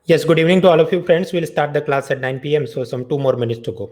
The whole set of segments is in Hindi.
Yes, good evening to all of you friends. We'll start the class at 9 p.m. So some 2 more minutes to go.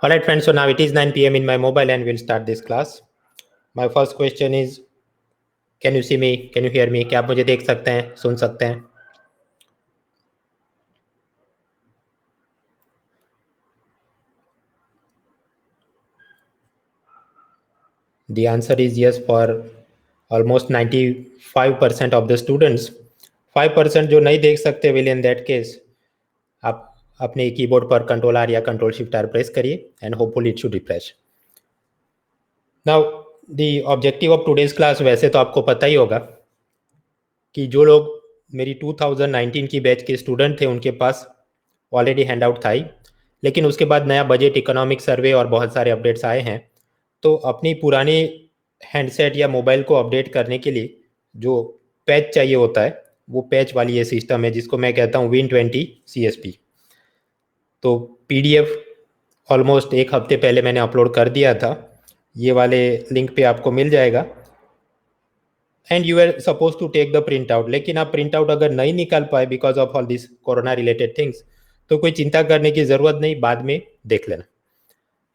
All right, friends. So now it is 9 p.m. in my mobile and we'll start this class. My first question is, can you see me? Can you hear me? क्या आप मुझे देख सकते हैं, सुन सकते हैं? The answer is yes for almost 95% of the students. 5% जो नहीं देख सकते will in that case आप अपने कीबोर्ड पर कंट्रोल R या कंट्रोल शिफ्ट R प्रेस करिए and hopefully it should refresh. Now the objective of today's class वैसे तो आपको पता ही होगा कि जो लोग मेरी 2019 की बैच के स्टूडेंट थे उनके पास ऑलरेडी हैंड आउट था ही, लेकिन उसके बाद नया बजट, इकोनॉमिक सर्वे और बहुत सारे अपडेट्स आए हैं। तो अपनी पुरानी हैंडसेट या मोबाइल को अपडेट करने के लिए जो पैच चाहिए होता है वो पैच वाली ये सिस्टम है जिसको मैं कहता हूँ Win20 CSP। तो PDF ऑलमोस्ट एक हफ्ते पहले मैंने अपलोड कर दिया था, ये वाले लिंक पे आपको मिल जाएगा and you are suppose to take the print out. लेकिन आप प्रिंट आउट अगर नहीं निकाल पाए because of all this corona related things तो कोई चिंता करने की ज़रूरत नहीं, बाद में देख लेना।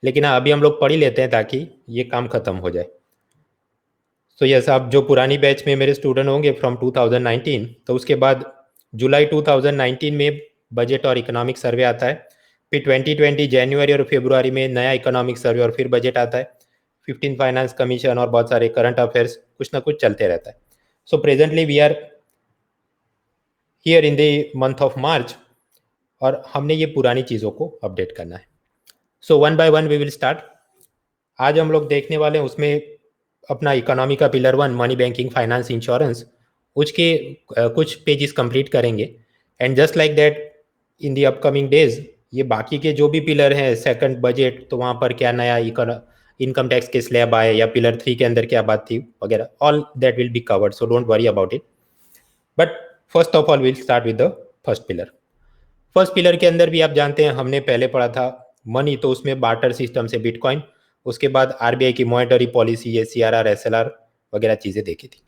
लेकिन हाँ, अभी हम लोग पढ़ ही लेते हैं ताकि ये काम खत्म हो जाए। सो यस, आप जो पुरानी बैच में मेरे स्टूडेंट होंगे फ्रॉम 2019, तो उसके बाद जुलाई 2019 में बजट और इकोनॉमिक सर्वे आता है, फिर 2020 जनवरी और फरवरी में नया इकोनॉमिक सर्वे और फिर बजट आता है, 15 फाइनेंस कमीशन और बहुत सारे करंट अफेयर्स, कुछ ना कुछ चलते रहता है। So presently we are here in the month of March और हमने ये पुरानी चीज़ों को अपडेट करना है। So one by one we will start. आज हम लोग देखने वाले हैं उसमें अपना इकोनॉमी का pillar 1 money banking finance insurance, उसके कुछ पेजेस कंप्लीट करेंगे and just like that in the upcoming days ये बाकी के जो भी पिलर हैं, सेकंड बजट, तो वहाँ पर क्या नया इनकम टैक्स के स्लैब आए या पिलर 3 के अंदर क्या बात थी वगैरह, all that will be covered, so don't worry about it. But first of all will start with the first pillar. First pillar के अंदर भी आप जानते हैं हमने पहले पढ़ा था मनी, तो उसमें बार्टर सिस्टम से बिटकॉइन, उसके बाद आरबीआई की मॉनेटरी पॉलिसी, ये CRR SLR वगैरह चीज़ें देखी थी।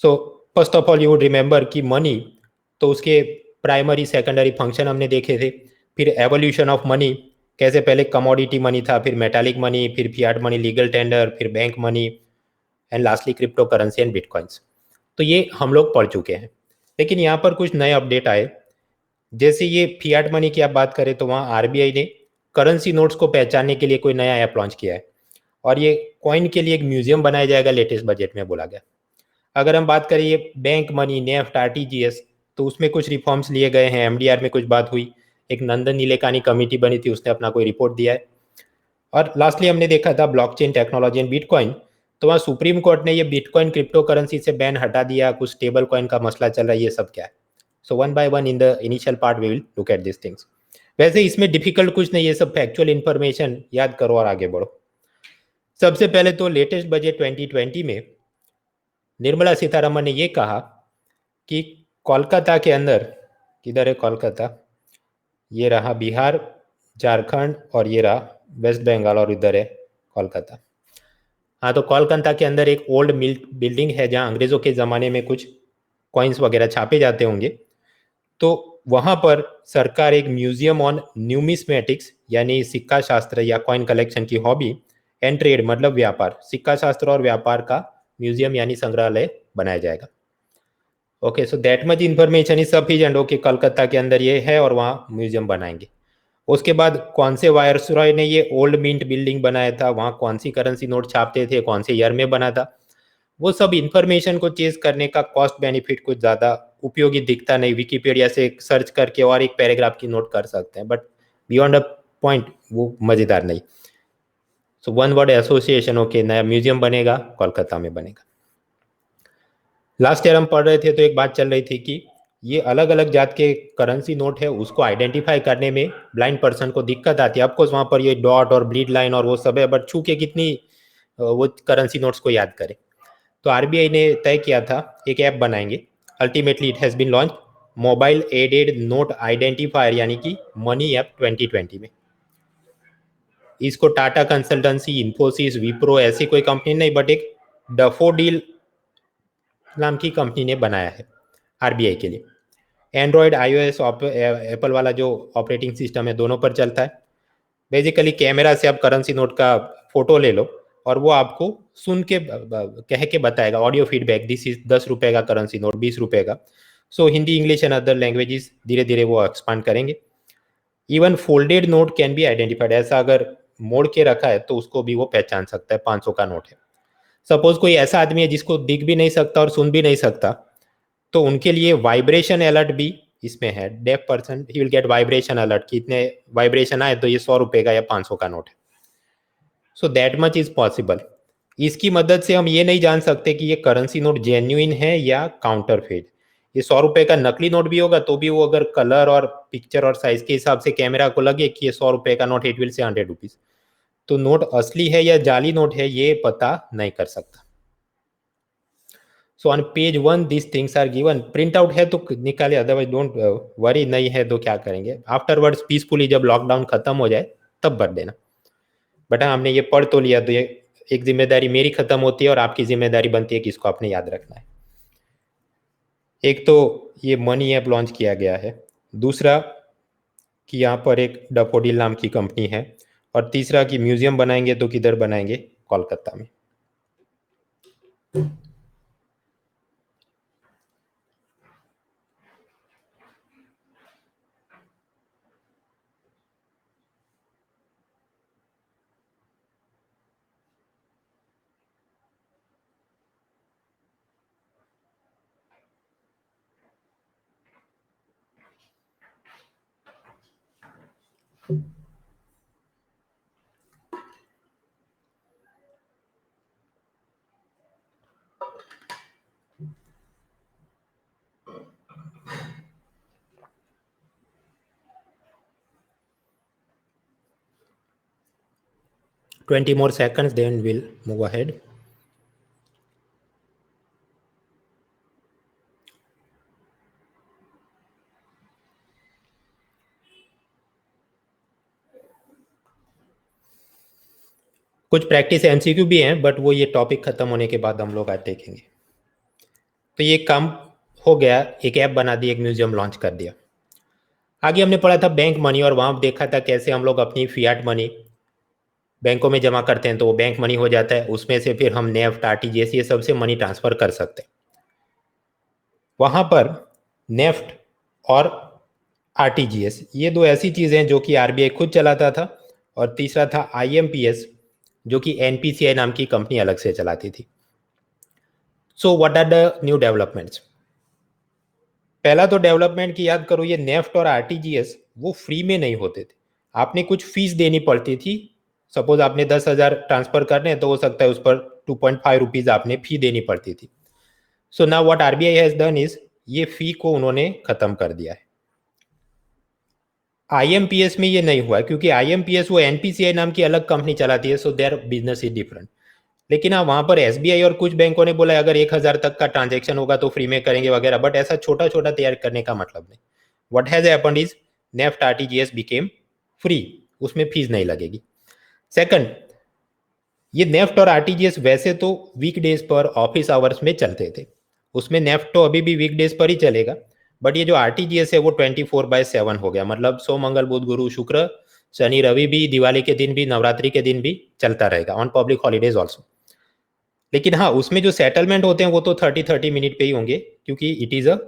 So first of all you would remember कि मनी, तो उसके प्राइमरी सेकेंडरी फंक्शन हमने देखे थे, फिर एवोल्यूशन ऑफ मनी, कैसे पहले कमोडिटी मनी था, फिर मेटालिक मनी, फिर फियाट मनी, लीगल टेंडर, फिर bank money and lastly crypto currency and bitcoins. तो ये हम लोग पढ़ चुके हैं, लेकिन यहाँ पर कुछ नए अपडेट आए। जैसे ये फियाट मनी की आप बात करें तो वहाँ आरबीआई ने करेंसी नोट्स को पहचानने के लिए कोई नया ऐप लॉन्च किया है और ये कॉइन के लिए एक म्यूजियम बनाया जाएगा, लेटेस्ट बजट में बोला गया। अगर हम बात करें ये बैंक मनी, नेफ्ट, RTGS, तो उसमें कुछ रिफॉर्म्स लिए गए हैं, MDR में कुछ बात हुई, एक नंदन नीलेकानी कमेटी बनी थी, उसने अपना कोई रिपोर्ट दिया है। और लास्टली हमने देखा था ब्लॉकचेन टेक्नोलॉजी एंड बिटकॉइन, तो वहाँ सुप्रीम कोर्ट ने ये बिटकॉइन क्रिप्टो करेंसी से बैन हटा दिया, कुछ स्टेबल कॉइन का मसला चल रहा है, ये सब क्या है। So one by one in the initial part we will look at this things. वैसे इसमें डिफिकल्ट कुछ नहीं, ये सब फैक्चुअल इन्फॉर्मेशन याद करो और आगे बढ़ो। सबसे पहले तो लेटेस्ट बजट 2020 में निर्मला सीतारमण ने ये कहा कि कोलकाता के अंदर, किधर है कोलकाता, ये रहा बिहार, झारखंड और ये रहा वेस्ट बंगाल और इधर है कोलकाता। हाँ, तो कोलकाता के अंदर एक ओल्ड मिल बिल्डिंग है जहाँ अंग्रेजों के ज़माने में कुछ कॉइन्स वगैरह छापे जाते होंगे। तो वहाँ पर सरकार एक म्यूजियम ऑन न्यूमिस्मेटिक्स यानी सिक्का शास्त्र या कॉइन कलेक्शन की हॉबी एंड ट्रेड मतलब व्यापार, सिक्का शास्त्र और व्यापार का म्यूजियम यानी संग्रहालय बनाया जाएगा। Okay, so that much information is sufficient. Okay, Calcutta के अंदर ये है और वहाँ म्यूजियम बनाएंगे। उसके बाद कौन से वायसरॉय ने ये ओल्ड मिंट बिल्डिंग बनाया था, वहाँ कौन सी करेंसी नोट छापते थे, कौन से ईयर में बना था, वो सब इन्फॉर्मेशन को चेज करने का कॉस्ट बेनिफिट कुछ ज़्यादा उपयोगी दिखता नहीं। विकिपीडिया से सर्च करके और एक पैराग्राफ की नोट कर सकते हैं, बट बियॉन्ड अ पॉइंट वो मज़ेदार नहीं। So one word association, okay, नया म्यूजियम बनेगा, कोलकाता में बनेगा। लास्ट ईयर हम पढ़ रहे थे तो एक बात चल रही थी कि ये अलग अलग जात के करेंसी नोट है, उसको आइडेंटिफाई करने में ब्लाइंड पर्सन को दिक्कत आती है। ऑफकोर्स वहाँ पर ये डॉट और ब्लीड लाइन और वो सब है, बट छू के कितनी वो करेंसी नोट्स को याद करे। तो आरबीआई ने तय किया था एक ऐप बनाएंगे। Ultimately it has been launch, mobile aided note identifier यानी कि मनी ऐप 2020 में। इसको टाटा कंसल्टेंसी, इन्फोसिस, विप्रो ऐसी कोई कंपनी नहीं, बट एक डफोडिल नाम की कंपनी ने बनाया है आरबीआई के लिए। एंड्रॉयड, आईओएस, एप्पल वाला जो ऑपरेटिंग सिस्टम है दोनों पर चलता है। बेसिकली कैमरा से आप करेंसी नोट का फोटो ले लो और वो आपको सुन के कह के बताएगा, ऑडियो फीडबैक, दिस इज 10 रुपए का करेंसी नोट, 20 रुपए का। So Hindi, English and other languages धीरे धीरे वो एक्सपांड करेंगे। Even folded note can be identified, ऐसा अगर मोड़ के रखा है तो उसको भी वो पहचान सकता है 500 का नोट है। सपोज कोई ऐसा आदमी है जिसको दिख भी नहीं सकता और सुन भी नहीं सकता, तो उनके लिए वाइब्रेशन अलर्ट भी इसमें है। Def person he will get vibration alert कि इतने वाइब्रेशन आए तो ये 100 रुपए का या 500 का नोट है। So that much is possible. इसकी मदद से हम ये नहीं जान सकते कि ये करेंसी नोट जेन्युइन है या काउंटरफेट। ये 100 रुपए का नकली नोट भी होगा तो भी वो अगर कलर और पिक्चर और साइज के हिसाब से कैमरा को लगे कि ये 100 रुपए का note, it will say 100 rupees, तो नोट असली है या जाली नोट है ये पता नहीं कर सकता। So on page 1 this things are given. Print out है तो निकाले, अदरवाइज डोंट वरी, नहीं है तो क्या करेंगे आफ्टरवर्ड्स पीसफुली, जब लॉकडाउन खत्म हो जाए तब भर देना। बट हाँ, हमने ये पढ़ तो लिया, तो ये एक जिम्मेदारी मेरी खत्म होती है और आपकी जिम्मेदारी बनती है कि इसको आपने याद रखना है। एक तो ये मनी ऐप लॉन्च किया गया है, दूसरा कि यहाँ पर एक डफोडिल नाम की कंपनी है, और तीसरा कि म्यूजियम बनाएंगे तो किधर बनाएंगे, कोलकाता में। Twenty more seconds, then we'll move ahead. कुछ प्रैक्टिस एमसीक्यू भी हैं, बट वो ये टॉपिक खत्म होने के बाद हम लोग आज देखेंगे। तो ये काम हो गया, एक ऐप बना दी, एक म्यूजियम लॉन्च कर दिया। आगे हमने पढ़ा था बैंक मनी, और वहां देखा था कैसे हम लोग अपनी फियाट मनी बैंकों में जमा करते हैं तो वो बैंक मनी हो जाता है, उसमें से फिर हम नेफ्ट, आरटीजीएस, ये सबसे मनी ट्रांसफर कर सकते हैं। वहां पर नेफ्ट और आरटीजीएस ये दो ऐसी चीजें हैं जो कि आरबीआई खुद चलाता था, और तीसरा था आईएमपीएस जो कि एनपीसीआई नाम की कंपनी अलग से चलाती थी। So what are the new developments? पहला तो डेवलपमेंट की याद करो, ये नेफ्ट और आरटीजीएस वो फ्री में नहीं होते थे, आपने कुछ फीस देनी पड़ती थी। सपोज आपने 10,000 ट्रांसफर करने हैं तो हो सकता है उस पर 2.5 रुपीज आपने फी देनी पड़ती थी. सो now what RBI has done is, ये फी को उन्होंने खत्म कर दिया है. आईएमपीएस में ये नहीं हुआ क्योंकि आईएमपीएस वो एनपीसीआई नाम की अलग कंपनी चलाती है, so their business is different. लेकिन हाँ, वहां पर एसबीआई और कुछ बैंकों ने बोला अगर 1,000 तक का ट्रांजेक्शन होगा तो फ्री में करेंगे वगैरह, बट ऐसा छोटा छोटा तैयार करने का मतलब नहीं. What has happened is NEFT RTGS became free, उसमें फीस नहीं लगेगी. सेकंड, ये नेफ्ट और आरटीजीएस वैसे तो वीकडेज पर ऑफिस आवर्स में चलते थे, उसमें नेफ्ट तो अभी भी वीकडेज पर ही चलेगा, बट ये जो आरटीजीएस है वो 24/7 हो गया. मतलब सो मंगल बुध गुरु शुक्र शनि रवि भी, दिवाली के दिन भी, नवरात्रि के दिन भी चलता रहेगा, ऑन पब्लिक हॉलीडेज ऑल्सो. लेकिन हाँ, उसमें जो सेटलमेंट होते हैं वो तो 30 मिनट पे ही होंगे क्योंकि it is a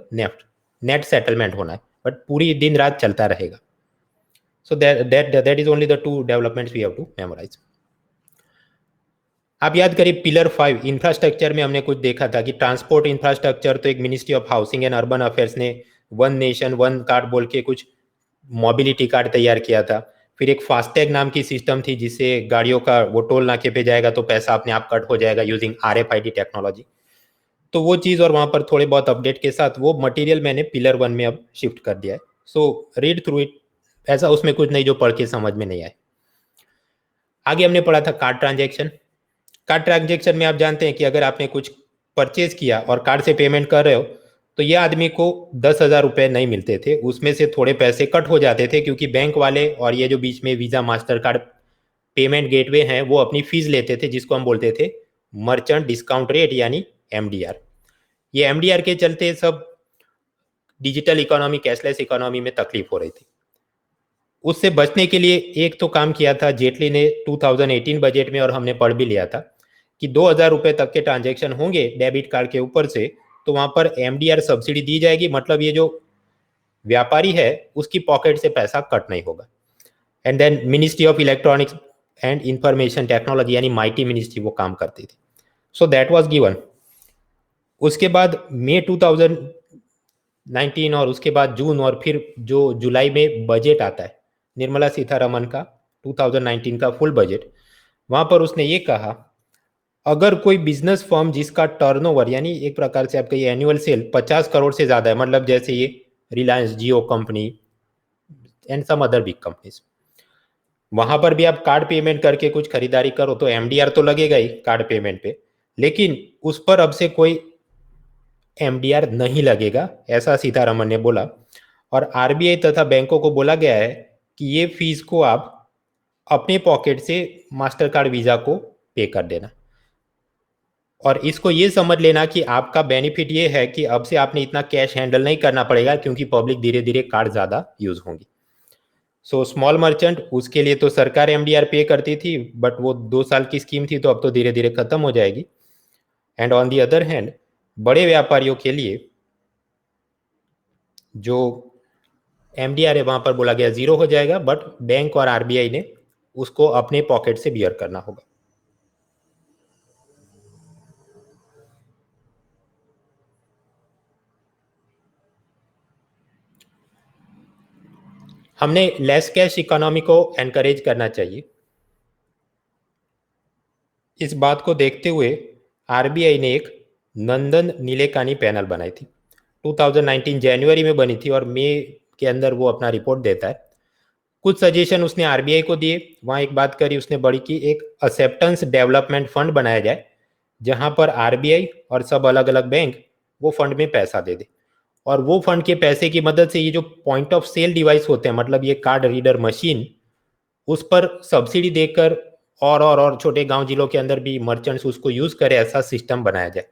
net settlement होना है, बट पूरी दिन रात चलता रहेगा. So that is only the two developments we have to memorise. आप याद करिए पिलर 5 इंफ्रास्ट्रक्चर में हमने कुछ देखा था कि ट्रांसपोर्ट इंफ्रास्ट्रक्चर तो एक ministry of housing and urban affairs ने वन नेशन वन कार्ड बोल के कुछ मोबिलिटी कार्ड तैयार किया था. फिर एक फास्टैग नाम की सिस्टम थी जिससे गाड़ियों का वो टोल नाके पे जाएगा तो पैसा अपने आप कट हो जाएगा यूजिंग आरएफआईडी टेक्नोलॉजी. तो वो चीज़ और वहाँ पर थोड़े बहुत अपडेट के साथ वो मटेरियल मैंने पिलर 1 में अब शिफ्ट कर दिया है. सो रीड थ्रू इट, ऐसा उसमें कुछ नहीं जो पढ़ के समझ में नहीं आए. आगे हमने पढ़ा था कार्ड ट्रांजेक्शन. कार्ड ट्रांजेक्शन में आप जानते हैं कि अगर आपने कुछ परचेज किया और कार्ड से पेमेंट कर रहे हो तो ये आदमी को 10,000 रुपये नहीं मिलते थे, उसमें से थोड़े पैसे कट हो जाते थे क्योंकि बैंक वाले और ये जो बीच में visa master card payment gateway हैं वो अपनी फीस लेते थे जिसको हम बोलते थे मर्चेंट डिस्काउंट रेट यानी एमडीआर. ये एमडीआर के चलते सब डिजिटल इकोनॉमी कैशलेस इकोनॉमी में तकलीफ हो रही थी. उससे बचने के लिए एक तो काम किया था जेटली ने 2018 बजट में, और हमने पढ़ भी लिया था कि 2,000 रुपये तक के ट्रांजेक्शन होंगे डेबिट कार्ड के ऊपर से तो वहां पर एमडीआर सब्सिडी दी जाएगी, मतलब ये जो व्यापारी है उसकी पॉकेट से पैसा कट नहीं होगा. And then ministry of electronics and information technology यानी माइटी मिनिस्ट्री वो काम करती थी. So that was given. उसके बाद मई 2019 और उसके बाद जून और फिर जो जुलाई में बजट आता है निर्मला सीतारमन का 2019 का फुल बजट, वहां पर उसने ये कहा अगर कोई बिजनेस फर्म जिसका टर्नओवर यानी एक प्रकार से आपका ये एनुअल सेल 50 करोड़ से ज्यादा है, मतलब जैसे ये Reliance Jio company and some other big companies, वहां पर भी आप कार्ड पेमेंट करके कुछ खरीदारी करो तो एमडीआर तो लगेगा ही कार्ड पेमेंट पे, लेकिन उस पर अब से कोई एमडीआर नहीं लगेगा, ऐसा सीतारमन ने बोला. और आरबीआई तथा बैंकों को बोला गया है कि ये फीस को आप अपने पॉकेट से मास्टर कार्ड वीजा को पे कर देना, और इसको ये समझ लेना कि आपका बेनिफिट ये है कि अब से आपने इतना कैश हैंडल नहीं करना पड़ेगा क्योंकि पब्लिक धीरे धीरे कार्ड ज़्यादा यूज होंगी. सो स्मॉल मर्चेंट उसके लिए तो सरकार एमडीआर पे करती थी, बट वो 2 साल की स्कीम थी तो अब तो धीरे धीरे खत्म हो जाएगी. And on the other hand बड़े व्यापारियों के लिए जो एमडीआर है वहां पर बोला गया 0 हो जाएगा, बट बैंक और आरबीआई ने उसको अपने पॉकेट से बियर करना होगा. हमने लेस कैश इकोनॉमी को एनकरेज करना चाहिए. इस बात को देखते हुए आरबीआई ने एक नंदन नीलेकानी पैनल बनाई थी. 2019 जनवरी में बनी थी और मई के अंदर वो अपना रिपोर्ट देता है. कुछ सजेशन उसने आरबीआई को दिए. वहां एक बात करी उसने बड़ी की, एक एक्सेप्टेंस डेवलपमेंट फंड बनाया जाए जहां पर आरबीआई और सब अलग अलग बैंक वो फंड में पैसा दे दे, और वो फंड के पैसे की मदद से ये जो पॉइंट ऑफ सेल डिवाइस होते हैं, मतलब ये कार्ड रीडर मशीन, उस पर सब्सिडी देकर और छोटे गांव जिलों के अंदर भी मर्चेंट्स उसको यूज करें, ऐसा सिस्टम बनाया जाए.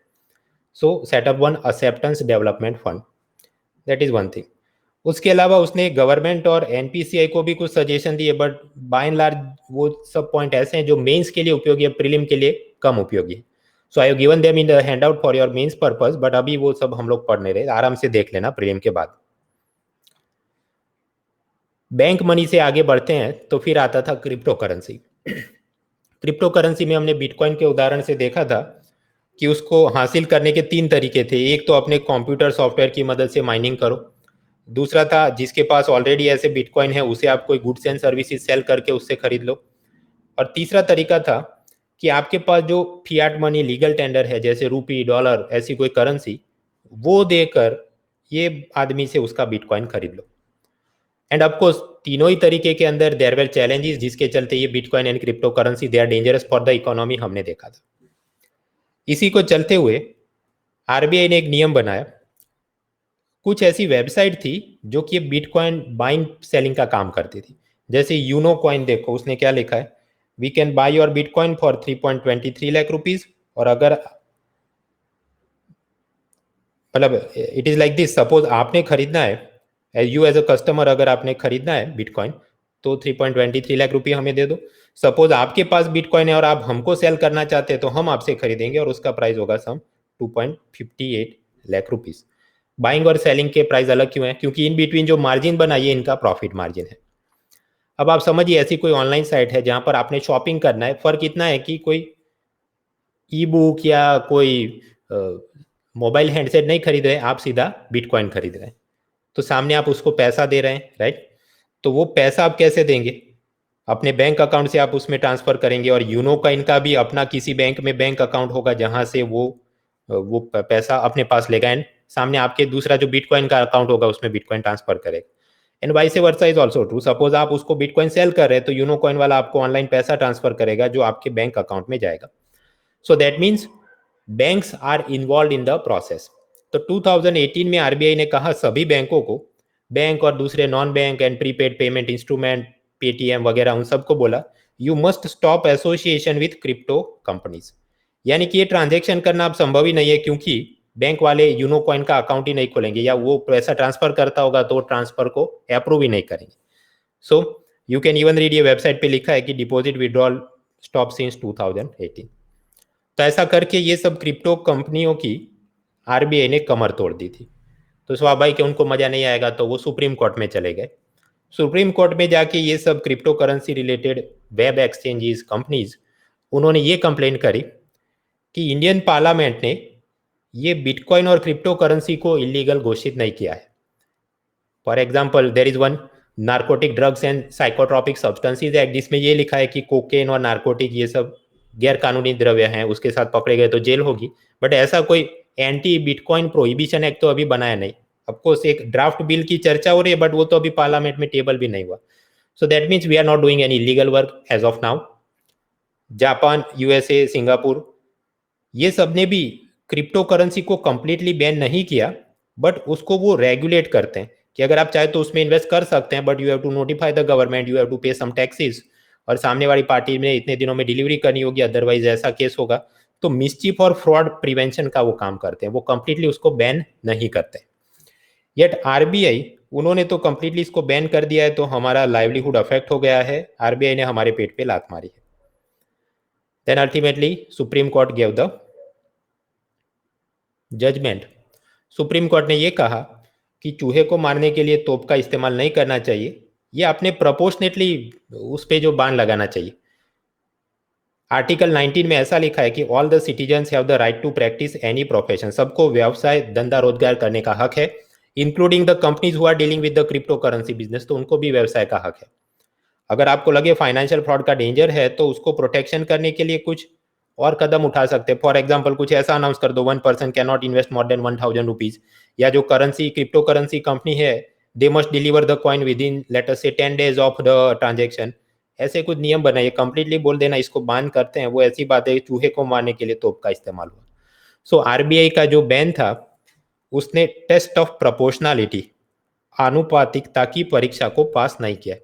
So set up one acceptance development fund, that is one thing. उसके अलावा उसने गवर्नमेंट और एनपीसीआई को भी कुछ सजेशन दिए, बट बाय एंड लार्ज वो सब पॉइंट ऐसे हैं जो मेंस के लिए उपयोगी है, प्रीलिम के लिए कम उपयोगी है. So I have given them in the handout for your mains purpose, but अभी वो सब हम लोग पढ़ नहीं रहे, आराम से देख लेना प्रीलिम के बाद. बैंक मनी से आगे बढ़ते हैं तो फिर आता था क्रिप्टो करेंसी. क्रिप्टो करेंसी में हमने बिटकॉइन के उदाहरण से देखा था कि उसको हासिल करने के 3 तरीके थे. एक तो अपने कंप्यूटर सॉफ्टवेयर की मदद से माइनिंग करो. दूसरा था जिसके पास ऑलरेडी ऐसे बिटकॉइन है उसे आप कोई गुड्स एंड सर्विसेज सेल करके उससे खरीद लो. और तीसरा तरीका था कि आपके पास जो फियाट मनी लीगल टेंडर है, जैसे रुपी, डॉलर, ऐसी कोई करेंसी, वो देकर ये आदमी से उसका बिटकॉइन खरीद लो। एंड ऑफकोर्स तीनों ही तरीके के अंदर देयर वर चैलेंजेस, जिसके चलते ये bitcoin and crypto currency they are dangerous for the economy, हमने देखा था। इसी को चलते हुए आरबीआई ने एक नियम बनाया। कुछ ऐसी वेबसाइट थी जो कि बिटकॉइन बाइंग सेलिंग का काम करती थी, जैसे यूनो कॉइन, देखो उसने क्या लिखा है, we can buy your bitcoin for 3.23 lakh rupees. और अगर मतलब it is like this, suppose आपने खरीदना है, यू एज अ कस्टमर, अगर आपने खरीदना है बिटकॉइन तो 3.23 लाख रुपये हमें दे दो। सपोज आपके पास बिटकॉइन है और आप हमको सेल करना चाहते हैं तो हम आपसे खरीदेंगे और उसका प्राइस होगा सम 2.58 लाख रुपीज। बाइंग और सेलिंग के प्राइस अलग क्यों है? क्योंकि इन बिटवीन जो मार्जिन बना ये इनका प्रॉफिट मार्जिन है। अब आप समझिए, ऐसी कोई ऑनलाइन साइट है जहां पर आपने शॉपिंग करना है, फर्क इतना है कि कोई ई बुक या कोई मोबाइल हैंडसेट नहीं खरीद रहे, आप सीधा बिटकॉइन खरीद रहे हैं, तो सामने आप उसको पैसा दे रहे हैं, राइट? तो वो पैसा आप कैसे देंगे? अपने बैंक अकाउंट से आप उसमें ट्रांसफर करेंगे, और यूनो का इनका भी अपना किसी बैंक में बैंक अकाउंट होगा जहां से वो पैसा अपने पास लेगा, एंड सामने आपके दूसरा जो बिटकॉइन का अकाउंट होगा उसमें बिटकॉइन ट्रांसफर करेगा। And vice versa is also true. Suppose आप उसको बिटकॉइन सेल कर रहे हैं तो यूनो कॉइन वाला आपको ऑनलाइन पैसा ट्रांसफर करेगा जो आपके बैंक अकाउंट में जाएगा। So that means banks are involve in the process. तो 2018 में आरबीआई ने कहा सभी बैंकों को, बैंक और दूसरे non bank and prepaid payment instrument, Paytm वगैरह, उन सबको बोला you must stop association with crypto companies. यानी कि ये ट्रांजेक्शन करना अब संभव ही नहीं है, क्योंकि बैंक वाले यूनो कॉइन का अकाउंट ही नहीं खोलेंगे, या वो पैसा ट्रांसफर करता होगा तो ट्रांसफर को अप्रूव ही नहीं करेंगे। So you can even read, ये वेबसाइट पे लिखा है कि डिपॉजिट विड्रॉल स्टॉप सिंस 2018। तो ऐसा करके ये सब क्रिप्टो कंपनियों की आरबीआई ने कमर तोड़ दी थी। तो स्वाभाविक है उनको मजा नहीं आएगा, तो वो सुप्रीम कोर्ट में चले गए। सुप्रीम कोर्ट में जाके ये सब crypto currency related web exchanges companies, उन्होंने ये कंप्लेंट करी कि इंडियन पार्लियामेंट ने ये बिटकॉइन और क्रिप्टो करेंसी को इलीगल घोषित नहीं किया है। For example, there is one narcotic drugs and psychotropic substances act, जिसमें ये लिखा है कि कोकेन और नार्कोटिक ये सब गैर कानूनी द्रव्य हैं, उसके साथ पकड़े गए तो जेल होगी। बट ऐसा कोई एंटी बिटकॉइन प्रोहिबिशन एक्ट तो अभी बनाया नहीं। ऑफकोर्स एक ड्राफ्ट बिल की चर्चा हो रही है, बट वो तो अभी पार्लियामेंट में टेबल भी नहीं हुआ। So that means we are not doing any illegal work as of now. Japan, USA, Singapore, ये सब ने भी क्रिप्टो करेंसी को कंप्लीटली बैन नहीं किया, बट उसको वो रेगुलेट करते हैं कि अगर आप चाहे तो उसमें इन्वेस्ट कर सकते हैं, but you have to notify the government, you have to pay some taxes, और सामने वाली पार्टी में इतने दिनों में डिलीवरी करनी होगी, अदरवाइज ऐसा केस होगा। तो मिसचीफ और फ्रॉड प्रिवेंशन का वो काम करते हैं, वो कंप्लीटली उसको बैन नहीं करते। येट आरबीआई, उन्होंने तो कंप्लीटली इसको बैन कर दिया है, तो हमारा लाइवलीहुड अफेक्ट हो गया है, आरबीआई ने हमारे पेट पे लात मारी है। Then ultimately supreme court gave the judgement. Supreme court ने यह कहा कि चूहे को मारने के लिए तोप का इस्तेमाल नहीं करना चाहिए, ये अपने प्रोपोर्शनेटली उस पे जो बाण लगाना चाहिए। आर्टिकल 19 में ऐसा लिखा है कि all the citizens have the right to practice any profession, सबको व्यवसाय धंधा रोजगार करने का हक है, including the companies who are dealing with the crypto currency business, तो उनको भी व्यवसाय का हक है। अगर आपको लगे फाइनेंशियल फ्रॉड का डेंजर है तो उसको प्रोटेक्शन करने के लिए कुछ और कदम उठा सकते हैं। फॉर एग्जाम्पल, कुछ ऐसा अनाउंस कर दो, 1 person can not invest more than 1000 rupees, या जो करेंसी क्रिप्टो करेंसी कंपनी है they must deliver the coin with in let us से 10 days ऑफ द ट्रांजेक्शन। ऐसे कुछ नियम बनाइए, कंप्लीटली बोल देना इसको बैन करते हैं, वो ऐसी बात है चूहे को मारने के लिए तोप का इस्तेमाल हुआ। सो आरबीआई का जो बैन था उसने टेस्ट ऑफ प्रोपोर्शनैलिटी, आनुपातिकता की परीक्षा को पास नहीं किया।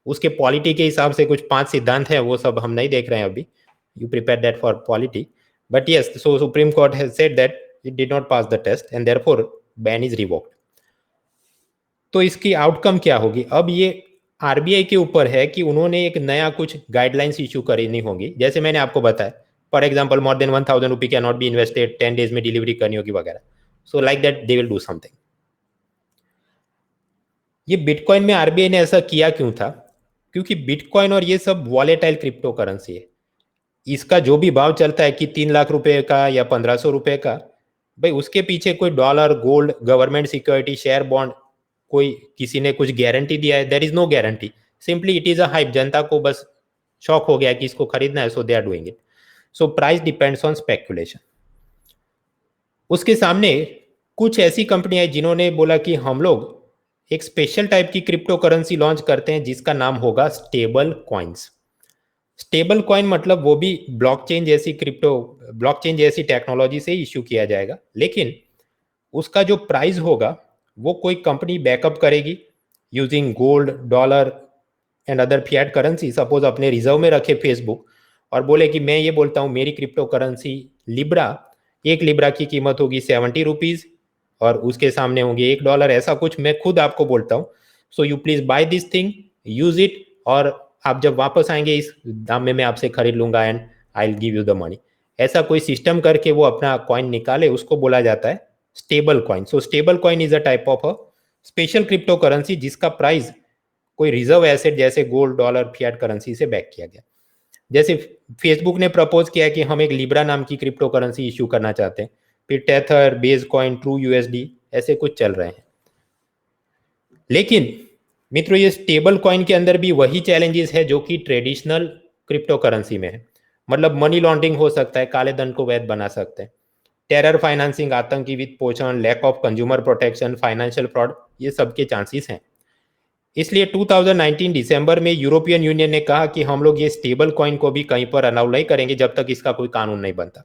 उसके पॉलिटी के हिसाब से कुछ 5 सिद्धांत हैं, वो सब हम नहीं देख रहे हैं अभी, you prepared that for polity, but yes, so Supreme Court has said that it did not pass the test and therefore ban is revoked। तो इसकी आउटकम क्या होगी? अब ये आरबीआई के ऊपर है कि उन्होंने एक नया कुछ गाइडलाइंस इशू करनी होगी, जैसे मैंने आपको बताया, for example more than 1000 rupee can not be invested, 10 days में डिलीवरी करनी होगी वगैरह। सो like that they will do something. ये बिटकॉइन में आरबीआई ने ऐसा किया क्यों था? क्योंकि बिटकॉइन और ये सब वॉलेटाइल क्रिप्टो करेंसी है, इसका जो भी भाव चलता है कि 3 लाख रुपए का या 1500 रुपए का, भाई उसके पीछे कोई dollar, gold, government security, share, bond, कोई किसी ने कुछ गारंटी दिया है? There is no guarantee, simply it is a hype. जनता को बस शौक हो गया कि इसको खरीदना है, so they are doing it. So price depends on speculation. उसके सामने कुछ ऐसी कंपनी है जिन्होंने बोला कि हम लोग एक स्पेशल टाइप की क्रिप्टो करेंसी लॉन्च करते हैं जिसका नाम होगा स्टेबल कॉइन्स। स्टेबल कॉइन मतलब वो भी ब्लॉकचेन जैसी टेक्नोलॉजी से इश्यू किया जाएगा, लेकिन उसका जो प्राइस होगा वो कोई कंपनी बैकअप करेगी using gold, dollar and other fiat currency. Suppose अपने रिजर्व में रखे फेसबुक और बोले कि मैं ये बोलता हूँ मेरी क्रिप्टो करेंसी लिब्रा, एक लिब्रा की कीमत होगी 70 रुपीज़ और उसके सामने होंगे $1, ऐसा कुछ मैं खुद आपको बोलता हूँ। So you please buy this thing, use it, और आप जब वापस आएंगे इस दाम में मैं आपसे खरीद लूंगा and I will give you the money. ऐसा कोई सिस्टम करके वो अपना कॉइन निकाले, उसको बोला जाता है stable coin. So stable coin is a type of a special crypto currency जिसका प्राइस कोई रिजर्व एसेट जैसे गोल्ड, डॉलर, फिएट करेंसी से बैक किया गया। जैसे फेसबुक ने प्रपोज किया कि हम एक लिब्रा नाम की क्रिप्टो करेंसी इश्यू करना चाहते हैं, फिर tether, base coin, true USD ऐसे कुछ चल रहे हैं। लेकिन मित्रों ये स्टेबल कॉइन के अंदर भी वही चैलेंजेस है जो कि ट्रेडिशनल क्रिप्टो करेंसी में है। मतलब मनी लॉन्ड्रिंग हो सकता है, काले धन को वैध बना सकते हैं, टेरर फाइनेंसिंग, आतंकी वित्त पोषण, lack of consumer protection, financial fraud, ये सबके चांसेस हैं। इसलिए 2019 दिसंबर में यूरोपियन यूनियन ने कहा कि हम लोग ये स्टेबल कॉइन को भी कहीं पर अलाउ नहीं करेंगे जब तक इसका कोई कानून नहीं बनता।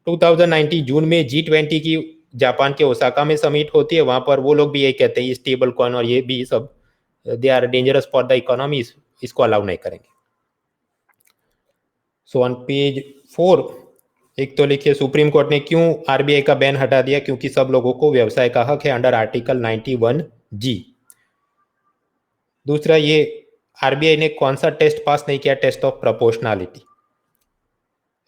2019 जून में G20 की जापान के ओसाका में समिट होती है, वहां पर वो लोग भी यही कहते हैं ये स्टेबल कॉइन और ये भी सब they are dangerous for the economy, इसको अलाउ नहीं करेंगे। सो ऑन पेज 4 एक तो लिखिए सुप्रीम कोर्ट ने क्यों आरबीआई का बैन हटा दिया, क्योंकि सब लोगों को व्यवसाय का हक है अंडर आर्टिकल 91G। दूसरा ये आरबीआई ने कौन सा टेस्ट पास नहीं किया, test of proportionality.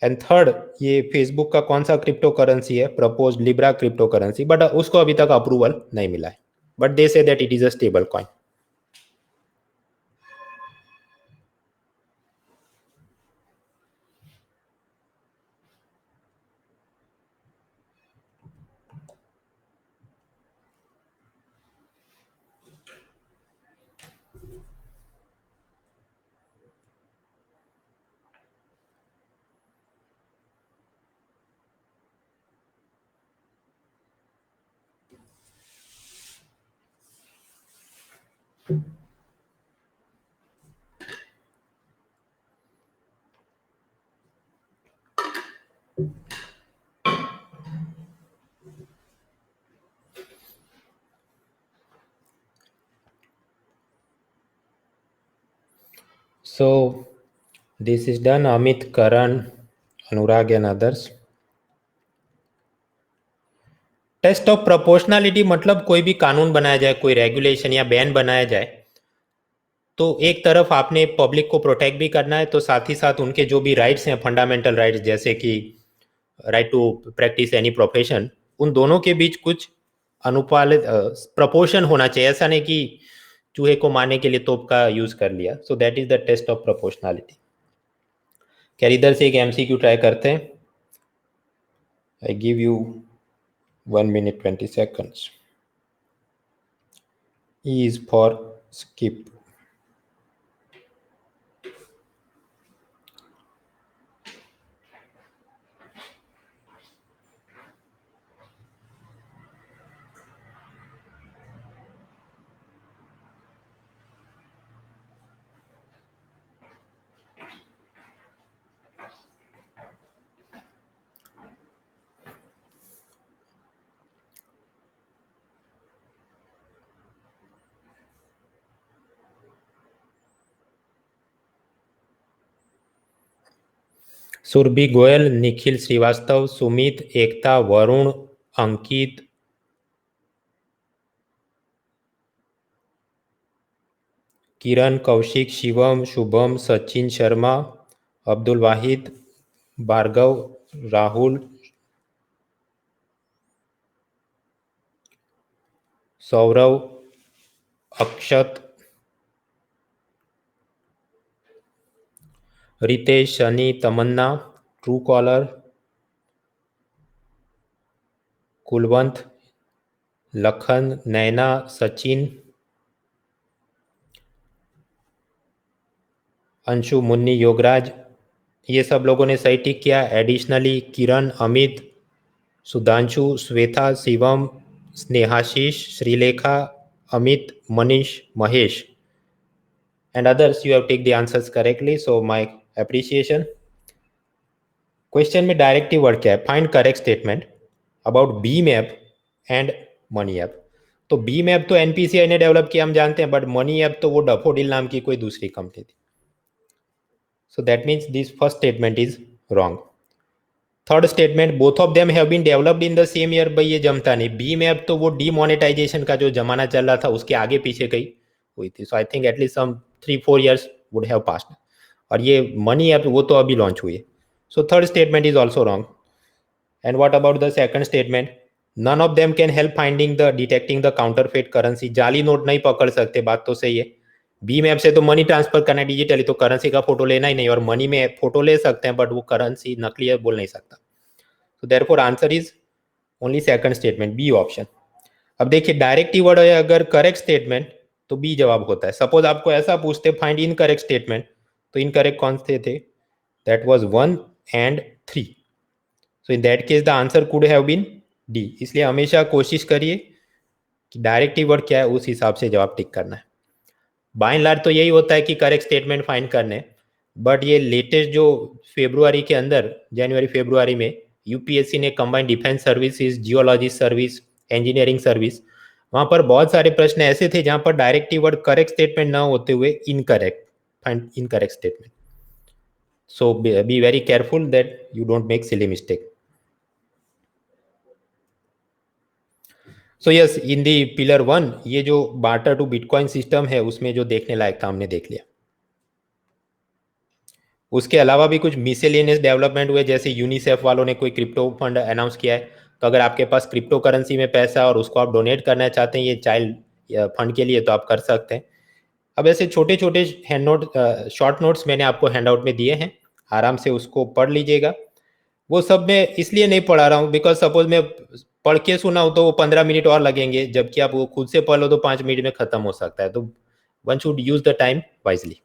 And third ये फेसबुक का कौन सा क्रिप्टो करेंसी है, propose Libra crypto currency, but उसको अभी तक अप्रूवल नहीं मिला है, but they say that it is a stable coin. So this is done. Amit, Karan, Anurag and others. Test of proportionality मतलब कोई भी कानून बनाया जाए, कोई रेगुलेशन या बैन बनाया जाए, तो एक तरफ आपने पब्लिक को प्रोटेक्ट भी करना है, तो साथ ही साथ उनके जो भी राइट्स हैं, फंडामेंटल राइट्स जैसे कि right to practice any profession, उन दोनों के बीच कुछ अनुपालित प्रपोर्शन होना चाहिए। ऐसा नहीं कि चूहे को मारने के लिए तोप का यूज कर लिया। So that is the test of proportionality. क्या इधर से एक एमसीक्यू ट्राई करते हैं? I give you 1 minute 20 seconds. E is for skip. Surabhi Goyal, Nikhil Srivastava, Sumit, Ekta, Varun, Ankit, Kiran, Kaushik, Shivam, Shubham, Sachin Sharma, Abdul Wahid, Bhargav, Rahul, Saurav, Akshat, Ritesh, Shani, Tamanna, Truecaller, Kulwant, Lakhan, Naina, Sachin, Anshu, Munni, Yograj, ये सब लोगों ने सही टिक किया। Additionally Kiran, Amit, Sudhanshu, Shweta, Shivam, Snehashish, Shrilekha, Amit, Manish, Mahesh and others, you have take the answers correctly, so my appreciation. Question में डायरेक्टिव वर्ड क्या है? Find correct statement about beam app and money app. तो बीम ऐप तो एनपीसीआई ने डेवलप किया, हम जानते हैं, बट मनी ऐप तो वो डफोडिल नाम की कोई दूसरी कंपनी थी। So that means this first statement is wrong. Third statement, both of them have been developed in the same year. भाई ये जमता नहीं। बीम ऐप तो वो डीमोनेटाइजेशन का जो जमाना चल रहा था उसके आगे पीछे कहीं हुई थी। So I think at least some 3-4 years would have passed. और ये मनी ऐप वो तो अभी लॉन्च हुई है। So third statement is also wrong. And what about the second statement? None of them can help finding the detecting the counterfeit currency. जाली नोट नहीं पकड़ सकते, बात तो सही है। बीम ऐप से तो मनी ट्रांसफर करना है डिजिटली, तो करेंसी का फोटो लेना ही नहीं। और मनी में फोटो ले सकते हैं बट वो करेंसी नकली है बोल नहीं सकता। So therefore answer is only second statement, B option. अब देखिए डायरेक्टिव वर्ड है अगर करेक्ट स्टेटमेंट तो बी जवाब होता है। सपोज आपको ऐसा पूछते फाइंड इनकरेक्ट स्टेटमेंट, तो इनकरेक्ट कौन से थे? That was 1 and 3। So in that case the answer could have been D. इसलिए हमेशा कोशिश करिए कि डायरेक्टिव वर्ड क्या है उस हिसाब से जवाब टिक करना है। बाय एंड लार्ज तो यही होता है कि करेक्ट स्टेटमेंट फाइंड करने, बट ये लेटेस्ट जो फेब्रुआरी के अंदर, जनवरी फेब्रुआरी में यूपीएससी ने combined defence services, geology service, engineering service, वहां पर बहुत सारे प्रश्न ऐसे थे जहां पर डायरेक्टिव वर्ड करेक्ट स्टेटमेंट ना होते हुए incorrect, find incorrect statement. So be very careful that you don't make silly mistake. So yes, in the pillar 1 ये जो बार्टर टू बिटकॉइन सिस्टम है उसमें जो देखने लायक था हमने देख लिया। उसके अलावा भी कुछ मिसेलेनियस डेवलपमेंट हुए, जैसे यूनिसेफ वालों ने कोई क्रिप्टो फंड अनाउंस किया है। तो अगर आपके पास क्रिप्टो करेंसी में पैसा और उसको आप डोनेट करना चाहते हैं ये चाइल्ड फंड के लिए, तो आप कर सकते हैं। अब ऐसे छोटे छोटे हैंड नोट, शॉर्ट नोट्स मैंने आपको हैंड आउट में दिए हैं, आराम से उसको पढ़ लीजिएगा। वो सब मैं इसलिए नहीं पढ़ा रहा हूँ बिकॉज सपोज मैं पढ़ के सुना हूँ तो वो 15 मिनट और लगेंगे, जबकि आप वो खुद से पढ़ लो तो 5 मिनट में खत्म हो सकता है। तो one should use the time wisely.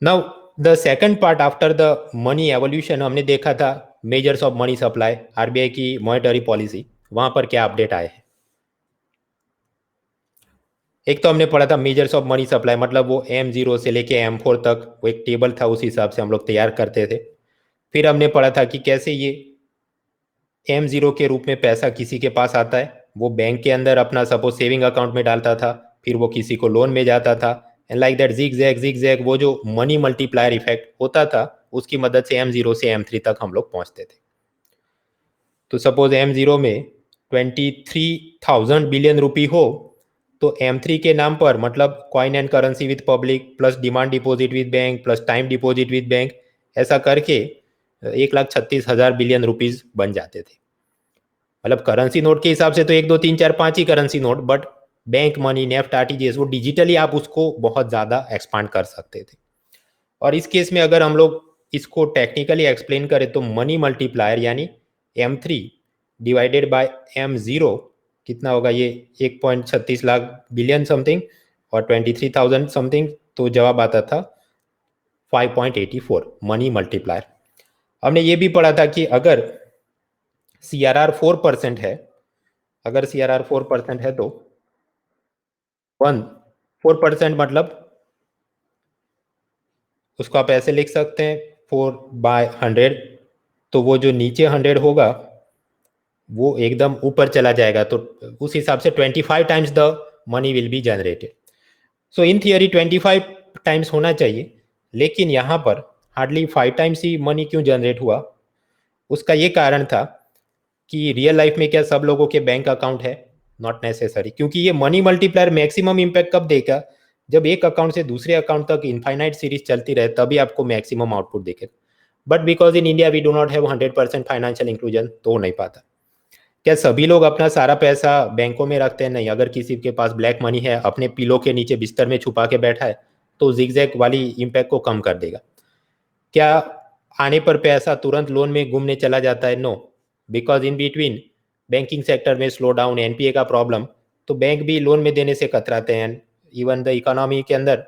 Now the second part after the money evolution, हमने देखा था measures of money supply, RBI की मॉनेटरी पॉलिसी, वहां पर क्या अपडेट आए हैं। एक तो हमने पढ़ा था मेजर्स ऑफ मनी सप्लाई, मतलब वो M0 से लेके M4 तक वो एक टेबल था, उस हिसाब से हम लोग तैयार करते थे। फिर हमने पढ़ा था कि कैसे ये M0 के रूप में पैसा किसी के पास आता है, वो बैंक के अंदर अपना सपोज सेविंग अकाउंट में डालता था, फिर वो किसी को लोन में जाता था, and like that zig zag वो जो मनी मल्टीप्लायर इफेक्ट होता था उसकी मदद से M0 से M3 तक हम लोग पहुंचते थे। तो सपोज M0 में 23,000 बिलियन रुपी हो तो M3 के नाम पर, मतलब coin and currency with public plus demand deposit with bank plus time deposit with bank, ऐसा करके 1,36,000 बिलियन रुपीज बन जाते थे। मतलब करेंसी नोट के हिसाब से तो 1 2 3 4 5 ही currency note, but bank money, NEFT, RTGS, वो डिजिटली आप उसको बहुत ज़्यादा एक्सपांड कर सकते थे। और इस केस में अगर हम लोग इसको टेक्निकली एक्सप्लेन करें तो मनी मल्टीप्लायर यानी M3 डिवाइडेड बाय M0 कितना होगा, ये 1.36 लाख बिलियन समथिंग और 23,000 समथिंग, तो जवाब आता था 5.84 मनी मल्टीप्लायर। हमने ये भी पढ़ा था कि अगर CRR 4% है, अगर CRR 4% है तो 4% मतलब उसको आप ऐसे लिख सकते हैं 4/100, तो वो जो नीचे 100 होगा वो एकदम ऊपर चला जाएगा, तो उस हिसाब से 25 times the money will be generated. So in theory 25 times होना चाहिए, लेकिन यहाँ पर हार्डली 5 टाइम्स ही मनी क्यों जनरेट हुआ? उसका ये कारण था कि रियल लाइफ में क्या सब लोगों के बैंक अकाउंट है? नॉट नेसेसरी, क्योंकि ये मनी मल्टीप्लायर मैक्सिमम इम्पैक्ट कब देगा? जब एक अकाउंट से दूसरे अकाउंट तक इनफाइनाइट सीरीज चलती रहे तभी आपको मैक्सिमम आउटपुट देखेगा। But because in India we do not have 100% financial inclusion, तो हो नहीं पाता। क्या सभी लोग अपना सारा पैसा बैंकों में रखते हैं? नहीं। अगर किसी के पास ब्लैक मनी है, अपने पिलो के नीचे बिस्तर में छुपा के बैठा है, तो जिगजैग वाली इम्पैक्ट को कम कर देगा। क्या आने पर पैसा तुरंत लोन में घूमने चला जाता है? No, because in between banking sector में स्लो डाउन, एनपीए का प्रॉब्लम, तो बैंक भी लोन में देने से कतराते हैं। इवन द इकोनॉमी के अंदर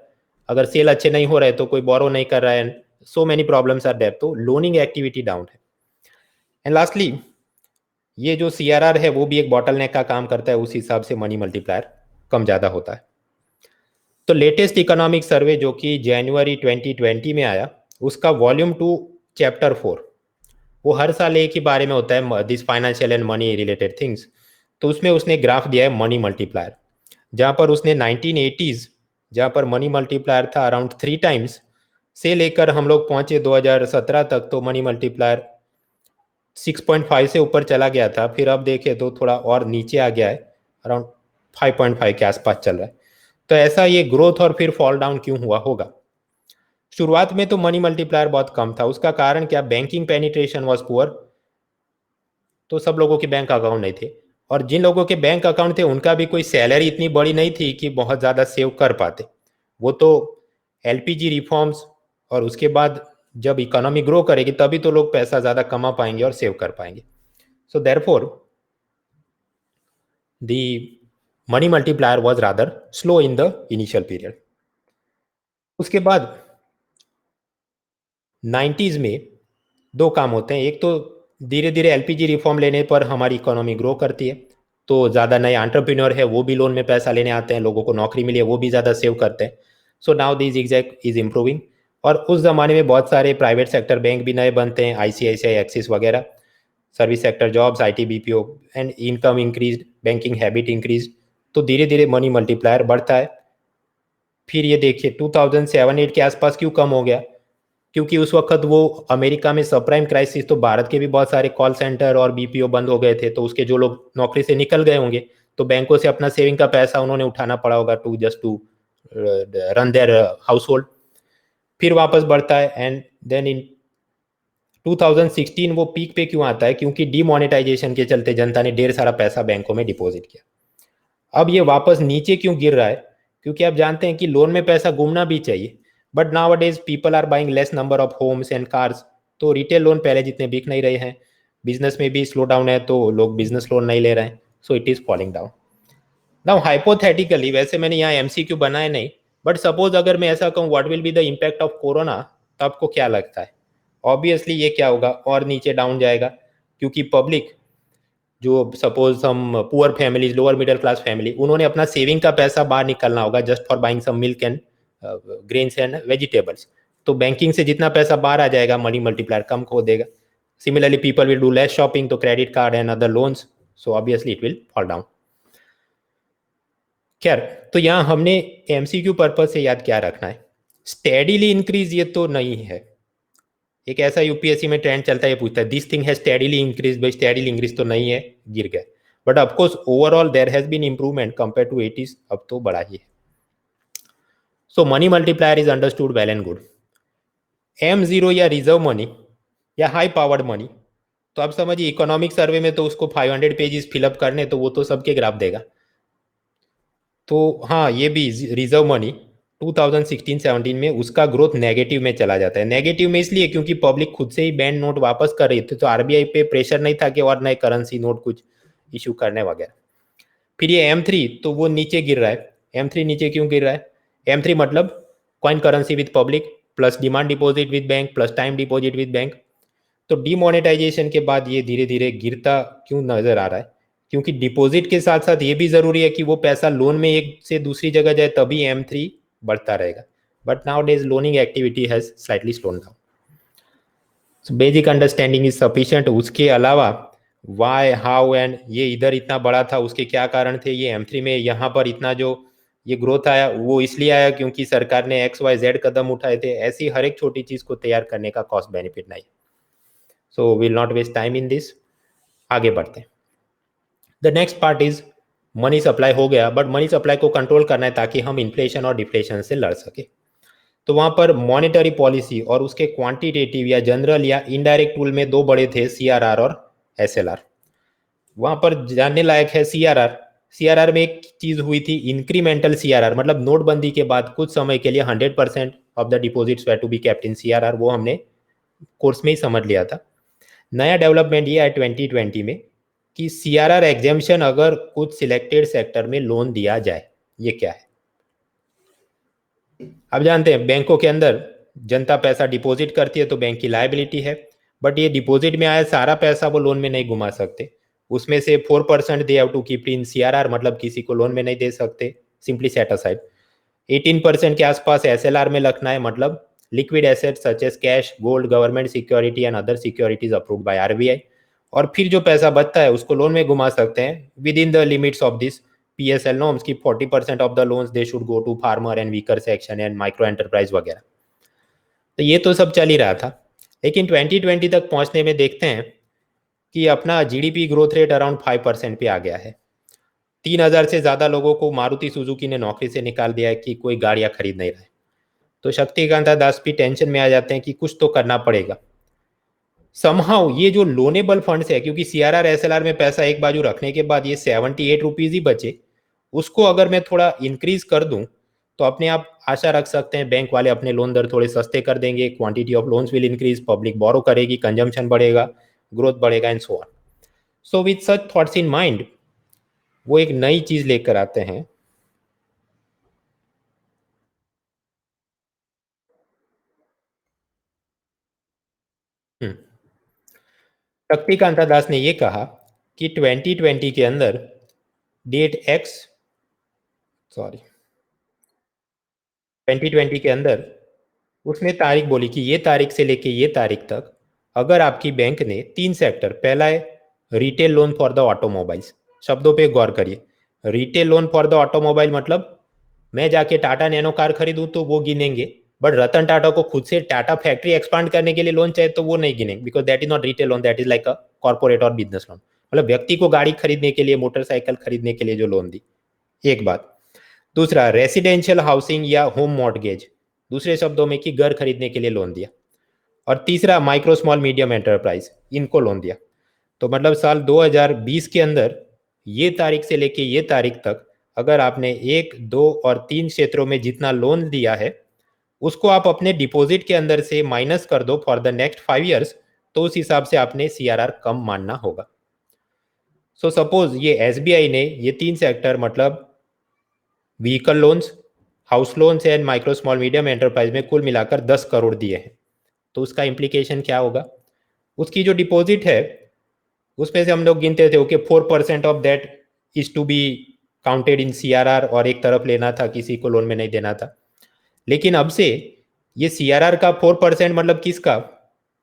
अगर सेल अच्छे नहीं हो रहे तो कोई बोरो नहीं कर रहा है, so many problems are there, तो लोनिंग एक्टिविटी डाउन है। एंड लास्टली ये जो CRR है वो भी एक बॉटलनेक का काम करता है, उस हिसाब से मनी मल्टीप्लायर कम ज़्यादा होता है। तो लेटेस्ट इकोनॉमिक सर्वे जो कि जनवरी 2020 में आया, उसका वॉल्यूम 2 चैप्टर 4, वो हर साल एक ही बारे में होता है, this financial and money related things. तो उसमें उसने ग्राफ दिया है मनी मल्टीप्लायर, जहाँ पर उसने 1980s जहाँ पर मनी मल्टीप्लायर था अराउंड 3 टाइम्स से लेकर हम लोग पहुंचे 2017 तक, तो मनी मल्टीप्लायर 6.5 से ऊपर चला गया था। फिर अब देखें तो थोड़ा और नीचे आ गया है, अराउंड 5.5 के आसपास चल रहा है। तो ऐसा ये ग्रोथ और फिर फॉल डाउन क्यों हुआ होगा? शुरुआत में तो मनी मल्टीप्लायर बहुत कम था, उसका कारण क्या? बैंकिंग पेनिट्रेशन वाज पुअर, तो सब लोगों के बैंक अकाउंट नहीं थे, और जिन लोगों के बैंक अकाउंट थे उनका भी कोई सैलरी इतनी बड़ी नहीं थी कि बहुत ज़्यादा सेव कर पाते। वो तो LPG रिफॉर्म्स और उसके बाद जब इकोनॉमी ग्रो करेगी तभी तो लोग पैसा ज़्यादा कमा पाएंगे और सेव कर पाएंगे। So therefore the money multiplier was rather slow in the initial period. उसके बाद 90s में दो काम होते हैं, एक तो धीरे धीरे LPG रिफॉर्म लेने पर हमारी इकोनॉमी ग्रो करती है, तो ज़्यादा नए एंटरप्रेन्योर है वो भी लोन में पैसा लेने आते हैं, लोगों को नौकरी मिली है वो भी ज़्यादा सेव करते हैं। So now this exact is improving. और उस ज़माने में बहुत सारे प्राइवेट सेक्टर बैंक भी नए बनते हैं, ICICI, एक्सिस वगैरह, service sector jobs, IT BPO, and income increase, banking habit increase, तो धीरे धीरे मनी मल्टीप्लायर बढ़ता है। फिर ये देखिए 2007-8 के आसपास क्यों कम हो गया? क्योंकि उस वक्त वो अमेरिका में सब प्राइम क्राइसिस, तो भारत के भी बहुत सारे कॉल सेंटर और BPO बंद हो गए थे, तो उसके जो लोग नौकरी से निकल गए होंगे तो बैंकों से अपना सेविंग का पैसा उन्होंने उठाना पड़ा होगा to just to run their household. फिर वापस बढ़ता है एंड देन इन 2016 वो पीक पे क्यों आता है? क्योंकि डीमोनेटाइजेशन के चलते जनता ने ढेर सारा पैसा बैंकों में डिपॉजिट किया। अब ये वापस नीचे क्यों गिर रहा है? क्योंकि आप जानते हैं कि लोन में पैसा घूमना भी चाहिए, but nowadays people are buying less number of homes and cars, तो रिटेल लोन पहले जितने बिक नहीं रहे हैं, बिजनेस में भी स्लो डाउन है तो लोग बिजनेस लोन नहीं ले रहे हैं, सो it is falling down. Now hypothetically, वैसे मैंने यहाँ MCQ बनाए नहीं, बट सपोज अगर मैं ऐसा कहूँ what will be the impact of corona, तो आपको क्या लगता है? ऑब्वियसली ये क्या होगा, और नीचे डाउन जाएगा, क्योंकि पब्लिक जो सपोज हम poor families, lower middle class family, उन्होंने अपना सेविंग का पैसा बाहर निकालना होगा just for buying some milk and grains and vegetables, तो बैंकिंग से जितना पैसा बाहर आ जाएगा मनी मल्टीप्लायर कम खो देगा। Similarly people will do less shopping, तो credit card and other loans, so obviously it will fall down. खैर, तो यहाँ हमने MCQ पर्पज से याद क्या रखना है? स्टेडीली इंक्रीज ये तो नहीं है, एक ऐसा UPSC में ट्रेंड चलता है, ये पूछता है दिस थिंग है स्टेडीली इंक्रीज, भाई स्टेडीली इंक्रीज तो नहीं है, गिर गए, but of course overall there has been improvement compare to 80s, अब तो बड़ा ही है। So money multiplier is understood well and good. M0 या रिजर्व मनी या हाई पावर्ड मनी, तो आप समझिए इकोनॉमिक सर्वे में तो उसको 500 पेजेस फिलअप करने, तो वो तो सबके ग्राफ देगा। तो हाँ, ये भी रिजर्व मनी 2016-17 में उसका ग्रोथ नेगेटिव में चला जाता है। नेगेटिव में इसलिए क्योंकि पब्लिक खुद से ही बैंड नोट वापस कर रही थी, तो RBI पे प्रेशर नहीं था कि और नए करेंसी नोट कुछ इशू करने वगैरह। फिर ये M3, तो वो नीचे गिर रहा है। M3 नीचे क्यों गिर रहा है? M3 मतलब coin currency with public plus demand deposit with bank plus time deposit with bank. तो डीमोनेटाइजेशन के बाद ये धीरे धीरे गिरता क्यों नजर आ रहा है? क्योंकि डिपॉजिट के साथ साथ ये भी जरूरी है कि वो पैसा लोन में एक से दूसरी जगह जाए, तभी M3 बढ़ता रहेगा। But nowadays loaning activity has slightly slowed down, so basic understanding is sufficient. उसके अलावा वाई, हाउ एंड ये इधर इतना बड़ा था, उसके क्या कारण थे, ये M3 में यहाँ पर इतना जो ये ग्रोथ आया वो इसलिए आया क्योंकि सरकार ने XYZ कदम उठाए थे। ऐसी हर एक छोटी चीज को तैयार करने का कॉस्ट बेनिफिट नहीं। So will not waste time in this, आगे बढ़ते हैं। The next part is money supply हो गया, बट मनी सप्लाई को कंट्रोल करना है ताकि हम इन्फ्लेशन और डिफ्लेशन से लड़ सके। तो वहां पर मॉनेटरी पॉलिसी और उसके क्वांटिटेटिव या जनरल या इनडायरेक्ट टूल में दो बड़े थे, CRR और SLR। वहां पर जानने लायक है CRR में एक चीज हुई थी, इंक्रीमेंटल CRR, मतलब नोटबंदी के बाद कुछ समय के लिए 100% of the deposits were to be kept in CRR, वो हमने कोर्स में ही समझ लिया था। नया डेवलपमेंट ये है 2020 में कि CRR एग्जेम्पशन अगर कुछ सिलेक्टेड सेक्टर में लोन दिया जाए। ये क्या है? आप जानते हैं बैंकों के अंदर जनता पैसा डिपॉजिट करती है तो बैंक की लायबिलिटी है, बट ये डिपॉजिट में आया सारा पैसा वो लोन में नहीं घुमा सकते। उसमें से 4% they have to keep in CRR, मतलब किसी को लोन में नहीं दे सकते, सिंपली सेट असाइड। 18% के आसपास एसएलआर में रखना है, मतलब liquid asset such as cash, gold, government security and other securities approved by RBI. और फिर जो पैसा बचता है उसको लोन में घुमा सकते हैं within the limits of this PSL norms की 40% of the loans they should go to farmer and weaker section and micro enterprise वगैरह। तो ये तो सब चल ही रहा था, लेकिन 2020 तक पहुंचने में देखते हैं कि अपना जीडीपी ग्रोथ रेट अराउंड 5% पे आ गया है। 3,000 से ज्यादा लोगों को मारुति सुजुकी ने नौकरी से निकाल दिया है कि कोई गाड़ियां खरीद नहीं रहा है। तो शक्तिकांता दास भी टेंशन में आ जाते हैं कि कुछ तो करना पड़ेगा। समहाउ ये जो लोनेबल फंड्स है, क्योंकि सीआरआर एसएलआर में पैसा एक बाजू रखने के बाद ये 78 रुपीज ही बचे, उसको अगर मैं थोड़ा इंक्रीज कर दूं तो अपने आप आशा रख सकते हैं बैंक वाले अपने लोन दर थोड़े सस्ते कर देंगे, quantity of loans will increase, public borrow करेगी, कंजम्पशन बढ़ेगा, ग्रोथ बढ़ेगा and so on. So with such thoughts in mind वो एक नई चीज लेकर आते हैं। शक्तिकांता दास ने ये कहा कि 2020 के अंदर डेट एक्स, सॉरी 2020 के अंदर उसने तारीख बोली कि ये तारीख से लेके ये तारीख तक अगर आपकी बैंक ने 3 सेक्टर, पहला है retail loan for the automobiles, शब्दों पे गौर करिए, retail loan for the automobile मतलब मैं जाके टाटा नैनो कार खरीदूं तो वो गिनेंगे, बट रतन टाटा को खुद से टाटा फैक्ट्री एक्सपांड करने के लिए लोन चाहिए तो वो नहीं गिनेंगे, because that is not retail loan, that is like a corporate और बिजनेस लोन, मतलब व्यक्ति को गाड़ी खरीदने के लिए, मोटरसाइकिल खरीदने के लिए जो लोन दी, एक बात। दूसरा रेसिडेंशियल हाउसिंग या होम मॉर्गेज, दूसरे शब्दों में कि घर खरीदने के लिए लोन दिया। और तीसरा माइक्रो स्मॉल मीडियम एंटरप्राइज, इनको लोन दिया। तो मतलब साल 2020 के अंदर ये तारीख से लेके ये तारीख तक अगर आपने 1, 2 और 3 क्षेत्रों में जितना लोन दिया है उसको आप अपने डिपॉजिट के अंदर से माइनस कर दो फॉर द नेक्स्ट 5 ईयर्स, तो उस हिसाब से आपने सीआरआर कम मानना होगा। सो सपोज ये एसबीआई ने ये 3 सेक्टर मतलब vehicle loans, house loans and micro small medium enterprise में कुल मिलाकर 10 करोड़ दिए हैं, तो उसका इम्प्लीकेशन क्या होगा? उसकी जो डिपॉजिट है उसमें से हम लोग गिनते थे okay 4% of that is to be counted in CRR, और एक तरफ लेना था, किसी को लोन में नहीं देना था। लेकिन अब से ये सीआरआर का 4% मतलब किसका?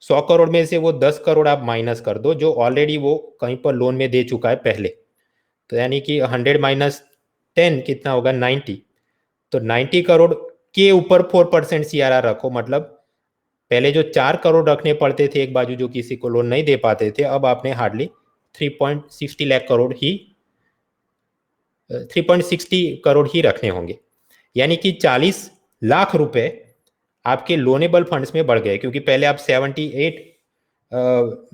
100 करोड़ में से वो 10 करोड़ आप माइनस कर दो जो ऑलरेडी वो कहीं पर लोन में दे चुका है पहले, तो यानी कि 100 - 10 कितना होगा? 90। तो 90 करोड़ के ऊपर 4% सीआरआर रखो, मतलब पहले जो 4 करोड़ रखने पड़ते थे एक बाजू जो किसी को लोन नहीं दे पाते थे, अब आपने हार्डली 3.60 लाख करोड़ ही 3.60 करोड़ ही रखने होंगे, यानी कि 40 लाख रुपए आपके लोनेबल फंड्स में बढ़ गए, क्योंकि पहले आप 78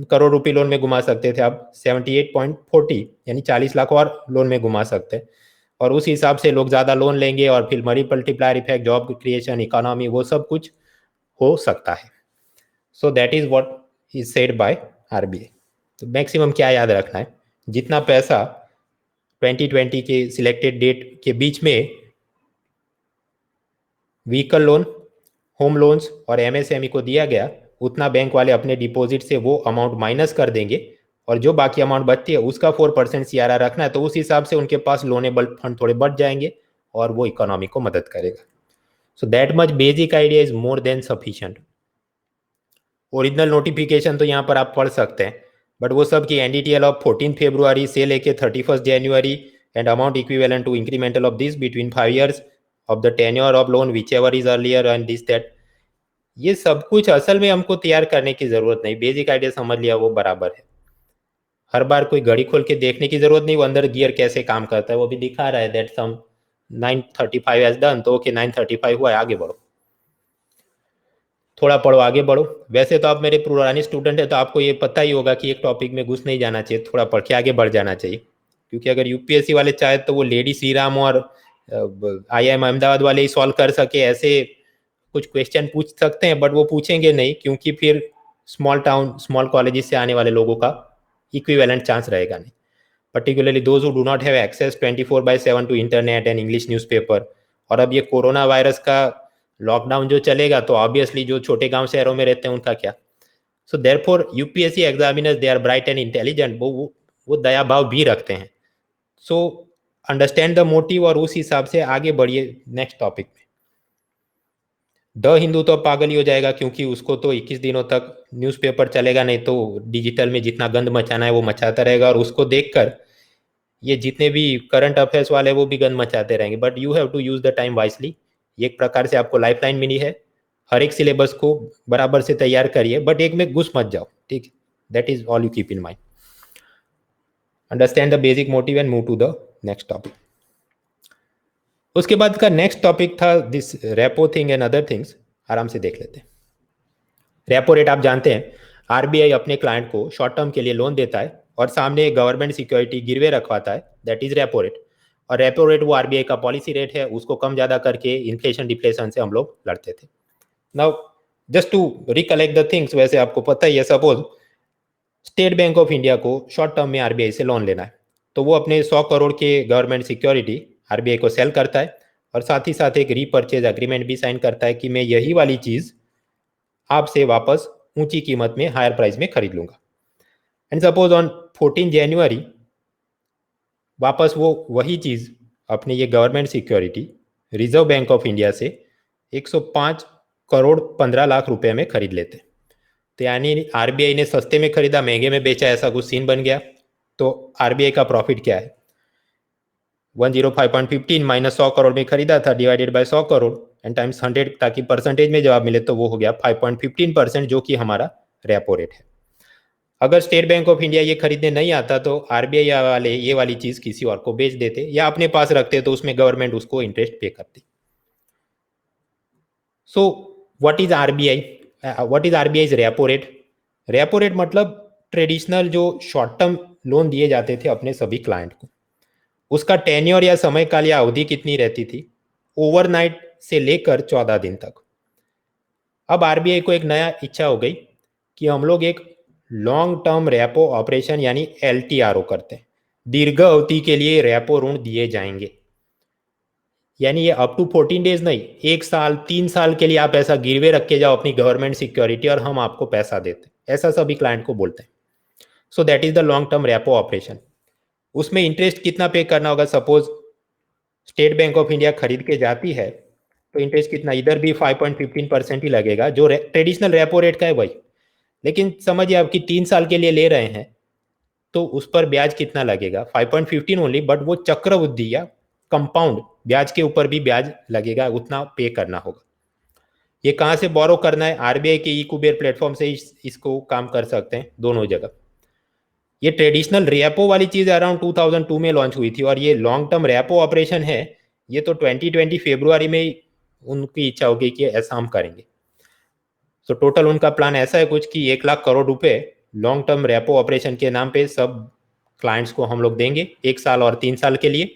करोड़ रुपए लोन में घुमा सकते थे, अब 78.40 यानी 40 लाख और लोन में घुमा सकते हैं। और उस हिसाब से लोग ज्यादा लोन लेंगे और फिर multiplier effect, job creation, economy, वो सब कुछ हो सकता है। So that is what is said by RBI. तो मैक्सिमम क्या याद रखना है, जितना पैसा 2020 के सिलेक्टेड डेट के बीच में व्हीकल लोन, होम लोन्स और एमएसएमई को दिया गया, उतना बैंक वाले अपने डिपॉजिट से वो अमाउंट माइनस कर देंगे, और जो बाकी अमाउंट बचती है उसका 4% सीआरआर रखना है, तो उस हिसाब से उनके पास लोनेबल फंड थोड़े बढ़ जाएंगे और वो इकोनॉमी को मदद करेगा। So that much basic idea is more than sufficient. Original notification तो यहाँ पर आप पढ़ सकते हैं, बट वो सब की एनडीटीएल ऑफ 14 फरवरी से लेके 31 जनवरी and amount equivalent to incremental of this between 5 years of the tenure of loan whichever is earlier and this that, ये सब कुछ असल में हमको तैयार करने की जरूरत नहीं, बेसिक आइडिया समझ लिया वो बराबर है। हर बार कोई घड़ी खोल के देखने की जरूरत नहीं, वो अंदर गियर कैसे काम करता है वो भी दिखा रहा है, दैट सम 935 हैज डन, तो ओके 935 हुआ है, आगे बढ़ो, थोड़ा पढ़ो, आगे बढ़ो। वैसे तो आप मेरे पुराने स्टूडेंट है तो आपको ये पता ही होगा कि एक टॉपिक में घुस नहीं जाना चाहिए, थोड़ा पढ़ के आगे बढ़ जाना चाहिए, क्योंकि अगर यूपीएससी वाले चाहे तो वो लेडी श्री राम और आईआईएम अहमदाबाद वाले ही सॉल्व कर सके ऐसे कुछ क्वेश्चन पूछ सकते हैं, बट वो पूछेंगे नहीं, क्योंकि फिर स्मॉल टाउन स्मॉल कॉलेजेस से आने वाले लोगों का इक्विवेलेंट चांस रहेगा नहीं, particularly those who do not have access 24/7 to internet and English newspaper। और अब ये कोरोना वायरस का लॉकडाउन जो चलेगा तो ऑब्वियसली जो छोटे गांव शहरों में रहते हैं उनका क्या। So therefore UPSC examiners they are bright and intelligent, वो दया भाव भी रखते हैं। सो अंडरस्टैंड द मोटिव और उस हिसाब से आगे बढ़िए नेक्स्ट टॉपिक में। द हिंदू तो पागल ही हो जाएगा, क्योंकि उसको तो 21 दिनों तक न्यूज़पेपर चलेगा नहीं, तो डिजिटल में जितना गंद मचाना है वो मचाता रहेगा, और उसको देखकर ये जितने भी करंट अफेयर्स वाले वो भी गंद मचाते रहेंगे। But you have to use the time wisely. एक प्रकार से आपको लाइफ लाइन मिली है, हर एक सिलेबस को बराबर से तैयार करिए, बट एक में घुस मत जाओ, ठीक। That is all you keep in mind. Understand the basic motive and move to the next topic. उसके बाद का नेक्स्ट टॉपिक था this repo thing and other things. आराम से देख लेते हैं। रेपो रेट आप जानते हैं, आरबीआई अपने क्लाइंट को शॉर्ट टर्म के लिए लोन देता है और सामने गवर्नमेंट सिक्योरिटी गिरवे रखवाता है, दैट इज रेपो रेट। और रेपो रेट वो आरबीआई का पॉलिसी रेट है, उसको कम ज्यादा करके इन्फ्लेशन डिफ्लेशन से हम लोग लड़ते थे। Now just to recollect the things, वैसे आपको पता ही है, suppose State Bank of India को शॉर्ट टर्म में आरबीआई से लोन लेना है, तो वो अपने 100 करोड़ के गवर्नमेंट सिक्योरिटी आरबीआई को सेल करता है, और साथ ही साथ एक रीपर्चेज एग्रीमेंट भी साइन करता है कि मैं यही वाली चीज आपसे वापस ऊंची कीमत में, हायर प्राइस में खरीद लूंगा। एंड सपोज ऑन 14 जनवरी वापस वो वही चीज अपने ये government security reserve bank of India से 105 करोड़ 15 लाख रुपए में खरीद लेते। तो यानी आरबीआई ने सस्ते में खरीदा, महंगे में बेचा, ऐसा कुछ सीन बन गया। तो आरबीआई का प्रॉफिट क्या है, 105.15 माइनस 100 करोड़ में खरीदा था, divided by 100 crore and times 100, ताकि परसेंटेज में जवाब मिले, तो वो हो गया 5.15%, जो कि हमारा रेपो रेट है। अगर स्टेट बैंक ऑफ इंडिया ये खरीदने नहीं आता तो आरबीआई वाले ये वाली चीज किसी और को बेच देते या अपने पास रखते, तो उसमें गवर्नमेंट उसको इंटरेस्ट पे करती। So what is RBI, what is RBI repo rate. Repo rate मतलब ट्रेडिशनल जो शॉर्ट टर्म लोन दिए जाते थे अपने सभी क्लाइंट को, उसका टेन्योर या समय काल या अवधि कितनी रहती थी, ओवरनाइट से लेकर 14 दिन तक। अब आरबीआई को एक नया इच्छा हो गई कि हम लोग एक लॉन्ग टर्म रेपो ऑपरेशन यानी एलटीआरओ करते हैं, दीर्घ अवधि के लिए रेपो ऋण दिए जाएंगे। यानी ये अप टू 14 डेज नहीं, 1 साल 3 साल के लिए आप ऐसा गिरवे रख के जाओ अपनी गवर्नमेंट सिक्योरिटी और हम आपको पैसा देते हैं, ऐसा सभी क्लाइंट को बोलते हैं। सो that is the long term repo operation. उसमें इंटरेस्ट कितना पे करना होगा, suppose State Bank of India खरीद के जाती है तो इंटरेस्ट कितना, इधर भी 5.15% ही लगेगा, जो ट्रेडिशनल रेपो रेट का है वही। लेकिन समझिए आपकी 3 साल के लिए ले रहे हैं, तो उस पर ब्याज कितना लगेगा, 5.15 ओनली, बट वो चक्रवृद्धि या कंपाउंड ब्याज के ऊपर भी ब्याज लगेगा, उतना पे करना होगा। ये कहाँ से बोरो करना है, आरबीआई के ई कुबेर प्लेटफॉर्म से इसको काम कर सकते हैं, दोनों जगह। ये ट्रेडिशनल रेपो वाली चीज अराउंड 2002 में लॉन्च हुई थी, और ये लॉन्ग टर्म रेपो ऑपरेशन है, ये तो 2020 फरवरी में उनकी इच्छा होगी कि ऐसा हम करेंगे। तो टोटल उनका प्लान ऐसा है कुछ कि 1 लाख करोड़ रुपए लॉन्ग टर्म रेपो ऑपरेशन के नाम पे सब क्लाइंट्स को हम लोग देंगे, 1 साल और 3 साल के लिए,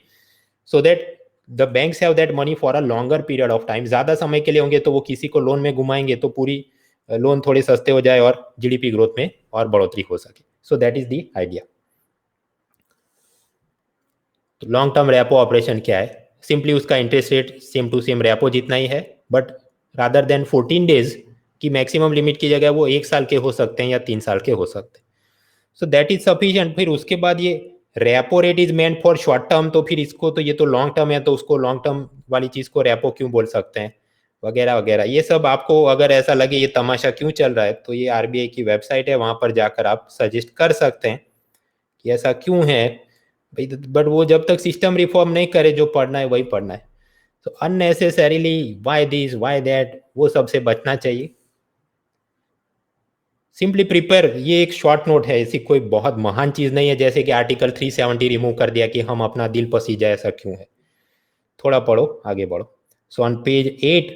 so that the banks have that money for a longer period of time. ज्यादा समय के लिए होंगे तो वो किसी को लोन में घुमाएंगे, तो पूरी लोन थोड़े सस्ते हो जाए और जीडीपी ग्रोथ में और बढ़ोतरी हो सके। So that is the idea. तो लॉन्ग टर्म रेपो ऑपरेशन क्या है, सिंपली उसका interest rate same to same repo जितना ही है, बट रादर देन 14 डेज की मैक्सिमम लिमिट की जगह वो 1 साल के हो सकते हैं या 3 साल के हो सकते हैं। सो दैट इज सफिशिएंट। फिर उसके बाद ये repo rate is meant for short term, तो फिर इसको तो ये तो लॉन्ग टर्म है, तो उसको लॉन्ग टर्म वाली चीज को रेपो क्यों बोल सकते हैं, वगैरह वगैरह। ये सब आपको अगर ऐसा लगे ये तमाशा क्यों चल रहा है, तो ये आरबीआई की वेबसाइट है, वहां पर जाकर आप सजेस्ट कर सकते हैं कि ऐसा क्यों है भाई। बट वो जब तक सिस्टम रिफॉर्म नहीं करे, जो पढ़ना है वही पढ़ना है। तो unnecessarily why this why that वो सबसे बचना चाहिए। सिंपली प्रिपेयर, ये एक शॉर्ट नोट है, ऐसी कोई बहुत महान चीज नहीं है, जैसे कि आर्टिकल 370 रिमूव कर दिया कि हम अपना दिल पसीजा, ऐसा क्यों है। थोड़ा पढ़ो, आगे बढ़ो। सो on page 8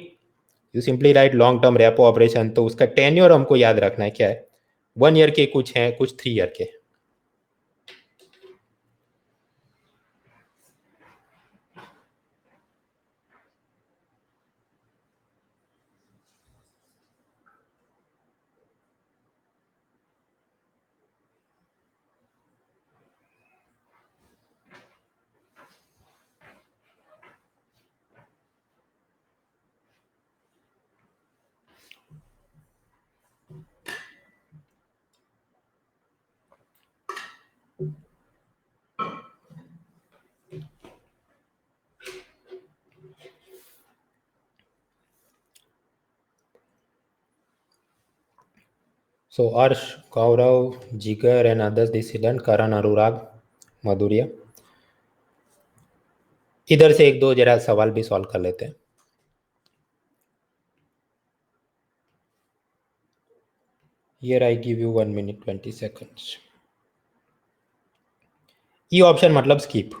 you simply write long term repo operation. तो उसका टेन्योर हमको याद रखना है क्या है, 1 ईयर के कुछ हैं, कुछ 3 ईयर के। So Arsh, Gaurav, Jigar and others dissident, Karan, Anurag, Madhurya. इधर से एक दो जरा सवाल भी सॉल्व कर लेते हैं. Here I give you 1 minute 20 seconds. E option मतलब skip.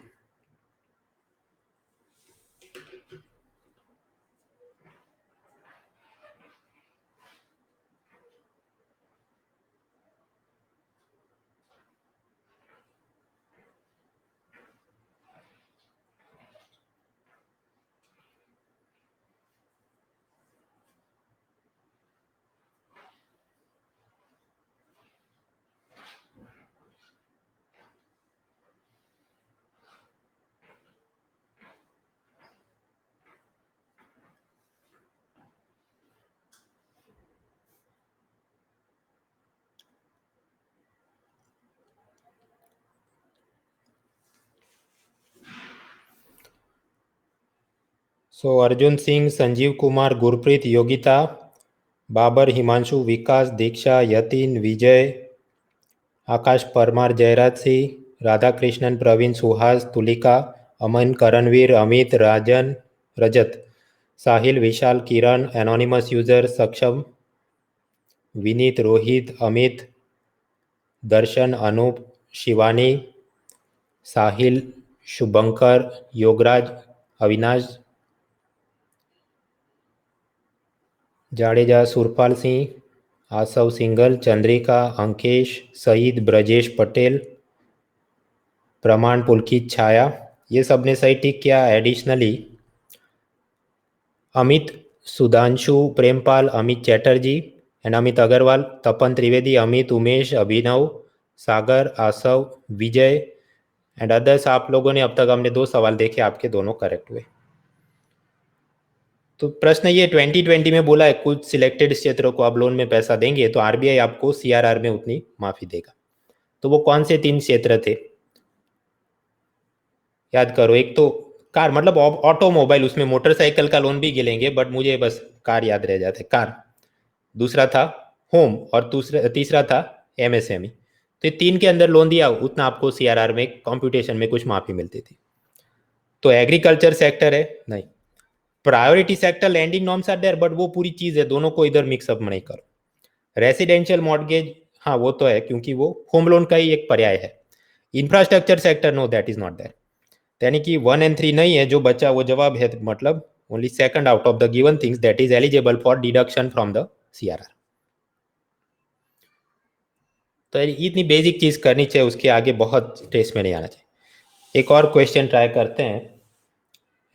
So Arjun Singh, Sanjeev Kumar, Gurpreet, Yogita, Babar, Himanshu, Vikas, Diksha, Yatin, Vijay, Akash Parmar, Jayraj Singh, Radhakrishnan, Praveen, Suhas, Tulika, Aman, Karanveer, Amit, Rajan, Rajat, Sahil, Vishal, Kiran, anonymous user, Saksham, Vineet, Rohit, Amit, Darshan, Anoop, Shivani, Sahil, Shubhankar, Yograj, Avinash, Jadeja, Surpal Singh, Aasav Singal, Chandrika, Ankesh, Saeed, Brajesh Patel, Pramaan, Pulkit, Chhaya, ये सब ने सही टिक किया. Additionally Amit, Sudhanshu, Prempal, Amit Chatterjee and Amit Agarwal, Tapan Trivedi, Amit, Umesh, Abhinav, Sagar, Aasav, Vijay and others. आप लोगों ने अब तक हमने 2 सवाल देखे, आपके दोनों करेक्ट हुए. तो प्रश्न ये 2020 में बोला है कुछ सिलेक्टेड क्षेत्रों को आप लोन में पैसा देंगे तो आरबीआई आपको सीआरआर में उतनी माफी देगा. तो वो कौन से 3 क्षेत्र थे याद करो. एक तो कार मतलब ऑटोमोबाइल, उसमें मोटरसाइकिल का लोन भी गिलेंगे बट मुझे बस कार याद रह जाते कार. दूसरा था होम और तीसरा था एमएसएमई. तो 3 के अंदर लोन दिया उतना आपको सीआरआर में कंप्यूटेशन में कुछ माफी मिलती थी. तो एग्रीकल्चर सेक्टर है नहीं. Priority sector lending norms are there but वो पूरी चीज है, दोनों को इधर मिक्सअप नहीं करो. रेसिडेंशियल मॉर्गेज हाँ वो तो है क्योंकि वो होम लोन का ही एक पर्याय है. Infrastructure sector no that is not there. यानी कि 1 and 3 नहीं है, जो बचा वो जवाब है. मतलब only second out of the given things that is eligible for deduction from the CRR. तो इतनी बेसिक चीज करनी चाहिए, उसके आगे बहुत टेस्ट में नहीं आना चाहिए. एक और क्वेश्चन ट्राई करते हैं.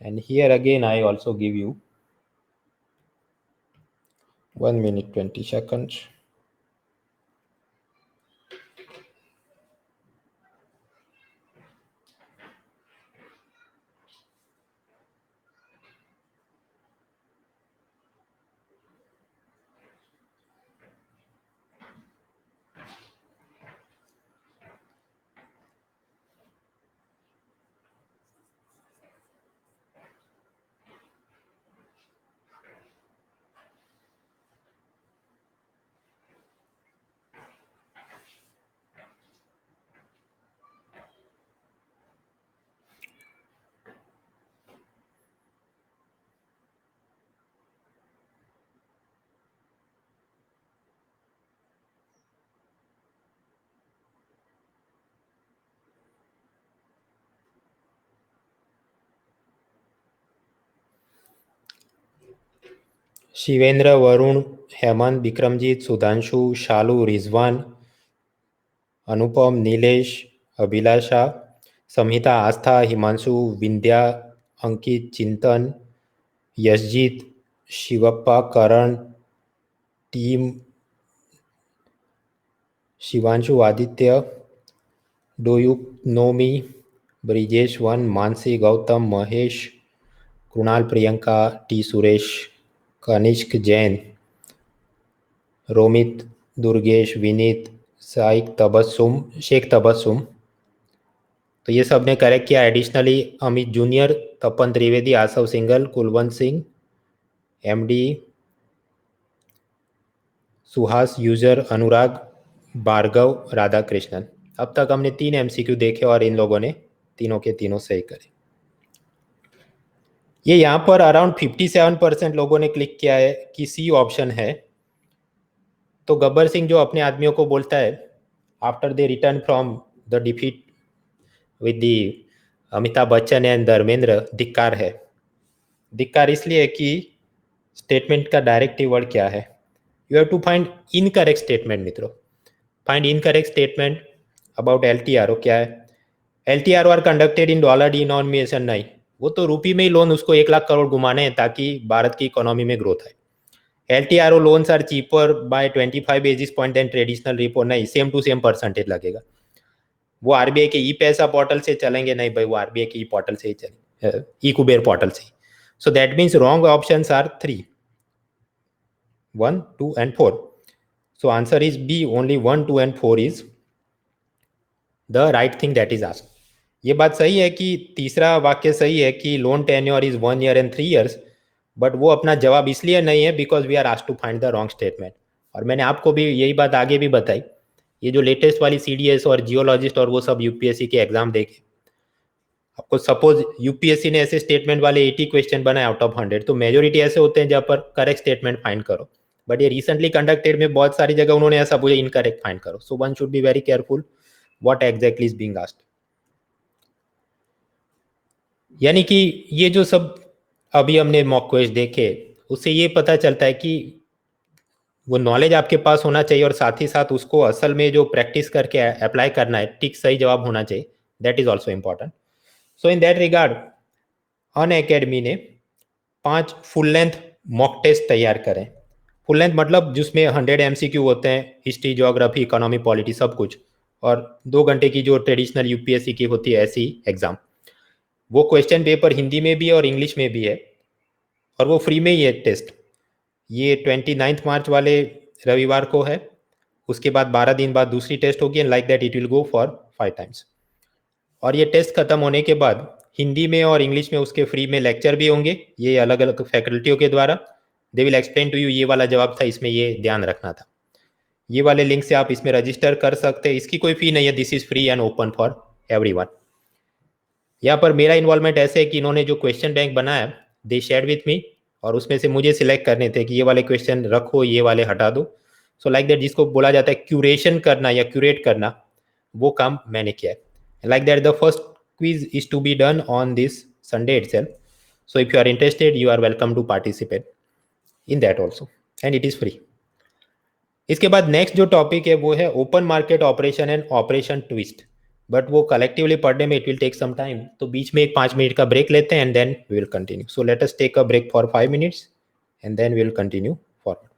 And here again I also give you 1 minute 20 seconds. Shivendra, Varun, Hemant, Vikramjit, Sudhanshu, Shalu, Rizwan, Anupam, Nilesh, Abhilasha, Sanhita, Aastha, Himanshu, Vindhya, Ankit, Chintan, Yashjeet, Shivappa, Karan, team, Shivanshu, Aditya, do you know me, Brijesh 1, Mansi, Gautam, Mahesh, Krunal, Priyanka, T Suresh, Kanishk, Jain, Romit, Durgesh, Vineet, साइक तबस्सुम, शेख तबस्सुम, तो ये सब ने करेक्ट किया। एडिशनली अमित जूनियर, तपन त्रिवेदी, आसव सिंगल, कुलवंत सिंह, एमडी, सुहास यूजर, अनुराग, भार्गव, राधाकृष्णन। अब तक हमने 3 एमसीक्यू देखे और इन लोगों ने तीनों के तीनों सही करे। ये यहाँ पर अराउंड 57% लोगों ने क्लिक किया है कि सी ऑप्शन है। तो गब्बर सिंह जो अपने आदमियों को बोलता है after they return from the defeat with the Amitabh Bachchan and Dharmendra, धिक्कार है। धिक्कार इसलिए कि स्टेटमेंट का डायरेक्टिव वर्ड क्या है? You have to find incorrect statement मित्रों। Find incorrect statement about LTRO क्या है? LTRO are conducted in dollar denomination. नहीं, वो तो रुपये में ही लोन उसको 1 लाख करोड़ घुमाने हैं ताकि भारत की इकोनॉमी में ग्रोथ आए। LTRO loans are cheaper by 25 basis point than traditional repo। नहीं, सेम टू सेम परसेंटेज लगेगा। वो आरबीआई के ई पैसा पोर्टल से चलेंगे? नहीं भाई, वो आरबीआई के ई पोर्टल से ही चलेंगे, ई कुबेर पोर्टल से ही। So that means wrong options are 3, 1, 2 and 4। So answer is B, only 1, 2 and 4 is the right thing that is asked. ये बात सही है कि तीसरा वाक्य सही है कि loan tenure is 1 year and 3 years, but वो अपना जवाब इसलिए नहीं है because we are asked to find the wrong statement. और मैंने आपको भी यही बात आगे भी बताई। ये जो लेटेस्ट वाली सीडीएस और जियोलॉजिस्ट और वो सब यूपीएससी के एग्जाम देखे, आपको सपोज यूपीएससी ने ऐसे स्टेटमेंट वाले 80 क्वेश्चन बनाए आउट ऑफ 100, तो मेजोरिटी ऐसे होते हैं जहाँ पर करेक्ट स्टेटमेंट फाइंड करो। बट ये रिसेंटली कंडक्टेड में बहुत सारी जगह उन्होंने ऐसा पूछा इनकरेक्ट फाइंड करो। So one should be very careful what exactly is being asked. यानी कि ये जो सब अभी हमने मॉक क्वेश्चन देखे, उससे ये पता चलता है कि वो नॉलेज आपके पास होना चाहिए और साथ ही साथ उसको असल में जो प्रैक्टिस करके अप्लाई करना है, ठीक सही जवाब होना चाहिए। That is also important. So in that regard Unacademy ने 5 फुल लेंथ मॉक टेस्ट तैयार करें। फुल लेंथ मतलब जिसमें 100 एमसीक्यू होते हैं, हिस्ट्री, ज्योग्राफी, इकोनॉमी, पॉलिटी, सब कुछ, और 2 घंटे की जो ट्रेडिशनल यूपीएससी की होती है ऐसी एग्जाम। वो क्वेश्चन पेपर हिंदी में भी है और इंग्लिश में भी है, और वो फ्री में ही है टेस्ट। ये 29 मार्च वाले रविवार को है। उसके बाद 12 दिन बाद दूसरी टेस्ट होगी, and like that it will go for 5 times. और ये टेस्ट खत्म होने के बाद हिंदी में और इंग्लिश में उसके फ्री में लेक्चर भी होंगे, ये अलग अलग फैकल्टियों के द्वारा। They will explain to you ये वाला जवाब था, इसमें ये ध्यान रखना था। ये वाले लिंक से आप इसमें रजिस्टर कर सकते हैं। इसकी कोई फी नहीं है। This is free and open for everyone. यहाँ पर मेरा इन्वॉल्वमेंट ऐसे है कि इन्होंने जो क्वेश्चन बैंक बनाया दे शेयर विथ मी, और उसमें से मुझे सिलेक्ट करने थे कि ये वाले क्वेश्चन रखो, ये वाले हटा दो। सो लाइक दैट, जिसको बोला जाता है क्यूरेशन करना या क्यूरेट करना, वो काम मैंने किया है। Like that the first quiz is to be done on this Sunday itself. So if you are interested, you are welcome to participate in that also, and it is free. इसके बाद नेक्स्ट जो टॉपिक है वो है open market operation and operation twist. But वो कलेक्टिवली पढ़ने में it will take some time, तो बीच में एक 5 मिनट का ब्रेक लेते हैं and then we will continue. So let us take a break for 5 minutes and then we will continue for.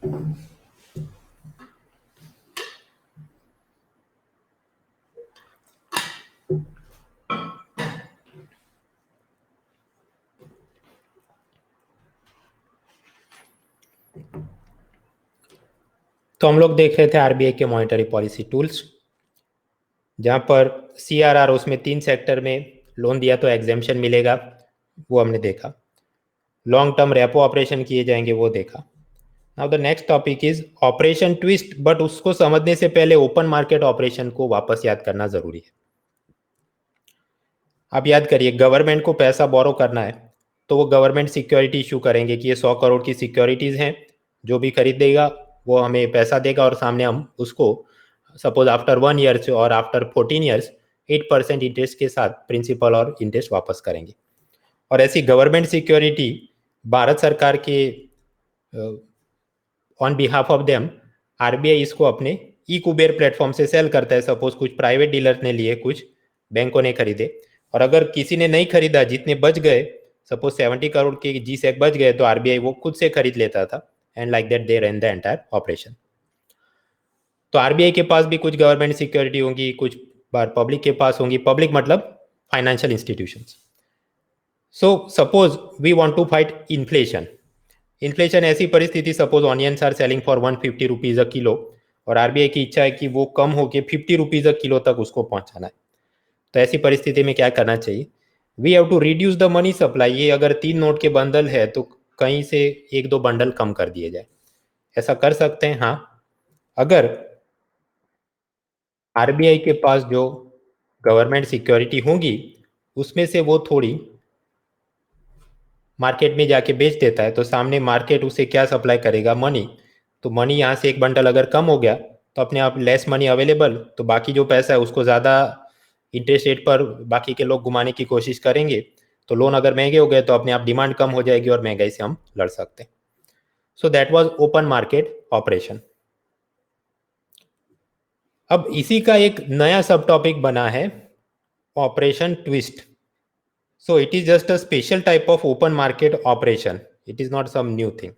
तो हम लोग देख रहे थे आरबीआई के मॉनेटरी पॉलिसी टूल्स, जहां पर सीआरआर उसमें 3 सेक्टर में लोन दिया तो एग्जेम्पशन मिलेगा, वो हमने देखा। लॉन्ग टर्म रेपो ऑपरेशन किए जाएंगे, वो देखा। Now the next topic is operation twist, but उसको समझने से पहले ओपन मार्केट ऑपरेशन को वापस याद करना जरूरी है। आप याद करिए, गवर्नमेंट को पैसा बोरो करना है तो वो गवर्नमेंट सिक्योरिटी इशू करेंगे कि ये 100 करोड़ की सिक्योरिटीज हैं, जो भी खरीदेगा वो हमें पैसा देगा और सामने हम उसको सपोज आफ्टर 1 ईयर और आफ्टर 14 ईयर्स 8% इंटरेस्ट के साथ प्रिंसिपल और इंटरेस्ट वापस करेंगे। और ऐसी गवर्नमेंट सिक्योरिटी भारत सरकार के on behalf of them RBI इसको अपने ई कुबेर प्लेटफॉर्म से सेल करता है। सपोज कुछ प्राइवेट डीलर ने लिए, कुछ बैंकों ने खरीदे, और अगर किसी ने नहीं खरीदा, जितने बच गए, सपोज 70 करोड़ के जी सेक बच गए, तो आरबीआई वो खुद से खरीद लेता था, and like that they run the entire operation. तो आरबीआई के पास भी कुछ गवर्नमेंट सिक्योरिटी होंगी, कुछ बार पब्लिक के पास होंगी। पब्लिक मतलब financial institutions. So suppose we want to fight inflation. Inflation ऐसी परिस्थिति, suppose onions are selling for 150 rupees a kilo, और आरबीआई की इच्छा है कि वो कम होके 50 रुपीज अ किलो तक उसको पहुंचाना है। तो ऐसी परिस्थिति में क्या करना चाहिए? We have to reduce the money supply. ये अगर 3 नोट के बंडल है तो कहीं से 1-2 बंडल कम कर दिए जाए। ऐसा कर सकते हैं, हाँ, अगर आरबीआई के पास जो गवर्नमेंट सिक्योरिटी होगी उसमें से वो थोड़ी मार्केट में जाके बेच देता है, तो सामने मार्केट उसे क्या सप्लाई करेगा? मनी। तो मनी यहाँ से एक बंडल अगर कम हो गया तो अपने आप लेस मनी अवेलेबल, तो बाकी जो पैसा है उसको ज़्यादा इंटरेस्ट रेट पर बाकी के लोग घुमाने की कोशिश करेंगे। तो लोन अगर महंगे हो गए तो अपने आप डिमांड कम हो जाएगी और महंगाई से हम लड़ सकते हैं। सो that was open market operation. अब इसी का एक नया सब टॉपिक बना है, operation twist. So it is just a special type of open market operation. It is not some new thing.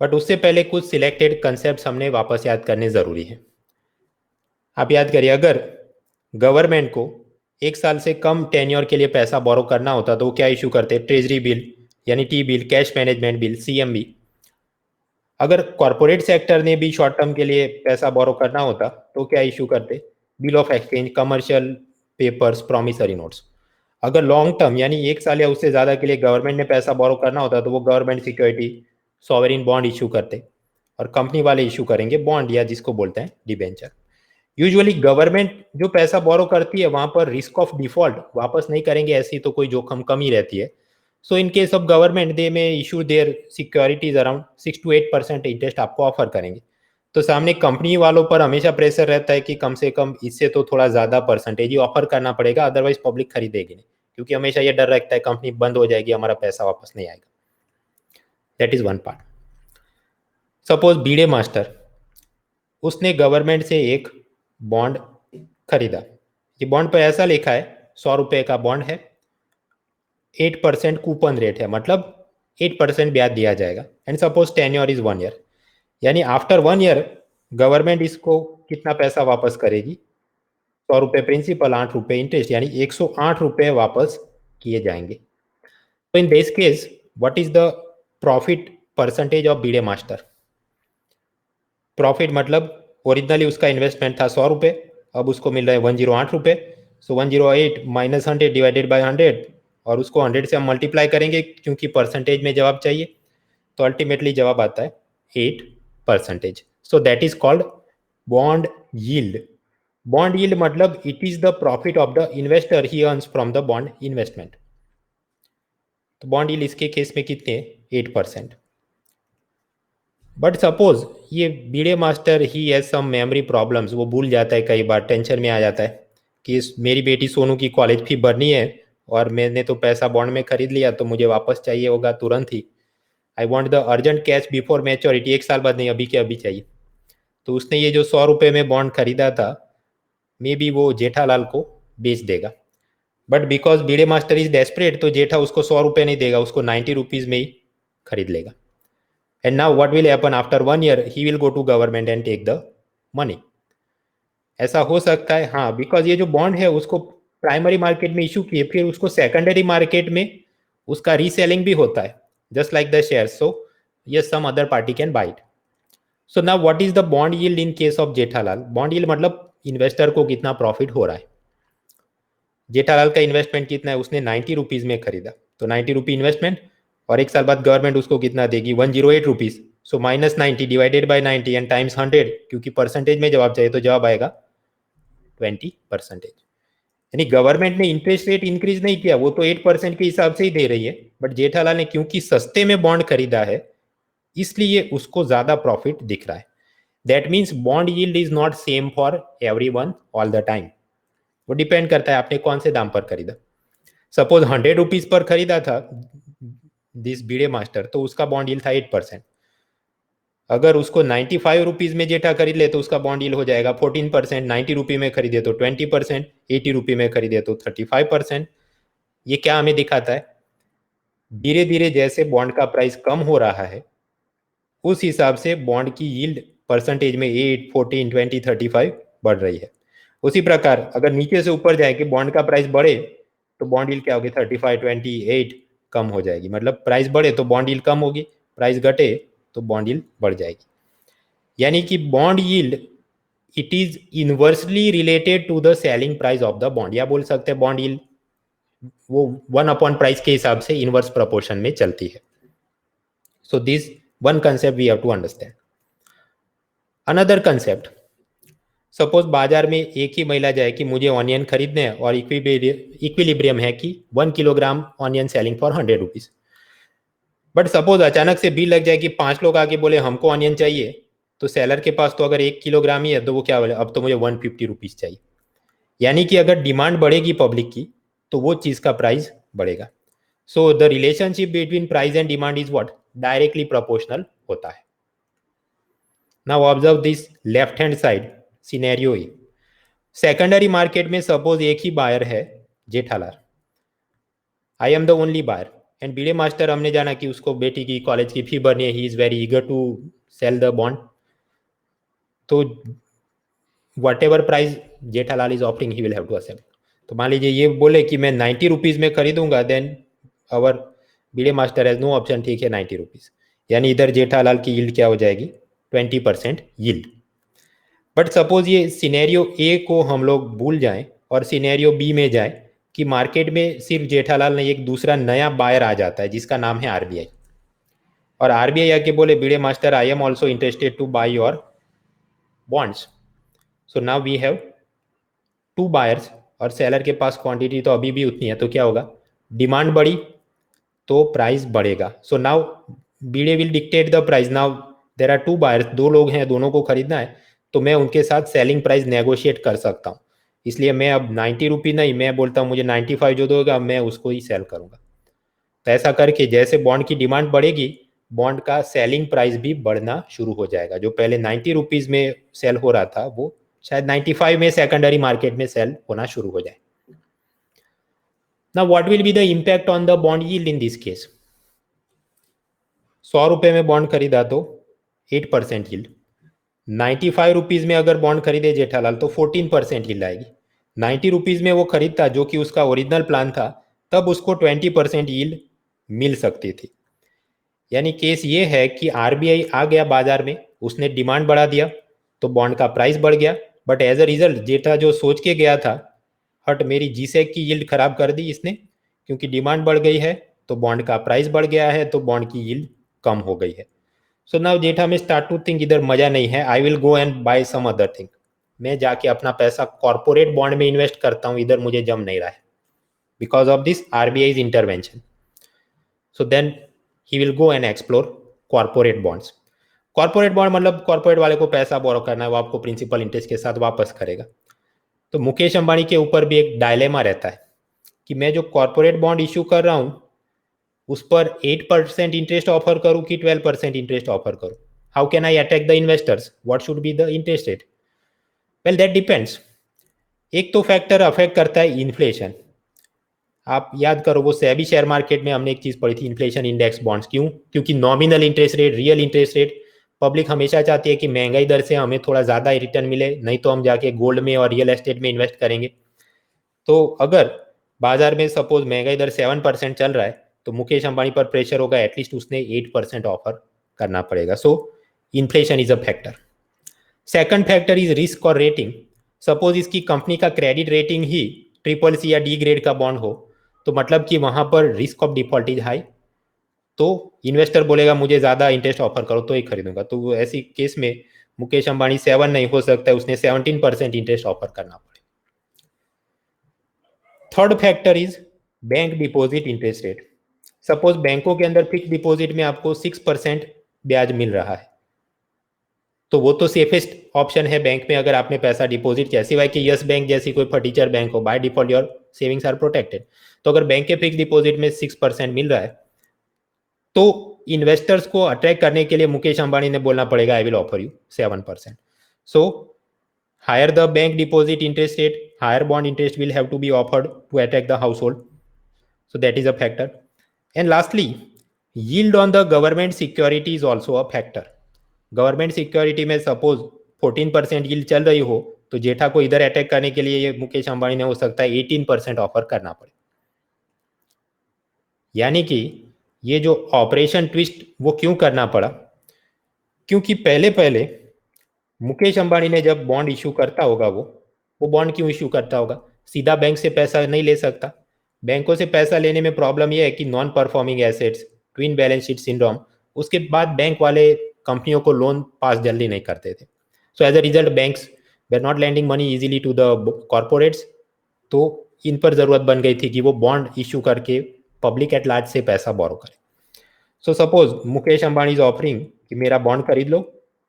But उससे पहले कुछ सिलेक्टेड कंसेप्ट हमने वापस याद करने जरूरी है। आप याद करिए, अगर गवर्नमेंट को 1 साल से कम टेन्योर के लिए पैसा बोरो करना होता तो वो क्या इशू करते? ट्रेजरी बिल, यानी T bill, cash management bill, CMB. अगर कॉर्पोरेट सेक्टर ने भी शॉर्ट टर्म के लिए पैसा बोरो करना होता तो क्या इशू करते? Bill of exchange, commercial papers, promissory notes. अगर लॉन्ग टर्म यानी 1 साल या उससे ज्यादा के लिए गवर्नमेंट ने पैसा बोरो करना होता तो वो government security, sovereign bond issue करते, और कंपनी वाले इशू करेंगे बॉन्ड, या जिसको बोलते हैं डिबेंचर। यूजुअली गवर्नमेंट जो पैसा बोरो करती है वहां पर रिस्क ऑफ डिफॉल्ट, वापस नहीं करेंगे ऐसी तो कोई जोखिम कम ही रहती है। So in case of government they may issue their securities around 6 to 8% interest आपको ऑफर करेंगे। तो सामने कंपनी वालों पर हमेशा प्रेशर रहता है कि कम से कम इससे तो थोड़ा ज्यादा परसेंटेज ही ऑफर करना पड़ेगा, अदरवाइज पब्लिक खरीदेगी नहीं, क्योंकि हमेशा ये डर रहता है कंपनी बंद हो जाएगी, हमारा पैसा वापस नहीं आएगा। That is one part. Suppose Bhide master, उसने गवर्नमेंट से एक बॉन्ड खरीदा। ये बॉन्ड पर ऐसा लिखा है 100 रुपए का बॉन्ड है, 8% कूपन रेट है, मतलब 8% ब्याज दिया जाएगा, and suppose tenure is 1 year, यानी आफ्टर 1 ईयर गवर्नमेंट इसको कितना पैसा वापस करेगी? 100 रुपए प्रिंसिपल, 8 रुपए इंटरेस्ट, यानी 108 रुपए वापस किए जाएंगे। तो in this case what is the profit percentage of Bhide master? Profit मतलब ओरिजिनली उसका इन्वेस्टमेंट था 100 रुपए, अब उसको मिल रहा है 108 रुपए। सो 108 माइनस 100 डिवाइडेड बाई 100, और उसको 100 से हम मल्टीप्लाई करेंगे क्योंकि परसेंटेज में जवाब चाहिए, तो अल्टीमेटली जवाब आता है 8%। So that is called bond yield. Bond yield मतलब it is the profit of the investor he earns from the bond investment. तो बॉन्ड यील्ड इसके केस में कितने? 8%। बट सपोज ये Bhide master he has some memory problems, वो भूल जाता है, कई बार टेंशन में आ जाता है कि मेरी बेटी सोनू की कॉलेज फी भरनी है और मैंने तो पैसा बॉन्ड में खरीद लिया तो मुझे वापस चाहिए होगा तुरंत ही। I want the urgent cash before maturity, 1 साल बाद नहीं, अभी के अभी चाहिए। तो उसने ये जो 100 रुपए में बॉन्ड खरीदा था, मे बी वो जेठालाल को बेच देगा। But because Bhide master is desperate, तो जेठा उसको 100 रुपए नहीं देगा, उसको 90 रुपीज में ही खरीद लेगा। and now what will happen after 1 year, he will go to government and take the money. ऐसा हो सकता है, हाँ, बिकॉज ये जो बॉन्ड है उसको प्राइमरी मार्केट में इशू किए, फिर उसको सेकेंडरी मार्केट में उसका रीसेलिंग भी होता है, just like the share. So yes, some other party can buy it. So now what is the bond yield in case of Jethalal? Bond yield मतलब इन्वेस्टर को कितना प्रॉफिट हो रहा है. जेठालाल का इन्वेस्टमेंट कितना है, उसने 90 रुपीज में खरीदा, तो 90 रुपी इन्वेस्टमेंट, और एक साल बाद गवर्नमेंट उसको कितना देगी, 108 rupees. So minus 90 divided by 90 and times 100, क्योंकि परसेंटेज में जवाब चाहिए तो जवाब आएगा 20%. यानी गवर्नमेंट ने इंटरेस्ट रेट इंक्रीज नहीं किया, वो तो 8% के हिसाब से ही दे रही है, बट जेठालाल ने क्योंकि सस्ते में बॉन्ड खरीदा है इसलिए उसको ज्यादा प्रॉफिट दिख रहा है. That means bond yield is not same for everyone all the time. वो डिपेंड करता है आपने कौन से दाम पर खरीदा. सपोज 100 रुपीज पर खरीदा था दिस बीडे मास्टर, तो उसका बॉन्ड यील्ड था 8%. अगर उसको 95 रुपीज में जेठा खरीद ले तो उसका बॉन्ड यील्ड हो जाएगा 14%. 90 रुपये में खरीदे तो 20%, 80 रुपये में खरीदे तो 35%. ये क्या हमें दिखाता है, धीरे धीरे जैसे बॉन्ड का प्राइस कम हो रहा है उस हिसाब से बॉन्ड की यील्ड परसेंटेज में 8, 14, 20, 35 बढ़ रही है. उसी प्रकार अगर नीचे से ऊपर जाए कि बॉन्ड का प्राइस बढ़े तो बॉन्ड यील्ड क्या होगी, 35, 28 कम हो जाएगी. मतलब प्राइस बढ़े तो बॉन्ड यील्ड कम होगी, प्राइस घटे तो बॉन्ड यील्ड बढ़ जाएगी. यानी कि bond yield it is inversely related to the selling price of the bond, या बोल सकते हैं बॉन्ड यील्ड वो 1 प्राइस के हिसाब से इनवर्स प्रोपोर्शन में चलती है. So this one concept we have to understand. Another concept, suppose बाजार में एक ही महिला जाए कि मुझे ऑनियन खरीदने हैं और इक्विलिब्रियम है कि 1 kilogram onion selling for 100 rupees. But suppose अचानक से बिल लग जाए कि 5 लोग आके बोले हमको ऑनियन चाहिए, तो सेलर के पास तो अगर 1 किलोग्राम ही है तो वो क्या बोले, अब तो मुझे 150 रुपीज चाहिए. यानी कि अगर डिमांड बढ़ेगी पब्लिक की तो वो चीज का प्राइस बढ़ेगा. So the relationship between price and demand is what, directly proportional होता है. Now observe this left hand side scenario. Secondary market में सपोज एक ही बायर है Jethalal, I am the only buyer, and Bhide master हमने जाना कि उसको बेटी की कॉलेज की फी भरनी है, he is very eager to sell the bond. तो whatever price Jethalal is offering he will have to accept. तो मान लीजिए ये बोले कि मैं 90 रुपीज में खरीदूंगा, then our Bhide master has no option, ठीक है 90 रुपीज. यानी इधर जेठालाल की यील्ड क्या हो जाएगी, 20% यील्ड. बट सपोज ये सिनेरियो ए को हम लोग भूल जाएं और सिनेरियो बी में जाएं कि मार्केट में सिर्फ जेठालाल ने एक दूसरा नया बायर आ जाता है जिसका नाम है आरबीआई, और आरबीआई आके बोले Bhide master I am also interested to buy your bonds. So now we have 2 buyers और सेलर के पास क्वांटिटी तो अभी भी उतनी है, तो क्या होगा, डिमांड बढ़ी तो प्राइस बढ़ेगा. So now Bhide will dictate the price. Now there are 2 buyers, 2 लोग हैं, दोनों को खरीदना है, तो मैं उनके साथ सेलिंग प्राइस नेगोशिएट कर सकता हूँ. इसलिए मैं अब 90 रुपी नहीं, मैं बोलता हूँ मुझे 95 जो दोगा मैं उसको ही सेल करूंगा. तो ऐसा करके जैसे बॉन्ड की डिमांड बढ़ेगी बॉन्ड का सेलिंग प्राइस भी बढ़ना शुरू हो जाएगा. जो पहले 90 रुपीज में सेल हो रहा था वो शायद 95 में सेकेंडरी मार्केट में सेल होना शुरू हो जाए. Now what will be the impact on the bond yield in this case. 100 रुपए में बॉन्ड खरीदा तो 8% यील्ड. 95 रुपीज में अगर बॉन्ड खरीदे जेठालाल तो 14% यील्ड आएगी. 90 रुपीज में वो खरीदता जो कि उसका ओरिजिनल प्लान था, तब उसको 20% यील्ड मिल सकती थी. यानी केस ये है कि आरबीआई आ गया बाजार में, उसने डिमांड बढ़ा दिया तो बॉन्ड का प्राइस बढ़ गया, बट एज अ रिजल्ट जेठा जो सोच के गया था, हट मेरी जीसेक की यील्ड खराब कर दी इसने, क्योंकि डिमांड बढ़ गई है तो बॉन्ड का प्राइस बढ़ गया है तो बॉन्ड की यील्ड कम हो गई है. सो नाउ जेठा में स्टार्ट टू थिंक इधर मजा नहीं है, I will go and buy some other thing. मैं जाके अपना पैसा कॉर्पोरेट बॉन्ड में इन्वेस्ट करता हूं, इधर मुझे जम नहीं रहा है because of this RBI intervention. So then he will go and explore corporate bonds. Corporate bond मतलब कॉर्पोरेट वाले को पैसा बोरो करना है, वो आपको प्रिंसिपल इंटरेस्ट के साथ वापस करेगा. तो मुकेश अंबानी के ऊपर भी एक डायलेमा रहता है कि मैं जो कॉर्पोरेट बॉन्ड इश्यू कर रहा हूं उस पर 8% इंटरेस्ट ऑफर करूं कि 12% इंटरेस्ट ऑफर करूं. How can I attack the investors, what should be the interest rate. Well that depends. एक तो फैक्टर अफेक्ट करता है इन्फ्लेशन. आप याद करो वो सेबी शेयर मार्केट में हमने एक चीज पढ़ी थी, इन्फ्लेशन इंडेक्स बॉन्ड्स। क्यों? क्योंकि nominal interest rate, real interest rate, public हमेशा चाहती है कि महंगाई दर से हमें थोड़ा ज्यादा रिटर्न मिले, नहीं तो हम जाके गोल्ड में और रियल एस्टेट में इन्वेस्ट करेंगे। तो अगर बाजार में सपोज महंगाई दर 7% चल रहा है, तो मुकेश अंबानी पर प्रेशर होगा, एटलीस्ट उसने 8% ऑफर करना पड़ेगा। सो inflation is a factor. Second factor is risk और रेटिंग। सपोज इसकी कंपनी का क्रेडिट रेटिंग ही ट्रिपल सी या डी ग्रेड का बॉन्ड हो, तो मतलब कि वहां पर risk of default is high, तो इन्वेस्टर बोलेगा मुझे ज्यादा इंटरेस्ट ऑफर करो तो ही खरीदूंगा। तो ऐसी केस में मुकेश अंबानी 7 नहीं हो सकता है, उसने 17% इंटरेस्ट ऑफर करना पड़े। Third factor is bank deposit interest rate. Suppose बैंकों के अंदर फिक्स डिपॉजिट में आपको 6% ब्याज मिल रहा है, तो वो तो सेफेस्ट ऑप्शन है बैंक में अगर आपने पैसा डिपॉजिट किया, सिवाय कि यस बैंक जैसी कोई फर्टीचर बैंक हो, by default your savings are protected. तो अगर बैंक के फिक्स डिपॉजिट में 6% मिल रहा है, तो इन्वेस्टर्स को अट्रैक्ट करने के लिए मुकेश अंबानी ने बोलना पड़ेगा I will offer you 7%। So higher the bank deposit interest rate, higher bond interest will have to be offered to attract the household. So that is a factor. And lastly, yield on the government security is also a factor. Government security में सपोज 14% यील्ड चल रही हो, तो जेठा को इधर अटैक करने के लिए ये मुकेश अंबानी ने हो सकता है 18% ऑफर करना पड़े। यानी कि ये जो ऑपरेशन ट्विस्ट वो क्यों करना पड़ा? क्योंकि पहले पहले मुकेश अंबानी ने जब बॉन्ड इशू करता होगा, वो बॉन्ड क्यों इशू करता होगा? सीधा बैंक से पैसा नहीं ले सकता। बैंकों से पैसा लेने में प्रॉब्लम यह है कि non performing assets, twin balance sheet syndrome, उसके बाद बैंक वाले कंपनियों को लोन पास जल्दी नहीं करते थे। So as a result banks were not lending money easily to the corporates. तो इन पर जरूरत बन गई थी कि वो बॉन्ड इशू करके पब्लिक एट लार्ज से पैसा बोरो करे। So suppose Mukesh Ambani is offering कि मेरा बॉन्ड खरीद लो,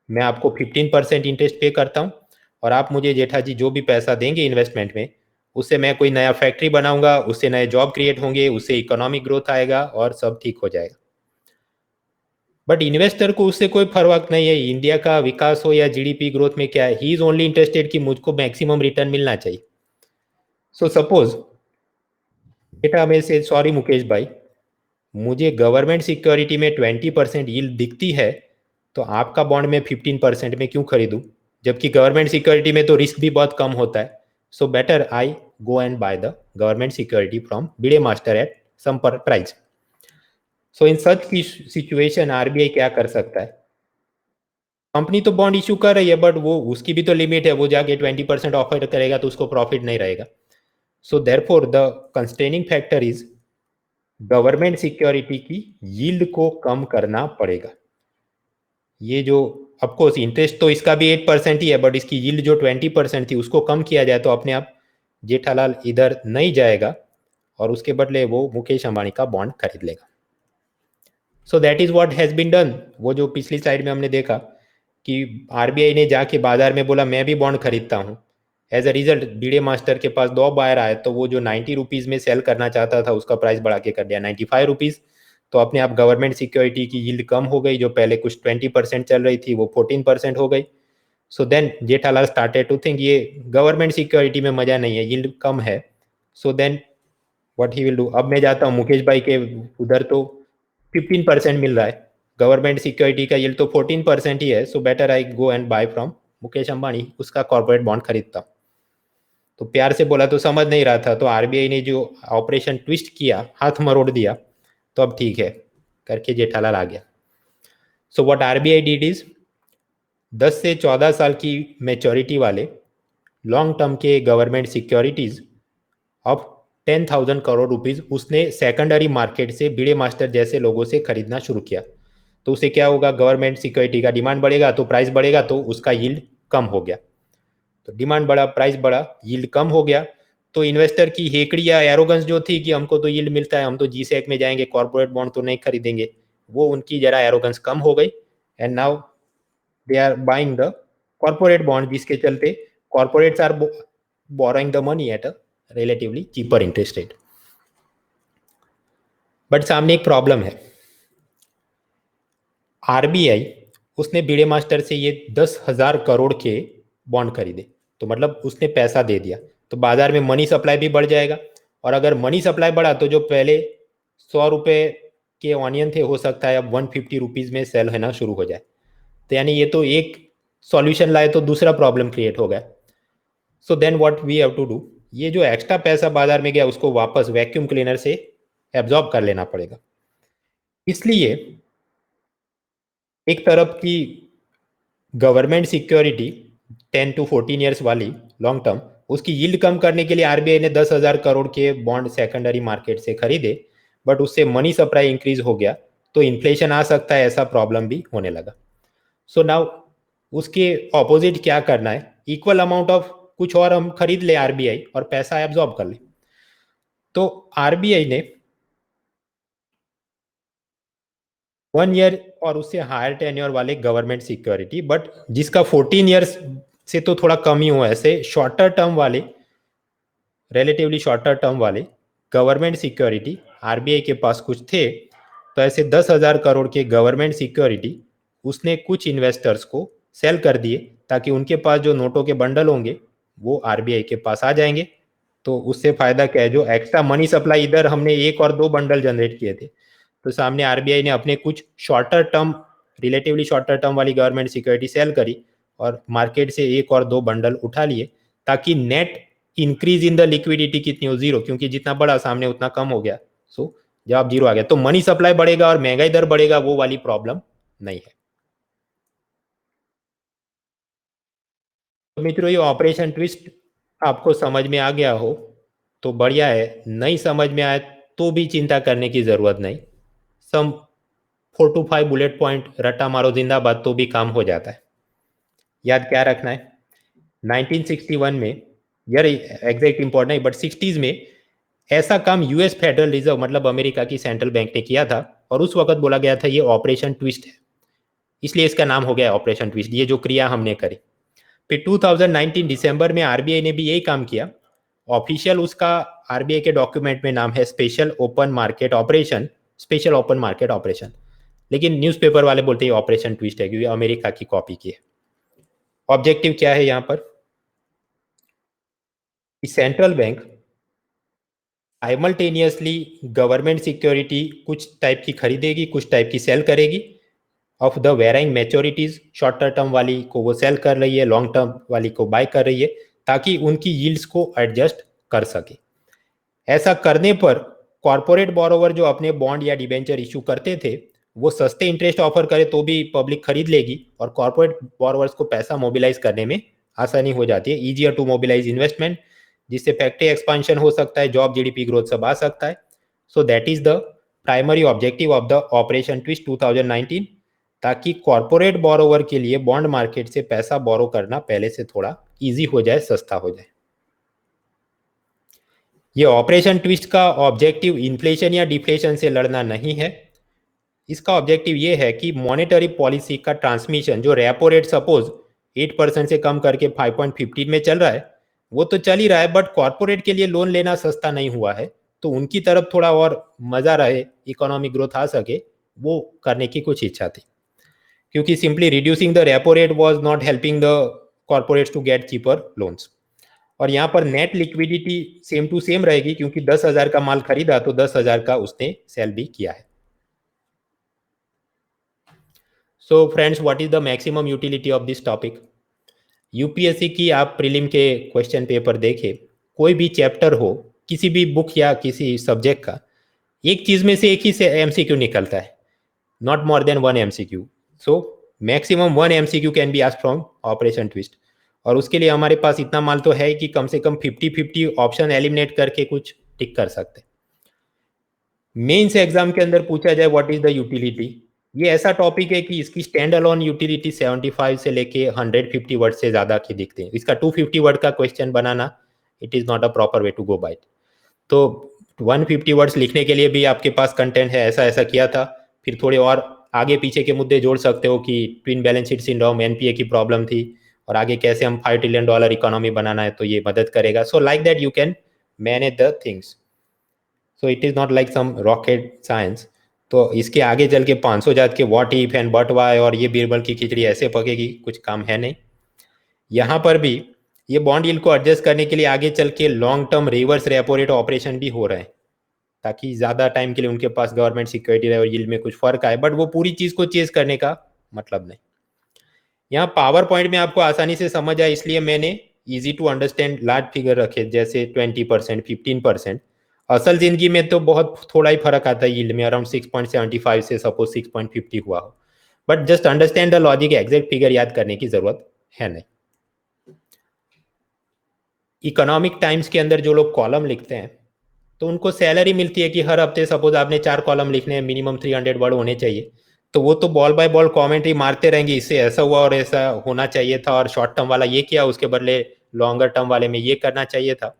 मैं आपको 15% इंटरेस्ट पे करता हूँ, और आप मुझे जेठा जी जो भी पैसा देंगे इन्वेस्टमेंट में, उससे मैं कोई नया फैक्ट्री बनाऊंगा, उससे नए जॉब क्रिएट होंगे, उससे इकोनॉमिक ग्रोथ आएगा और सब ठीक हो जाएगा। बट इन्वेस्टर को उससे कोई फर्क नहीं है, इंडिया का विकास हो या जीडीपी ग्रोथ में क्या है, ही इज ओनली इंटरेस्टेड कि मुझको मैक्सिमम रिटर्न मिलना चाहिए। सो सपोज बेटा मैं से सॉरी मुकेश भाई, मुझे गवर्नमेंट सिक्योरिटी में 20% यील्ड दिखती है, तो आपका बॉन्ड में 15% में क्यों खरीदूं, जबकि गवर्नमेंट सिक्योरिटी में तो रिस्क भी बहुत कम होता है। So better I go and buy the government security from Bhide master at some price. So in such की सिचुएशन आरबीआई क्या कर सकता है? कंपनी तो बॉन्ड इशू कर रही है, बट वो उसकी भी तो लिमिट है, वो जाके 20% ऑफर करेगा तो उसको प्रॉफिट नहीं रहेगा। So therefore the constraining factor is government security की यील्ड को कम करना पड़ेगा। ये जो ऑफकोर्स इंटरेस्ट तो इसका भी 8% ही है, बट इसकी यील्ड जो 20% थी उसको कम किया जाए, तो अपने आप जेठालाल इधर नहीं जाएगा और उसके बदले वो मुकेश अंबानी का बॉन्ड खरीद लेगा। So that is what has been done. वो जो पिछली स्लाइड में हमने देखा कि आरबीआई ने जाके बाजार में बोला मैं भी बॉन्ड खरीदता हूँ। एज अ रिजल्ट बीडे मास्टर के पास 2 बायर आए, तो वो जो 90 रुपीज में सेल करना चाहता था उसका प्राइस बढ़ा के कर दिया 95 रुपीज। तो अपने आप गवर्नमेंट सिक्योरिटी की यील्ड कम हो गई, जो पहले कुछ 20% चल रही थी वो 14% हो गई। So then Jethalal started to think ये गवर्नमेंट सिक्योरिटी में मजा नहीं है, यील्ड कम है। So then what he will do, अब मैं जाता हूँ मुकेश भाई के उधर, तो 15% मिल रहा है, गवर्नमेंट सिक्योरिटी का यील्ड तो 14% ही है, so better I go and buy from Mukesh Ambani, उसका कॉर्पोरेट बॉन्ड खरीदता हूँ। तो प्यार से बोला तो समझ नहीं रहा था, तो आरबीआई ने जो ऑपरेशन ट्विस्ट किया, हाथ मरोड़ दिया, तो अब ठीक है करके जेठालाल आ गया। So what RBI did is 10 से 14 साल की मेच्योरिटी वाले लॉन्ग टर्म के गवर्नमेंट सिक्योरिटीज अब 10,000 करोड़ रुपीज उसने सेकेंडरी मार्केट से भिड़े मास्टर जैसे लोगों से खरीदना शुरू किया। तो उसे क्या होगा, गवर्नमेंट सिक्योरिटी का डिमांड बढ़ेगा तो प्राइस बढ़ेगा, तो उसका यील्ड कम हो गया। तो डिमांड बढ़ा, प्राइस बढ़ा, यील्ड कम हो गया। तो इन्वेस्टर की हेकड़ी या एरोगेंस जो थी कि हमको तो यील्ड मिलता है, हम तो जीसैक में जाएंगे, कॉर्पोरेट बॉन्ड तो नहीं खरीदेंगे, वो उनकी जरा एरोगेंस कम हो गई। And now they are buying the corporate bond, जिसके चलते corporates are borrowing the money at a relatively cheaper interest rate. But सामने एक प्रॉब्लम है, आरबीआई उसने भिड़े मास्टर से ये 10,000 करोड़ के बॉन्ड खरीदे, तो मतलब उसने पैसा दे दिया, तो बाजार में मनी सप्लाई भी बढ़ जाएगा, और अगर मनी सप्लाई बढ़ा तो जो पहले 100 रुपये के ऑनियन थे हो सकता है अब 150 रुपीज़ में सेल होना शुरू हो जाए। तो यानी ये तो एक सॉल्यूशन लाए तो दूसरा प्रॉब्लम क्रिएट हो गया। So then what we have to do, ये जो एक्स्ट्रा पैसा बाजार में गया उसको वापस वैक्यूम क्लीनर से एब्जॉर्ब कर लेना पड़ेगा। इसलिए एक तरफ की गवर्नमेंट सिक्योरिटी 10 to 14 ईयर्स वाली लॉन्ग टर्म, उसकी यील्ड कम करने के लिए आरबीआई ने 10,000 करोड़ के बॉन्ड सेकेंडरी मार्केट से खरीदे, बट उससे मनी सप्लाई इंक्रीज हो गया तो इन्फ्लेशन आ सकता है, ऐसा प्रॉब्लम भी होने लगा। सो नाउ उसके ऑपोजिट क्या करना है, इक्वल अमाउंट ऑफ कुछ और हम खरीद ले आरबीआई और पैसा एब्जॉर्ब कर ले। तो आरबीआई ने 1 ईयर और उससे हायर टेन्योर वाले गवर्नमेंट सिक्योरिटी, बट जिसका 14 ईयर्स से तो थोड़ा कम ही हुआ, ऐसे शॉर्टर टर्म वाले, रिलेटिवली शॉर्टर टर्म वाले गवर्नमेंट सिक्योरिटी आरबीआई के पास कुछ थे। तो ऐसे 10,000 करोड़ के गवर्नमेंट सिक्योरिटी उसने कुछ इन्वेस्टर्स को सेल कर दिए ताकि उनके पास जो नोटों के बंडल होंगे वो आरबीआई के पास आ जाएंगे। तो उससे फायदा क्या है, जो एक्स्ट्रा मनी सप्लाई इधर हमने 1 और 2 बंडल जनरेट किए थे, तो सामने आरबीआई ने अपने कुछ shorter term, relatively shorter term वाली गवर्नमेंट सिक्योरिटी सेल करी और मार्केट से 1 और 2 बंडल उठा लिए, ताकि net increase in the liquidity कितनी हो, जीरो, क्योंकि जितना बड़ा सामने उतना कम हो गया। सो जवाब जीरो आ गया, तो मनी सप्लाई बढ़ेगा और महंगाई दर बढ़ेगा, वो वाली प्रॉब्लम नहीं है। तो मित्रों, ये ऑपरेशन ट्विस्ट आपको समझ में आ गया हो तो बढ़िया है, नहीं समझ में आए तो भी चिंता करने की जरूरत नहीं। सम 4 to 5 बुलेट पॉइंट रट्टा मारो जिंदाबाद तो भी काम हो जाता है। याद क्या रखना है, 1961 में, यार एग्जैक्ट इंपॉर्ट नहीं बट 60s में ऐसा काम यूएस फेडरल रिजर्व मतलब अमेरिका की सेंट्रल बैंक ने किया था, और उस वक्त बोला गया था ये ऑपरेशन ट्विस्ट है, इसलिए इसका नाम हो गया ऑपरेशन ट्विस्ट, ये जो क्रिया हमने करी। फिर 2019 दिसंबर में आरबीआई ने भी यही काम किया। ऑफिशियल उसका आरबीआई के डॉक्यूमेंट में नाम है special open market operation, special open market operation, लेकिन न्यूज़पेपर वाले बोलते हैं ऑपरेशन ट्विस्ट है क्योंकि अमेरिका की कॉपी की है। ऑब्जेक्टिव क्या है यहाँ पर, central bank simultaneously government security कुछ टाइप की खरीदेगी, कुछ टाइप की सेल करेगी, of the varying मैच्योरिटीज, short term वाली को वो सेल कर रही है, लॉन्ग टर्म वाली को बाय कर रही है, ताकि उनकी यील्ड्स को एडजस्ट कर सके। ऐसा करने पर कॉरपोरेट बोरोवर जो अपने बॉन्ड या डिबेंचर इशू करते थे वो सस्ते इंटरेस्ट ऑफर करे तो भी पब्लिक खरीद लेगी, और कॉरपोरेट बोरोवर्स को पैसा मोबिलाइज करने में आसानी हो जाती है, ईजियर टू मोबिलाइज इन्वेस्टमेंट, जिससे फैक्ट्री एक्सपांशन हो सकता है, जॉब जीडीपी ग्रोथ सब आ सकता है। So that is the primary objective of the operation twist 2019, ताकि कॉरपोरेट बोरोवर के लिए बॉन्ड मार्केट से पैसा बोरो करना पहले से थोड़ा इजी हो जाए, सस्ता हो जाए। ये ऑपरेशन ट्विस्ट का ऑब्जेक्टिव इन्फ्लेशन या डिफ्लेशन से लड़ना नहीं है, इसका ऑब्जेक्टिव ये है कि मॉनेटरी पॉलिसी का ट्रांसमिशन, जो रेपो रेट सपोज 8% से कम करके 5.15 में चल रहा है, वो तो चल ही रहा है, बट कॉरपोरेट के लिए लोन लेना सस्ता नहीं हुआ है, तो उनकी तरफ थोड़ा और मजा रहे, इकोनॉमिक ग्रोथ आ सके, वो करने की कुछ इच्छा थी, क्योंकि simply reducing the repo rate was not helping the corporates to get cheaper loans. और यहाँ पर net liquidity same to same रहेगी, क्योंकि 10,000 का माल खरीदा तो 10,000 का उसने सेल भी किया है। So friends, what is the maximum utility of this topic. UPSC की आप प्रीलिम के क्वेश्चन पेपर देखे, कोई भी चैप्टर हो, किसी भी बुक या किसी सब्जेक्ट का, एक चीज में से एक ही से एमसीक्यू निकलता है, not more than 1 MCQ. So maximum 1 MCQ can be asked from operation twist, और उसके लिए हमारे पास इतना माल तो है कि कम से कम 50-50 ऑप्शन एलिमिनेट करके कुछ टिक कर सकते। मेंस एग्जाम के अंदर पूछा जाए व्हाट इज द यूटिलिटी, ये ऐसा टॉपिक है कि इसकी स्टैंड अलोन यूटिलिटी 75 से लेके 150 वर्ड से ज्यादा की दिखते हैं। इसका 250 वर्ड का क्वेश्चन बनाना, it is not a proper way to go by. तो 150 वर्ड्स लिखने के लिए भी आपके पास कंटेंट है, ऐसा ऐसा किया था, फिर थोड़े और आगे पीछे के मुद्दे जोड़ सकते हो कि twin balance sheet syndrome, NPA की प्रॉब्लम थी, और आगे कैसे हम $5 ट्रिलियन इकोनॉमी बनाना है, तो ये मदद करेगा। So like that you can manage the things, so it is not like some rocket science. तो इसके आगे चल के 500 जात के what if and but why और ये बीरबल की खिचड़ी ऐसे पकेगी, कुछ काम है नहीं। यहाँ पर भी ये बॉन्ड यील्ड को एडजस्ट करने के लिए आगे चल के long term reverse repo rate operation भी हो रहे हैं, ताकि ज़्यादा टाइम के लिए उनके पास गवर्नमेंट सिक्योरिटी रहे और यील्ड में कुछ फर्क आए, बट वो पूरी चीज़ को चेज करने का मतलब नहीं। यहाँ पावर पॉइंट में आपको आसानी से समझ आए इसलिए मैंने easy to understand large figure रखे, जैसे 20%, 15%। असल जिंदगी में तो बहुत थोड़ा ही फर्क आता है यील्ड में, अराउंड 6.75 से सपोज 6.50 हुआ हो, but just understand the logic, exact figure याद करने की जरूरत है नहीं। इकोनॉमिक टाइम्स के अंदर जो लोग कॉलम लिखते हैं तो उनको सैलरी मिलती है कि हर हफ्ते सपोज आपने 4 कॉलम लिखने हैं, मिनिमम 300 वर्ड होने चाहिए, तो वो तो बॉल बाय बॉल कमेंट्री मारते रहेंगे, इससे ऐसा हुआ और ऐसा होना चाहिए था, और शॉर्ट टर्म वाला ये किया, उसके बदले लॉन्गर टर्म वाले में ये करना चाहिए था।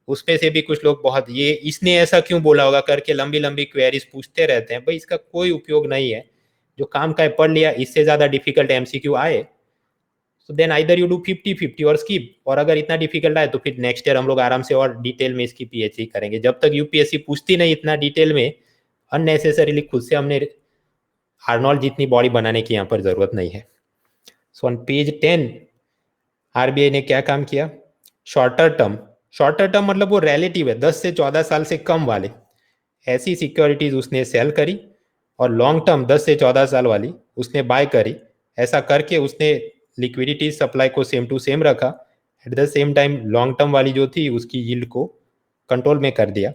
उस पे से भी कुछ लोग बहुत ये इसने ऐसा क्यों बोला होगा करके लंबी लंबी क्वेरीज पूछते रहते हैं। भाई इसका कोई उपयोग नहीं है, जो काम का है पढ़ लिया, इससे ज्यादा डिफिकल्ट एमसीक्यू आए तो देन आइदर यू डू 50-50 और स्किप, और अगर इतना डिफिकल्ट आए तो फिर नेक्स्ट ईयर हम लोग आराम से और डिटेल में इसकी पीएचडी करेंगे। जब तक यूपीएससी पूछती नहीं इतना डिटेल में, अननेसेसरीली खुद से हमने आर्नोल्ड जितनी बॉडी बनाने की यहाँ पर जरूरत नहीं है। सो ऑन पेज 10 आरबीआई ने क्या काम किया, शॉर्टर टर्म, शॉर्टर टर्म मतलब वो रिलेटिव है, 10 से 14 साल से कम वाले ऐसी सिक्योरिटीज उसने सेल करी, और लॉन्ग टर्म 10 से 14 साल वाली उसने बाय करी। ऐसा करके उसने लिक्विडिटी सप्लाई को सेम टू सेम रखा, at the same time long term वाली जो थी उसकी यील्ड को कंट्रोल में कर दिया,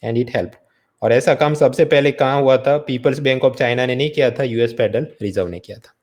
एंड इट हेल्प। और ऐसा काम सबसे पहले कहाँ हुआ था, पीपल्स बैंक ऑफ चाइना ने नहीं किया था, यूएस फेडरल रिजर्व ने किया था।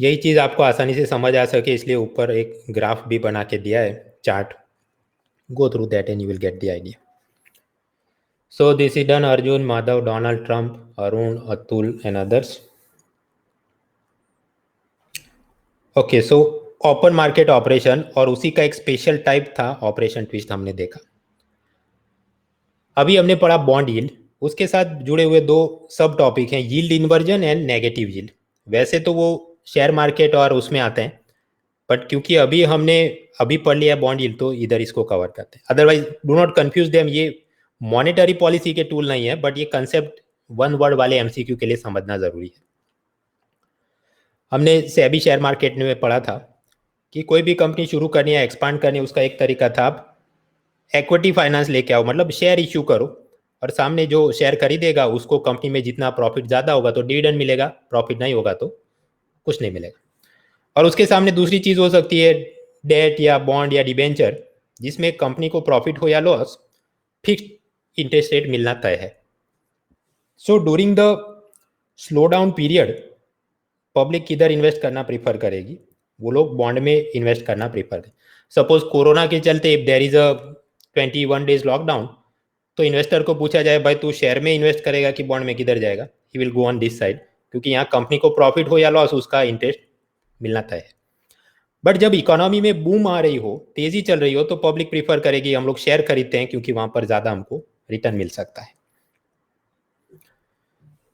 यही चीज आपको आसानी से समझ आ सके इसलिए ऊपर एक ग्राफ भी बना के दिया है, chart, go through that and you will get the idea. So this is done, Arjun, Madhav, Donald Trump, Arun, Atul and others. Okay, so open market operation और उसी का एक स्पेशल टाइप था ऑपरेशन ट्विस्ट हमने देखा। अभी हमने पढ़ा बॉन्ड यील्ड, उसके साथ जुड़े हुए दो सब टॉपिक हैं, yield inversion and negative yield. वैसे तो वो शेयर मार्केट और उसमें आते हैं, बट क्योंकि अभी पढ़ लिया बॉन्ड यील्ड तो इधर इसको कवर करते हैं। Otherwise do not confuse them, ये मॉनेटरी पॉलिसी के टूल नहीं है, बट ये कंसेप्ट वन वर्ड वाले एमसीक्यू के लिए समझना जरूरी है। हमने सेबी शेयर मार्केट में पढ़ा था कि कोई भी कंपनी शुरू करनी है, एक्सपांड करनी है, उसका एक तरीका था आप इक्विटी फाइनेंस लेके आओ, मतलब शेयर इश्यू करो और सामने जो शेयर खरीदेगा उसको कंपनी में जितना प्रॉफिट ज़्यादा होगा तो डिविडेंड मिलेगा, प्रॉफिट नहीं होगा तो कुछ नहीं मिलेगा। और उसके सामने दूसरी चीज़ हो सकती है डेट या बॉन्ड या डिबेंचर, जिसमें कंपनी को प्रॉफिट हो या लॉस फिक्स्ड इंटरेस्ट रेट मिलना तय है। So during the slow down period public किधर इन्वेस्ट करना प्रीफर करेगी, वो लोग बॉन्ड में इन्वेस्ट करना प्रीफर करें। सपोज कोरोना के चलते if there is a 21 days lockdown, तो इन्वेस्टर को पूछा जाए भाई तू शेयर में इन्वेस्ट करेगा कि बॉन्ड में, किधर जाएगा, ही will go on this side, क्योंकि यहाँ कंपनी को प्रॉफिट हो या लॉस उसका इंटरेस्ट मिलना तय है। बट जब इकोनॉमी में बूम आ रही हो, तेजी चल रही हो, तो पब्लिक प्रीफर करेगी हम लोग शेयर खरीदते हैं क्योंकि वहां पर ज्यादा हमको रिटर्न मिल सकता है।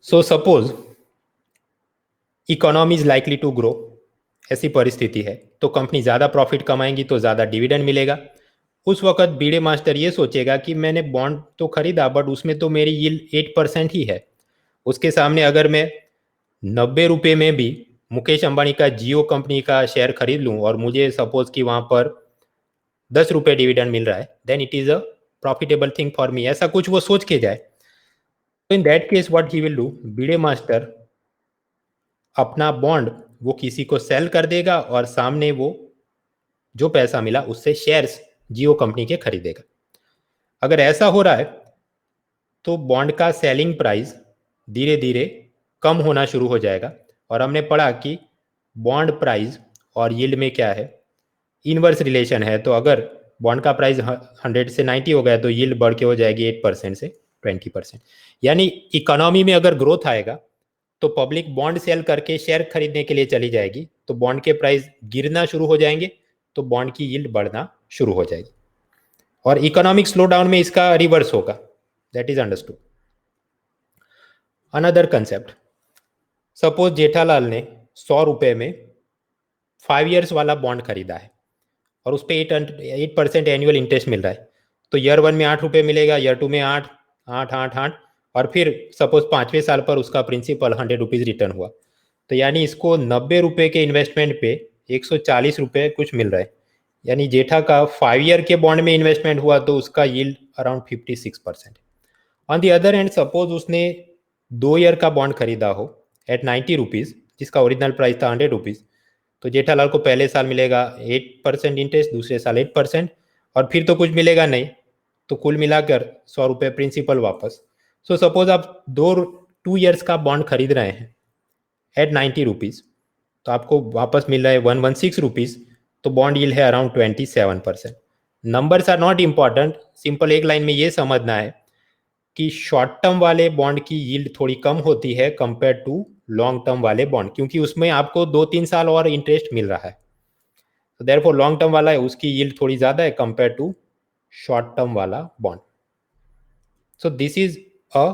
So suppose economy is likely to grow, ऐसी परिस्थिति है तो कंपनी ज़्यादा प्रॉफिट कमाएंगी तो ज़्यादा डिविडेंड मिलेगा। उस वक्त बीडे मास्टर ये सोचेगा कि मैंने बॉन्ड तो खरीदा बट उसमें तो मेरी यील्ड 8% ही है, उसके सामने अगर मैं 90 रुपये में भी मुकेश अंबानी का जियो कंपनी का शेयर खरीद लूँ और मुझे सपोज कि वहाँ पर 10 रुपये डिविडेंड मिल रहा है, then it is a profitable thing for me, ऐसा कुछ वो सोच के जाए। तो in that case what he will do, Bhide master अपना बॉन्ड वो किसी को सेल कर देगा और सामने वो जो पैसा मिला उससे शेयर्स जियो कंपनी के खरीदेगा। अगर ऐसा हो रहा है तो बॉन्ड का सेलिंग प्राइस धीरे धीरे कम होना शुरू हो जाएगा। और हमने पढ़ा कि बॉन्ड प्राइस और यील्ड में क्या है, इनवर्स रिलेशन है। तो अगर बॉन्ड का प्राइस 100 से 90 हो गया तो यील्ड बढ़ के हो जाएगी 8% से 20%। यानी इकोनॉमी में अगर ग्रोथ आएगा तो पब्लिक बॉन्ड सेल करके शेयर खरीदने के लिए चली जाएगी, तो बॉन्ड के प्राइस गिरना शुरू हो जाएंगे, तो बॉन्ड की यील्ड बढ़ना शुरू हो जाएगी। और इकोनॉमिक स्लो डाउन में इसका रिवर्स होगा। That is understood. Another concept, suppose Jethalal ने 100 रुपये में 5 years वाला बॉन्ड खरीदा है और उस पर 8% एनुअल इंटरेस्ट मिल रहा है। तो ईयर 1 में 8 रुपये मिलेगा, ईयर 2 में 8, 8, 8, 8, और फिर सपोज 5वें साल पर उसका प्रिंसिपल 100 रुपीज़ रिटर्न हुआ। तो यानी इसको 90 रुपये के इन्वेस्टमेंट पे 140 रुपये कुछ मिल रहा है। यानी जेठा का 5 year के बॉन्ड में इन्वेस्टमेंट हुआ तो उसका yield around 56%। On the other hand suppose उसने 2 year का बॉन्ड खरीदा हो एट 90 रुपीज़, जिसका ओरिजिनल प्राइस था 100 रुपीज़, तो जेठालाल को पहले साल मिलेगा 8% इंटरेस्ट, दूसरे साल 8%, और फिर तो कुछ मिलेगा नहीं, तो कुल मिलाकर 100 रुपये प्रिंसिपल वापस। सो सपोज आप 2 years का बॉन्ड खरीद रहे हैं एट 90 रुपीज़, तो आपको वापस मिल रहा है 116 रुपीज़, तो बॉन्ड यील्ड है around 27%। Numbers are not important, simple एक लाइन में ये समझना है कि शॉर्ट टर्म वाले बॉन्ड की यील्ड थोड़ी कम होती है कंपेयर टू लॉन्ग टर्म वाले बॉन्ड, क्योंकि उसमें आपको 2-3 साल और इंटरेस्ट मिल रहा है। तो देयरफॉर लॉन्ग टर्म वाला है उसकी यील्ड थोड़ी ज्यादा है कंपेयर टू शॉर्ट टर्म वाला bond. So this is a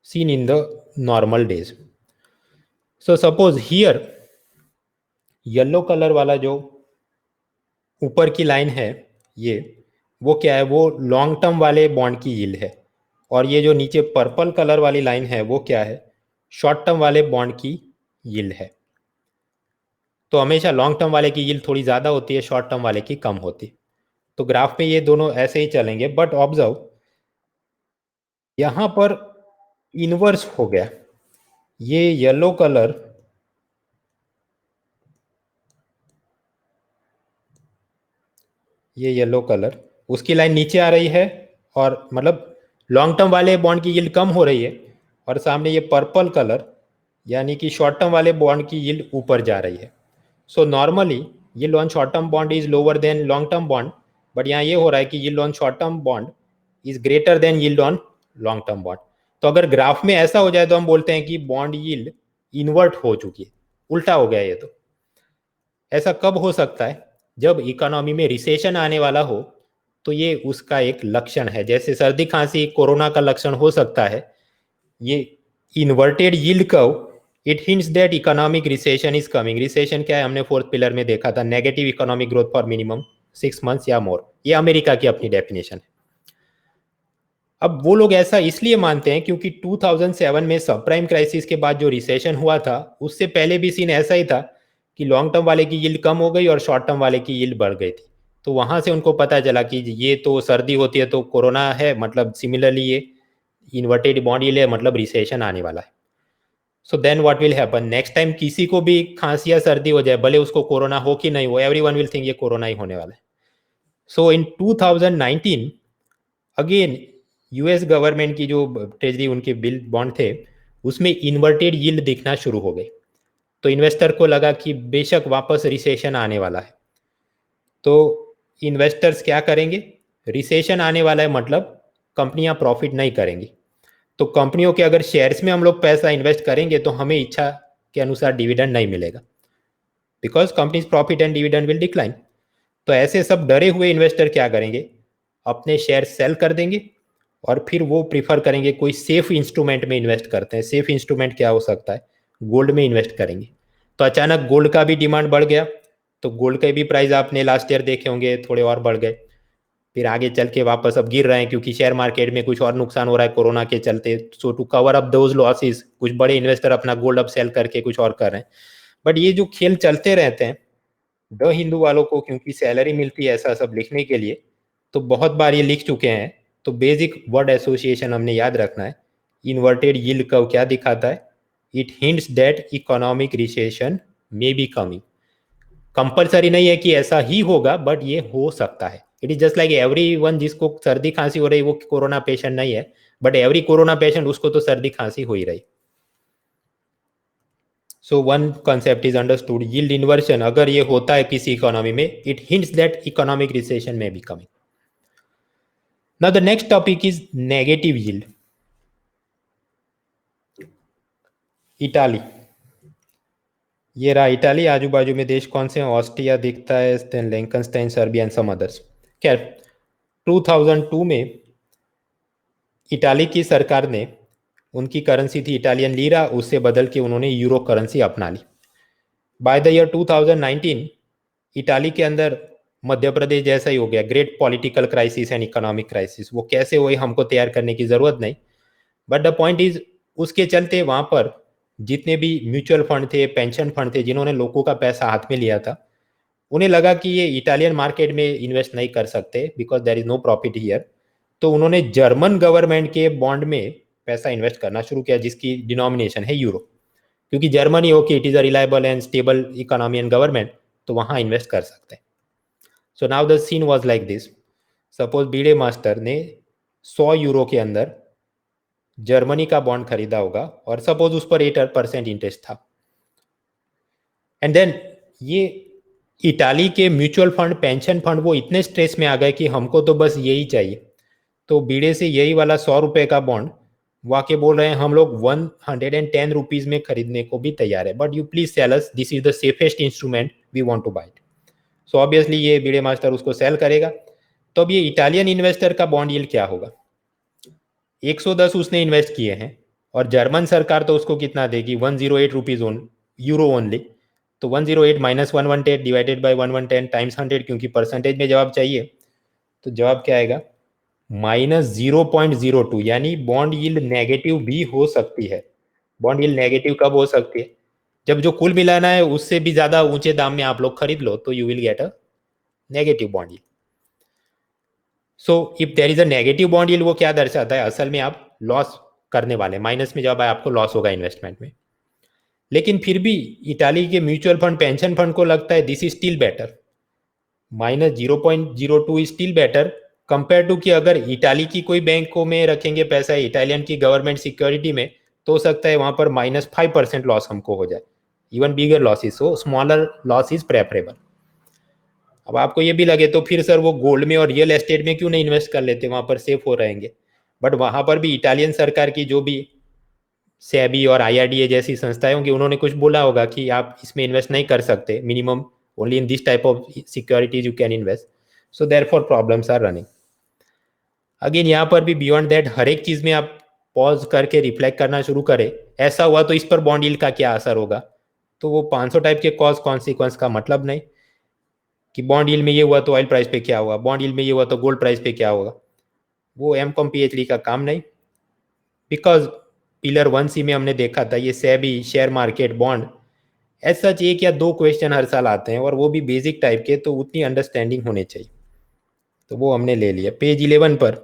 seen in the normal days. So suppose here yellow colour वाला जो ऊपर की लाइन है ये, वो क्या है, वो लॉन्ग टर्म वाले बॉन्ड की यील्ड है, और ये जो नीचे पर्पल कलर वाली लाइन है वो क्या है, शॉर्ट टर्म वाले बॉन्ड की यील्ड है। तो हमेशा लॉन्ग टर्म वाले की यील्ड थोड़ी ज़्यादा होती है, शॉर्ट टर्म वाले की कम होती है। तो ग्राफ में ये दोनों ऐसे ही चलेंगे, बट ऑब्जर्व यहां पर इनवर्स हो गया। ये येलो कलर उसकी लाइन नीचे आ रही है, और मतलब लॉन्ग टर्म वाले बॉन्ड की यील्ड कम हो रही है, और सामने ये पर्पल कलर यानी कि शॉर्ट टर्म वाले बॉन्ड की यील्ड ऊपर जा रही है। So normally yield on short term bond is lower than long term bond, but यहाँ ये हो रहा है कि yield on short term bond is greater than yield on long term bond. तो अगर ग्राफ में ऐसा हो जाए तो हम बोलते हैं कि बॉन्ड यील्ड इन्वर्ट हो चुकी है, उल्टा हो गया ये। तो ऐसा कब हो सकता है, जब इकोनॉमी में रिसेशन आने वाला हो, तो ये उसका एक लक्षण है। जैसे सर्दी खांसी कोरोना का लक्षण हो सकता है, ये inverted yield curve it hints that economic recession is coming. Recession क्या है, हमने फोर्थ पिलर में देखा था, negative economic growth for minimum 6 months या मोर। ये अमेरिका की अपनी डेफिनेशन है। अब वो लोग ऐसा इसलिए मानते हैं क्योंकि 2007 में सब प्राइम क्राइसिस के बाद जो रिसेशन हुआ था, उससे पहले भी सीन ऐसा ही था कि लॉन्ग टर्म वाले की यील्ड कम हो गई और शॉर्ट टर्म वाले की यील्ड बढ़ गई थी। तो वहां से उनको पता चला कि ये तो सर्दी होती है तो कोरोना है, मतलब सिमिलरली ये इन्वर्टेड बॉन्ड यील्ड है, मतलब रिसेशन आने वाला है। So then what will happen, next time किसी को भी खांसी या सर्दी हो जाए, भले उसको कोरोना हो कि नहीं हो, एवरीवन विल थिंक ये कोरोना ही होने वाला है। सो इन 2019 अगेन यूएस गवर्नमेंट की जो ट्रेजरी उनके बिल बॉन्ड थे, उसमें इन्वर्टेड यील्ड दिखना शुरू हो गई। तो इन्वेस्टर को लगा कि बेशक वापस रिसेशन आने वाला है, तो इन्वेस्टर्स क्या करेंगे, रिसेशन आने वाला है मतलब कंपनियां प्रॉफिट नहीं करेंगी, तो कंपनियों के अगर शेयर्स में हम लोग पैसा इन्वेस्ट करेंगे तो हमें इच्छा के अनुसार डिविडेंड नहीं मिलेगा, because companies profit and dividend will decline. तो ऐसे सब डरे हुए इन्वेस्टर क्या करेंगे, अपने शेयर सेल कर देंगे, और फिर वो प्रीफर करेंगे कोई सेफ इंस्ट्रूमेंट में इन्वेस्ट करते हैं। सेफ इंस्ट्रूमेंट क्या हो सकता है, गोल्ड में इन्वेस्ट करेंगे। तो अचानक गोल्ड का भी डिमांड बढ़ गया, तो गोल्ड के भी प्राइस आपने लास्ट ईयर देखे होंगे थोड़े और बढ़ गए, फिर आगे चल के वापस अब गिर रहे हैं क्योंकि शेयर मार्केट में कुछ और नुकसान हो रहा है कोरोना के चलते। So to cover up those losses कुछ बड़े इन्वेस्टर अपना गोल्ड अब सेल करके कुछ और कर रहे हैं। बट ये जो खेल चलते रहते हैं द हिंदू वालों को, क्योंकि सैलरी मिलती है ऐसा सब लिखने के लिए, तो बहुत बार ये लिख चुके हैं। तो बेसिक वर्ड एसोसिएशन हमने याद रखना है। इन्वर्टेड यील्ड कर्व क्या दिखाता है, it hints that economic recession may be coming. Compulsory नहीं है कि ऐसा ही होगा, बट ये हो सकता है। It is just like everyone जिसको सर्दी खांसी हो रही वो कोरोना पेशेंट नहीं है, बट एवरी कोरोना पेशेंट उसको तो सर्दी खांसी हो ही रही। So one concept is understood, yield inversion अगर ये होता है किसी इकोनॉमी में, it hints that economic recession may be coming. Now the next topic is negative yield. Italy, ये रहा इटाली. आजू बाजू में देश कौन से हैं? ऑस्ट्रिया दिखता है, then Liechtenstein, Serbia and some others. खैर 2002 में इटाली की सरकार ने, उनकी करेंसी थी इटालियन लीरा, उससे बदल के उन्होंने यूरो करेंसी अपना ली. बाय द ईयर 2019 इटाली के अंदर मध्य प्रदेश जैसा ही हो गया, great political crisis and economic crisis. वो कैसे हुए हमको तैयार करने की जरूरत नहीं, बट द पॉइंट इज उसके चलते वहां पर जितने भी म्यूचुअल फंड थे, पेंशन फंड थे, जिन्होंने लोगों का पैसा हाथ में लिया था, उन्हें लगा कि ये इटालियन मार्केट में इन्वेस्ट नहीं कर सकते because there is no profit here. तो उन्होंने जर्मन गवर्नमेंट के बॉन्ड में पैसा इन्वेस्ट करना शुरू किया जिसकी डिनोमिनेशन है यूरो. क्योंकि जर्मनी हो कि it is a reliable and stable economy and government, तो वहां इन्वेस्ट कर सकते हैं. So now the scene was like this. Suppose Bhide master ने 100 यूरो के अंदर जर्मनी का बॉन्ड खरीदा होगा और सपोज उस पर 8% इंटरेस्ट था. एंड देन ये इटाली के म्यूचुअल फंड, पेंशन फंड, वो इतने स्ट्रेस में आ गए कि हमको तो बस यही चाहिए. तो बीड़े से यही वाला 100 रुपए का बॉन्ड वाके बोल रहे हैं हम लोग 110 रुपीज में खरीदने को भी तैयार है, but you please sell us, this is the safest instrument, we want to buy it. So obviously ये बीड़े मास्टर उसको सेल करेगा. तो अब ये इटालियन इन्वेस्टर का बॉन्ड यील्ड क्या होगा? 110 उसने इन्वेस्ट किए हैं और जर्मन सरकार तो उसको कितना देगी? 108 रुपीज यूरो ओनली. तो 108 माइनस 110 डिवाइडेड बाई 110 टाइम्स 100, क्योंकि परसेंटेज में जवाब चाहिए. तो जवाब क्या आएगा? -0.02. यानी बॉन्ड यील्ड नेगेटिव भी हो सकती है. बॉन्ड यील्ड नेगेटिव कब हो सकती है? जब जो कुल मिलाना है उससे भी ज्यादा ऊंचे दाम में आप लोग खरीद लो, तो you will get a negative bond yield. So if there is a negative bond yield, वो क्या दर्शाता है? असल में आप लॉस करने वाले, माइनस में जब आपको लॉस होगा इन्वेस्टमेंट में. लेकिन फिर भी इटाली के म्यूचुअल फंड, पेंशन फंड को लगता है this is still better. -0.02 is still better compare to कि अगर इटाली की कोई बैंकों में रखेंगे पैसा, इटालियन की गवर्नमेंट सिक्योरिटी में, तो हो सकता है वहां पर -5% लॉस हमको हो जाए, even bigger losses. So smaller loss is preferable. अब आपको ये भी लगे तो फिर सर वो गोल्ड में और रियल एस्टेट में क्यों नहीं इन्वेस्ट कर लेते, वहां पर सेफ हो रहेंगे. बट वहां पर भी इटालियन सरकार की जो भी सेबी और आईआरडीए जैसी संस्थाएं होंगी, उन्होंने कुछ बोला होगा कि आप इसमें इन्वेस्ट नहीं कर सकते, minimum only in this type of securities you can invest. So therefore problems are running. Again यहाँ पर भी बियॉन्ड दैट हर एक चीज में आप पॉज करके रिफ्लेक्ट करना शुरू करें, ऐसा हुआ तो इस पर बॉन्ड यील्ड का क्या असर होगा. तो वो 500 टाइप के कॉज कॉन्सिक्वेंस का मतलब नहीं कि बॉन्ड यील्ड में ये हुआ तो ऑयल प्राइस पे क्या होगा, बॉन्ड यील्ड में ये हुआ तो गोल्ड प्राइस पे क्या होगा. वो एम कॉम पीएचडी का काम नहीं. बिकॉज पिलर 1C में हमने देखा था ये सेबी, शेयर मार्केट, बॉन्ड, ऐसा सच एक या दो क्वेश्चन हर साल आते हैं और वो भी बेसिक टाइप के, तो उतनी अंडरस्टैंडिंग होनी चाहिए. तो वो हमने ले लिया. पेज 11 पर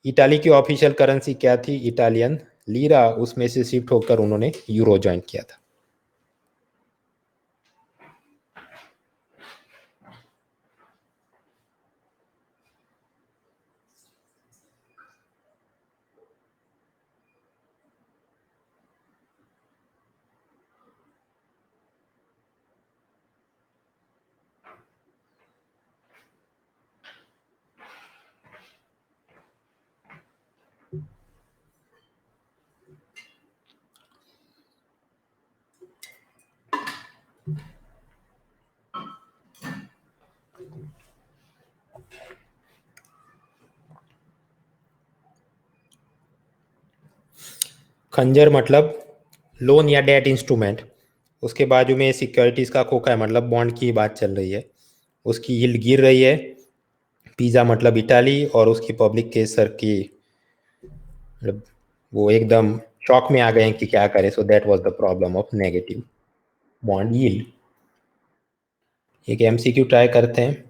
इटाली की ऑफिशियल करेंसी क्या थी? Italian lira. उसमें से शिफ्ट होकर उन्होंने यूरो ज्वाइन किया था. खंजर मतलब लोन या डेट इंस्ट्रूमेंट. उसके बाजू में सिक्योरिटीज का खोखा है, मतलब बॉन्ड की बात चल रही है. उसकी यील्ड गिर रही है. पिज्जा मतलब इटाली, और उसकी पब्लिक के सर की, मतलब वो एकदम शॉक में आ गए हैं कि क्या करें. सो that was the problem of negative bond yield. एक एमसीक्यू ट्राई करते हैं.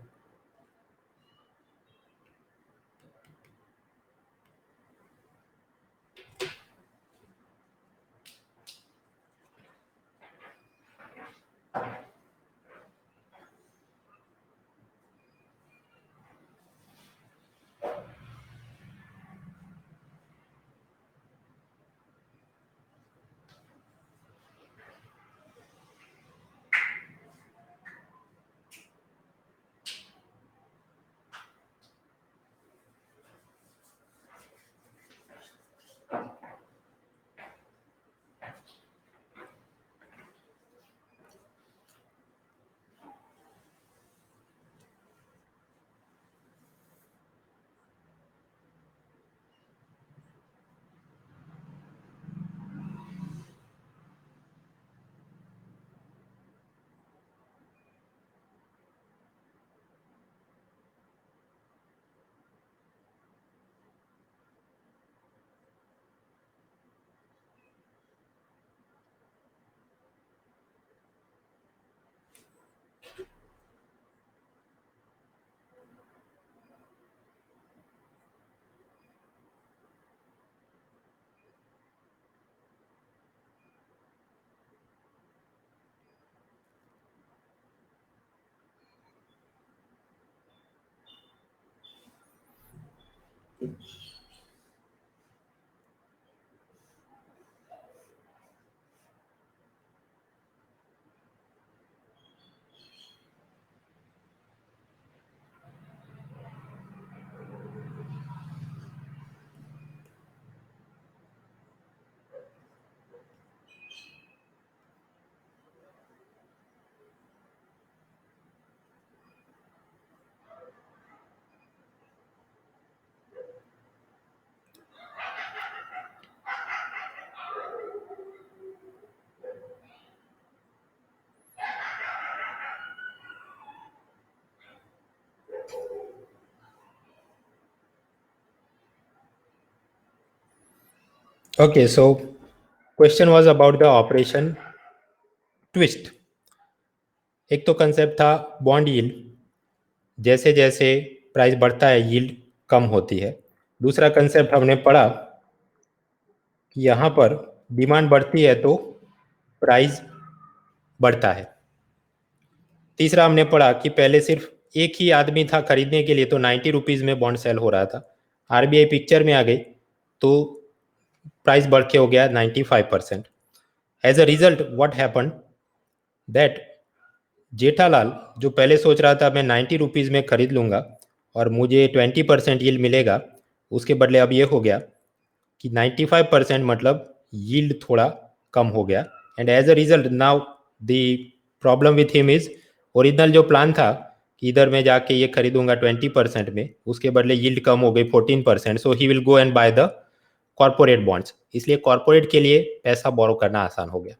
Okay, so question was about the operation twist. एक तो कंसेप्ट था बॉन्ड यील्ड, जैसे जैसे प्राइस बढ़ता है यील्ड कम होती है। दूसरा कंसेप्ट हमने पढ़ा कि यहाँ पर डिमांड बढ़ती है तो प्राइस बढ़ता है। तीसरा हमने पढ़ा कि पहले सिर्फ एक ही आदमी था खरीदने के लिए, तो 90 रुपीज़ में बॉन्ड सेल हो रहा था। आरबीआई पिक्चर में आ गई तो प्राइस बढ़ के हो गया 95%। As a result what happen that Jethalal जो पहले सोच रहा था मैं 90 रुपीज़ में खरीद लूँगा और मुझे 20% यील्ड मिलेगा, उसके बदले अब ये हो गया कि 95% मतलब यील्ड थोड़ा कम हो गया। And as a result now the problem with him is, original जो प्लान था कि इधर मैं जाके ये खरीदूंगा 20% में, उसके बदले यील्ड कम हो गई 14%, so he will go and buy the corporate bonds. इसलिए कॉर्पोरेट के लिए पैसा बोरो करना आसान हो गया।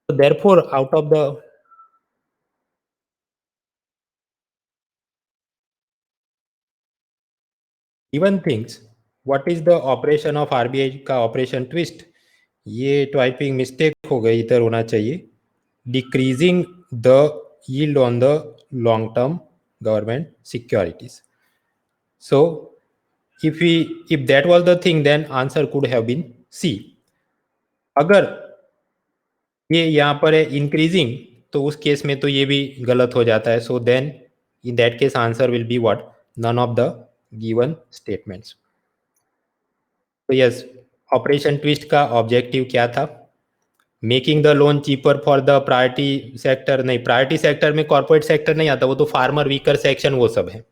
तो therefore out of the even things, what is the operation of RBI का ऑपरेशन ट्विस्ट, ये टाइपिंग मिस्टेक हो गई, इधर होना चाहिए decreasing the yield on the long term government securities. So if that was the thing, then answer could have been C. अगर ये यहाँ पर है इंक्रीजिंग, तो उस केस में तो ये भी गलत हो जाता है। So then in that case answer will be what, none of the given statements. तो यस, ऑपरेशन ट्विस्ट का ऑब्जेक्टिव क्या था? Making the loan cheaper for the priority sector, नहीं प्रायोरिटी सेक्टर में कॉर्पोरेट सेक्टर नहीं आता, वो तो फार्मर वीकर सेक्शन वो सब है।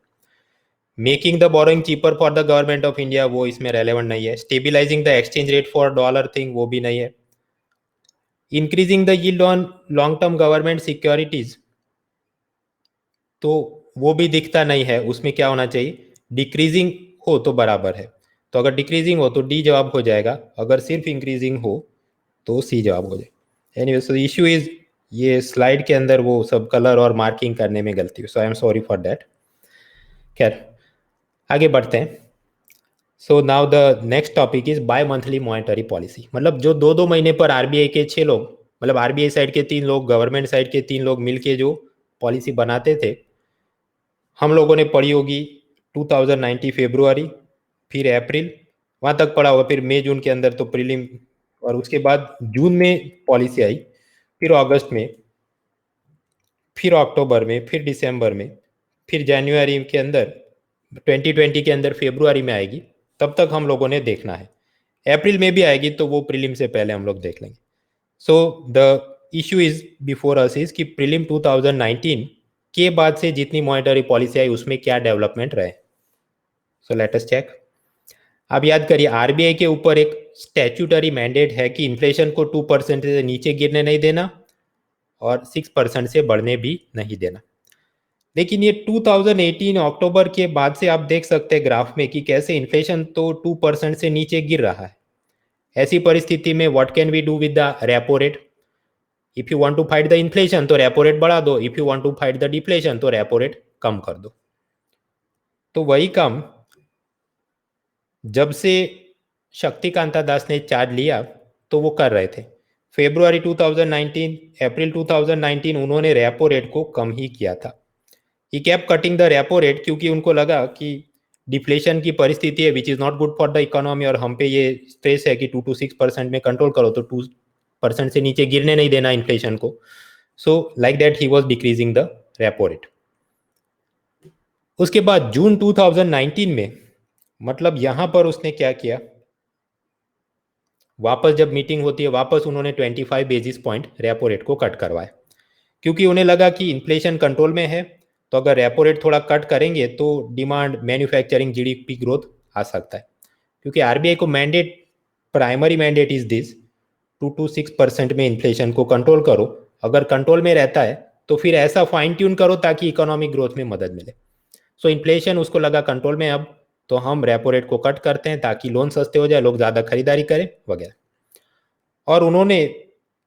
Making the borrowing cheaper for the government of India वो इसमें रेलेवेंट नहीं है। Stabilising the exchange rate for dollar thing वो भी नहीं है। Increasing the yield on long term government securities तो वो भी दिखता नहीं है, उसमें क्या होना चाहिए, डिक्रीजिंग हो तो बराबर है। तो अगर डिक्रीजिंग हो तो डी जवाब हो जाएगा, अगर सिर्फ इंक्रीजिंग हो तो सी जवाब हो जाए। एनीवे, सो इशू इज ये स्लाइड के अंदर वो सब कलर और मार्किंग करने में गलती हुई, so I am sorry for that. खैर आगे बढ़ते हैं। So now the next topic is bimonthly monetary policy. मतलब जो दो दो महीने पर आरबीआई के 6 लोग, मतलब आरबीआई साइड के 3 लोग, गवर्नमेंट साइड के 3 लोग मिलके जो पॉलिसी बनाते थे, हम लोगों ने पढ़ी होगी 2019 फेब्रुआरी, फिर अप्रैल, वहाँ तक पढ़ा होगा, फिर मई जून के अंदर तो प्रीलिम, और उसके बाद जून में पॉलिसी आई, फिर अगस्त में, फिर अक्टूबर में, फिर दिसंबर में, फिर जनवरी के अंदर, 2020 के अंदर फेब्रुआरी में आएगी, तब तक हम लोगों ने देखना है। अप्रैल में भी आएगी तो वो प्रीलिम से पहले हम लोग देख लेंगे। So the issue is before us is कि प्रीलिम 2019 के बाद से जितनी मॉनेटरी पॉलिसी आई उसमें क्या डेवलपमेंट रहे। So let us check. आप याद करिए आरबीआई के ऊपर एक स्टैट्यूटरी मैंडेट है कि इन्फ्लेशन को 2% से नीचे गिरने नहीं देना और 6% से बढ़ने भी नहीं देना। लेकिन ये 2018 अक्टूबर के बाद से आप देख सकते हैं ग्राफ में कि कैसे इन्फ्लेशन तो 2% से नीचे गिर रहा है। ऐसी परिस्थिति में what can we do with the repo rate? If you want to fight the inflation तो रेपो रेट बढ़ा दो, if you want to fight the deflation तो रेपो रेट कम कर दो। तो वही काम जब से शक्तिकांता दास ने चार्ज लिया तो वो कर रहे थे। फेब्रुआरी 2019, अप्रैल 2019 उन्होंने रेपो रेट को कम ही किया था। He kept cutting the repo rate क्योंकि उनको लगा कि डिफ्लेशन की परिस्थिति है which is not good for the economy, और हम पे ये स्ट्रेस है कि 2 to 6% में कंट्रोल करो, तो 2% से नीचे गिरने नहीं देना इन्फ्लेशन को। सो like that he was decreasing the repo rate. उसके बाद जून 2019 में मतलब यहां पर उसने क्या किया, वापस जब मीटिंग होती है वापस उन्होंने 25 बेसिस पॉइंट रेपो रेट को कट करवाया, क्योंकि उन्हें लगा कि इन्फ्लेशन कंट्रोल में है, तो अगर रेपो रेट थोड़ा कट करेंगे तो डिमांड, मैन्युफैक्चरिंग, जीडीपी ग्रोथ आ सकता है। क्योंकि आरबीआई को mandate, primary mandate is this, 2 to 6% में इन्फ्लेशन को कंट्रोल करो। अगर कंट्रोल में रहता है तो फिर ऐसा फाइन ट्यून करो ताकि इकोनॉमिक ग्रोथ में मदद मिले। सो इन्फ्लेशन उसको लगा कंट्रोल में अब, तो हम रेपो रेट को कट करते हैं ताकि लोन सस्ते हो जाए, लोग ज़्यादा खरीदारी करें वगैरह। और उन्होंने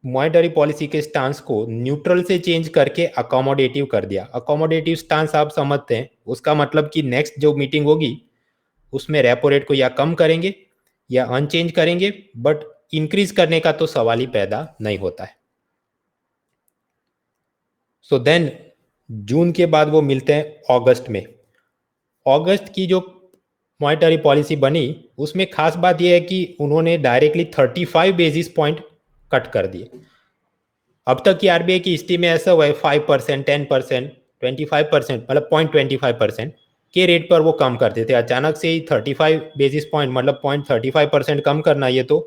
मॉनेटरी पॉलिसी के स्टांस को न्यूट्रल से चेंज करके अकोमोडेटिव कर दिया। अकोमोडेटिव स्टांस आप समझते हैं, उसका मतलब कि नेक्स्ट जो मीटिंग होगी उसमें रेपो रेट को या कम करेंगे या अनचेंज करेंगे, बट इंक्रीज करने का तो सवाल ही पैदा नहीं होता है। सो देन जून के बाद वो मिलते हैं अगस्त में। अगस्त की जो मॉनेटरी पॉलिसी बनी उसमें खास बात यह है कि उन्होंने डायरेक्टली 35 बेसिस पॉइंट कट कर दिए। अब तक की आरबीआई की हिस्ट्री में ऐसा हुआ है 5%, 10%, 25%, मतलब 0.25% के रेट पर वो कम करते थे। अचानक से ही 35 बेसिस पॉइंट मतलब 0.35% कम करना, ये तो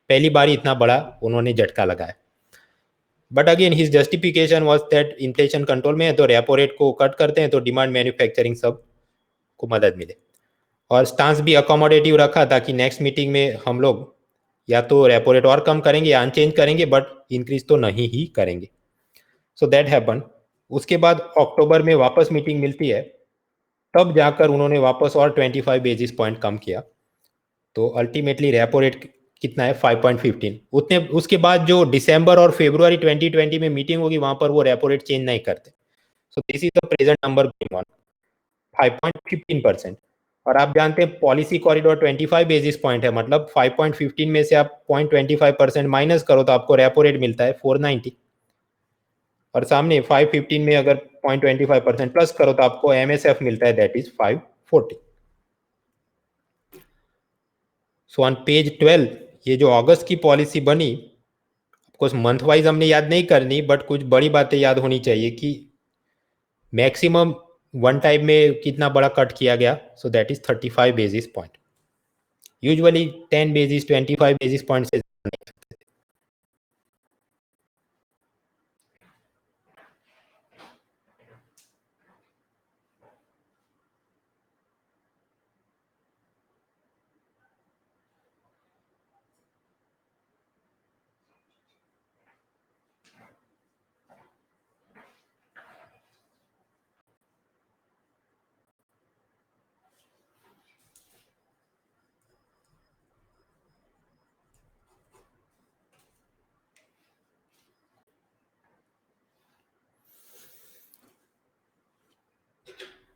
पहली बार ही इतना बड़ा उन्होंने झटका लगाया। But again his justification was that inflation control में है तो रेपो रेट को कट करते हैं तो डिमांड, मैन्युफैक्चरिंग सब को मदद मिले। और स्टांस भी अकोमोडेटिव रखा ताकि नेक्स्ट मीटिंग में हम लोग या तो रेपो रेट और कम करेंगे या अनचेंज करेंगे, बट इंक्रीज तो नहीं ही करेंगे। So that happen. उसके बाद अक्टूबर में वापस मीटिंग मिलती है, तब जाकर उन्होंने वापस और 25 बेसिस पॉइंट कम किया। तो अल्टीमेटली रेपो रेट कितना है, 5.15। उतने उसके बाद जो दिसंबर और फरवरी 2020 में मीटिंग होगी वहां पर वो रेपो रेट चेंज नहीं करते। So this is the present number going on, 5.15%। और आप जानते हैं पॉलिसी कॉरिडोर 25 बेसिस पॉइंट है, मतलब 5.15 में से आप 0.25% माइनस करो तो आपको रेपो रेट मिलता है 490। और सामने 515 में अगर 0.25% प्लस करो तो आपको एमएसएफ मिलता है, that is 540। So on page 12 ये जो अगस्त की पॉलिसी बनी, कुछ मंथ वाइज हमने याद नहीं करनी, बट कुछ बड़ी बातें याद होनी चाहिए कि मैक्सिमम वन टाइम में कितना बड़ा कट किया गया। सो that is 35 basis point. Usually 10 basis, 25 basis point से।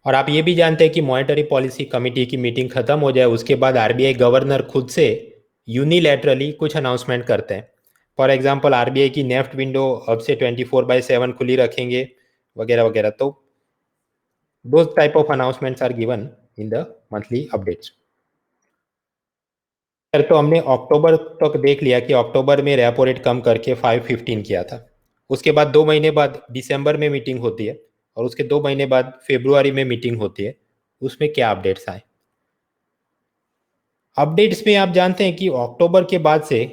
और आप ये भी जानते हैं कि मॉनेटरी पॉलिसी कमेटी की मीटिंग खत्म हो जाए उसके बाद आरबीआई गवर्नर खुद से यूनिलैटरली कुछ अनाउंसमेंट करते हैं। फॉर एग्जांपल आरबीआई की नेफ्ट विंडो अब से 24/7 खुली रखेंगे वगैरह वगैरह। तो those type of announcements are given in the monthly updates। Sir तो हमने अक्टूबर तक देख लिया कि अक्टूबर में रेपो रेट कम करके 515 किया था। उसके बाद 2 महीने बाद दिसंबर में मीटिंग होती है और उसके 2 महीने बाद फरवरी में मीटिंग होती है। उसमें क्या अपडेट्स आए? अपडेट्स में आप जानते हैं कि अक्टूबर के बाद से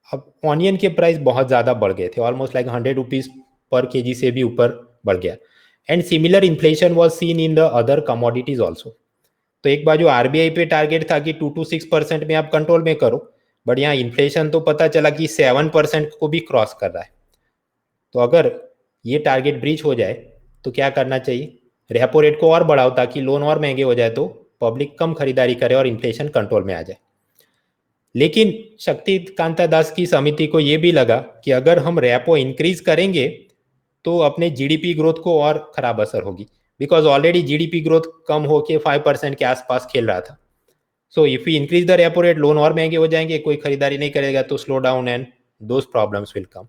अब ऑनियन के प्राइस बहुत ज़्यादा बढ़ गए थे, ऑलमोस्ट लाइक 100 रुपीज़ पर केजी से भी ऊपर बढ़ गया। And similar inflation was seen in the other commodities also. तो एक बार जो आरबीआई पे टारगेट था कि 2 to 6% में आप कंट्रोल में करो, बट यहाँ इन्फ्लेशन तो पता चला कि 7% को भी क्रॉस कर रहा है। तो अगर ये टारगेट ब्रीच हो जाए तो क्या करना चाहिए? रेपो रेट को और बढ़ाओ ताकि लोन और महंगे हो जाए तो पब्लिक कम खरीदारी करे और इन्फ्लेशन कंट्रोल में आ जाए। लेकिन शक्ति कांता दास की समिति को यह भी लगा कि अगर हम रेपो इंक्रीज करेंगे तो अपने जीडीपी ग्रोथ को और खराब असर होगी, बिकॉज ऑलरेडी जीडीपी ग्रोथ कम होके 5% के आसपास खेल रहा था। So if you increase the repo rate, loan और महंगे हो जाएंगे, कोई खरीदारी नहीं करेगा तो slow down and those problems will come.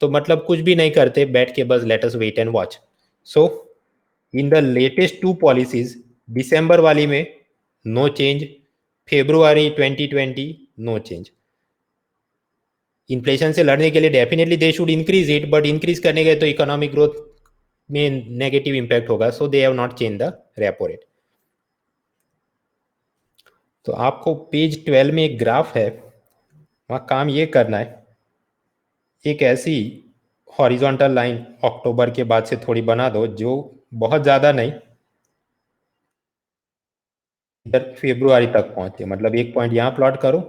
तो मतलब कुछ भी नहीं करते, बैठ के बस let us wait and watch. So in the latest 2 policies, दिसंबर वाली में no change, February 2020 no change. Inflation से लड़ने के लिए definitely they should increase it, but increase करने गए तो इकोनॉमिक ग्रोथ में नेगेटिव इंपैक्ट होगा, so they have not change the repo rate. तो आपको पेज 12 में एक ग्राफ है, वहाँ काम ये करना है, एक ऐसी हॉरिजॉन्टल लाइन अक्टूबर के बाद से थोड़ी बना दो, जो बहुत ज़्यादा नहीं, इधर फरवरी तक पहुँचे। मतलब एक पॉइंट यहाँ प्लॉट करो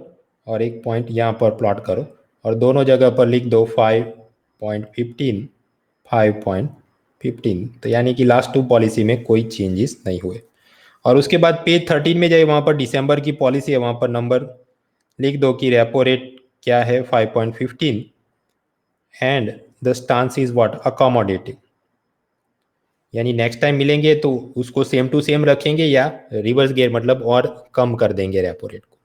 और एक पॉइंट यहाँ पर प्लॉट करो, और दोनों जगह पर लिख दो 5.15, 5.15। तो यानी कि लास्ट 2 पॉलिसी में कोई चेंजेस नहीं हुए। और उसके बाद पेज 13 में जाइए, वहाँ पर दिसंबर की पॉलिसी है, वहाँ पर नंबर लिख दो कि रेपो रेट क्या है 5.15, and the stance is what, accommodative. यानी नेक्स्ट टाइम मिलेंगे तो उसको सेम टू सेम रखेंगे या रिवर्स गियर, मतलब और कम कर देंगे रेपो रेट को।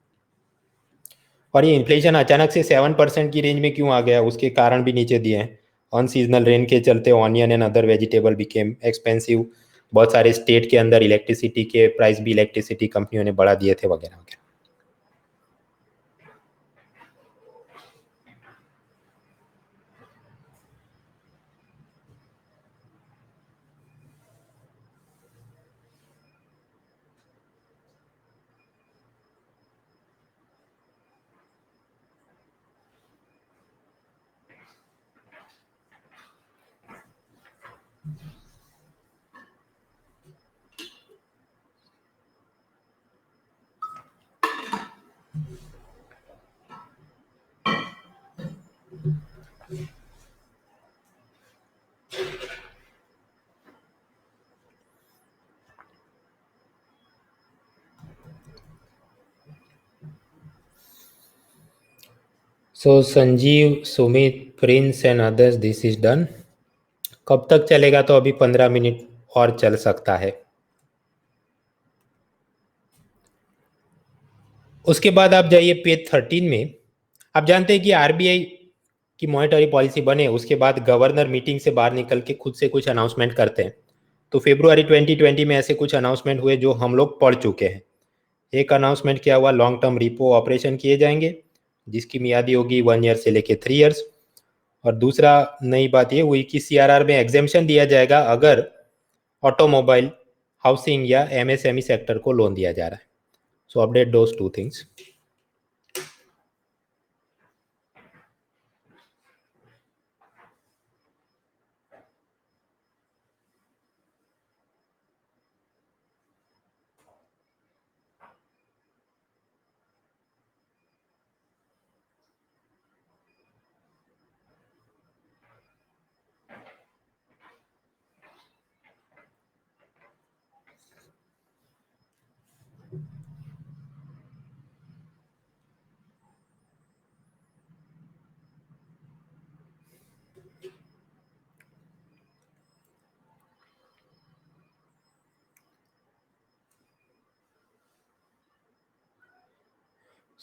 और ये इन्फ्लेशन अचानक से 7% की रेंज में क्यों आ गया, उसके कारण भी नीचे दिए हैं। अनसीजनल रेन के चलते onion and other vegetable became expensive. बहुत सारे स्टेट के अंदर इलेक्ट्रिसिटी के प्राइस भी इलेक्ट्रिसिटी कंपनियों ने बढ़ा दिए थे, वगैरह वगैरह। So Sanjeev, Sumit, Prince and others, this is done. कब तक चलेगा? तो अभी 15 मिनट और चल सकता है। उसके बाद आप जाइए पेज 13 में। आप जानते हैं कि आरबीआई की मॉनेटरी पॉलिसी बने उसके बाद गवर्नर मीटिंग से बाहर निकल के खुद से कुछ अनाउंसमेंट करते हैं। तो फरवरी 2020 में ऐसे कुछ अनाउंसमेंट हुए जो हम लोग पढ़ चुके हैं। एक अनाउंसमेंट किया हुआ, लॉन्ग टर्म रिपो ऑपरेशन किए जाएंगे जिसकी मियादी होगी 1 ईयर से लेके 3 ईयर्स। और दूसरा नई बात ये हुई कि सीआरआर में एग्जेम्पशन दिया जाएगा अगर ऑटोमोबाइल, हाउसिंग या एमएसएमई सेक्टर को लोन दिया जा रहा है। सो update those 2 things.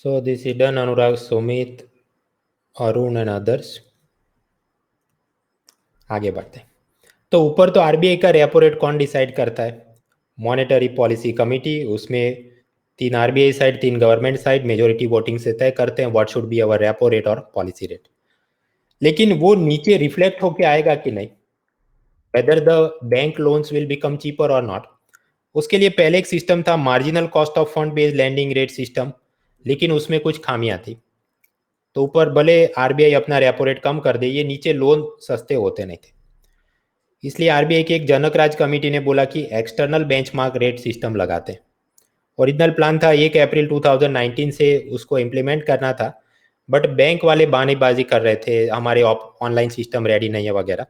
So this is done, Anurag, Sumit, Arun and others. आगे बढ़ते हैं। तो ऊपर तो आरबीआई का रेपो रेट कौन डिसाइड करता है? Monetary policy committee. उसमें 3 RBI side, 3 government side, majority voting से तय करते हैं what should be our repo rate और पॉलिसी रेट। लेकिन वो नीचे रिफ्लेक्ट होके आएगा कि नहीं, whether the bank loans will become cheaper और नॉट। उसके लिए पहले एक सिस्टम था, marginal cost of fund based landing rate system, लेकिन उसमें कुछ खामियां थी। तो ऊपर भले आरबीआई अपना रेपो रेट कम कर दे, ये नीचे लोन सस्ते होते नहीं थे। इसलिए आरबीआई की एक जनक राज कमेटी ने बोला कि एक्सटर्नल बेंचमार्क रेट सिस्टम लगाते हैं। ओरिजिनल प्लान था 1 अप्रैल 2019 से उसको इम्प्लीमेंट करना था, बट बैंक वाले बहानेबाजी कर रहे थे, हमारे ऑनलाइन सिस्टम रेडी नहीं है वगैरह।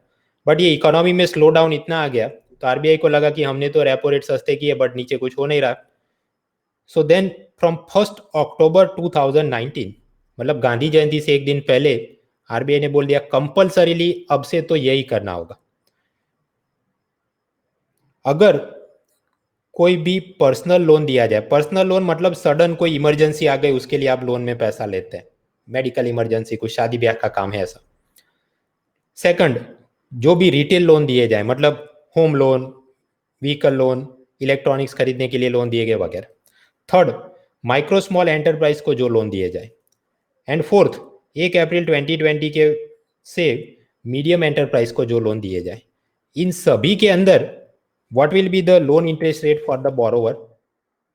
बट ये इकोनॉमी में स्लो डाउन इतना आ गया तो आरबीआई को लगा कि हमने तो रेपो रेट सस्ते किए बट नीचे कुछ हो नहीं रहा। सो देन फ्रॉम 1 अक्टूबर 2019, मतलब गांधी जयंती से एक दिन पहले, आरबीआई ने बोल दिया कंपल्सरीली अब से तो यही करना होगा। अगर कोई भी पर्सनल लोन दिया जाए, पर्सनल लोन मतलब सडन कोई इमरजेंसी आ गई उसके लिए आप लोन में पैसा लेते हैं, मेडिकल इमरजेंसी, कुछ शादी ब्याह का काम है ऐसा। सेकंड, जो भी रिटेल लोन दिए जाए, मतलब home loan, vehicle loan, electronics खरीदने के लिए लोन दिए गए वगैरह। थर्ड, माइक्रो स्मॉल एंटरप्राइज को जो लोन दिए जाए। एंड फोर्थ, 1 अप्रैल 2020 के से मीडियम एंटरप्राइज को जो लोन दिए जाए। इन सभी के अंदर what will be the loan interest rate for the borrower?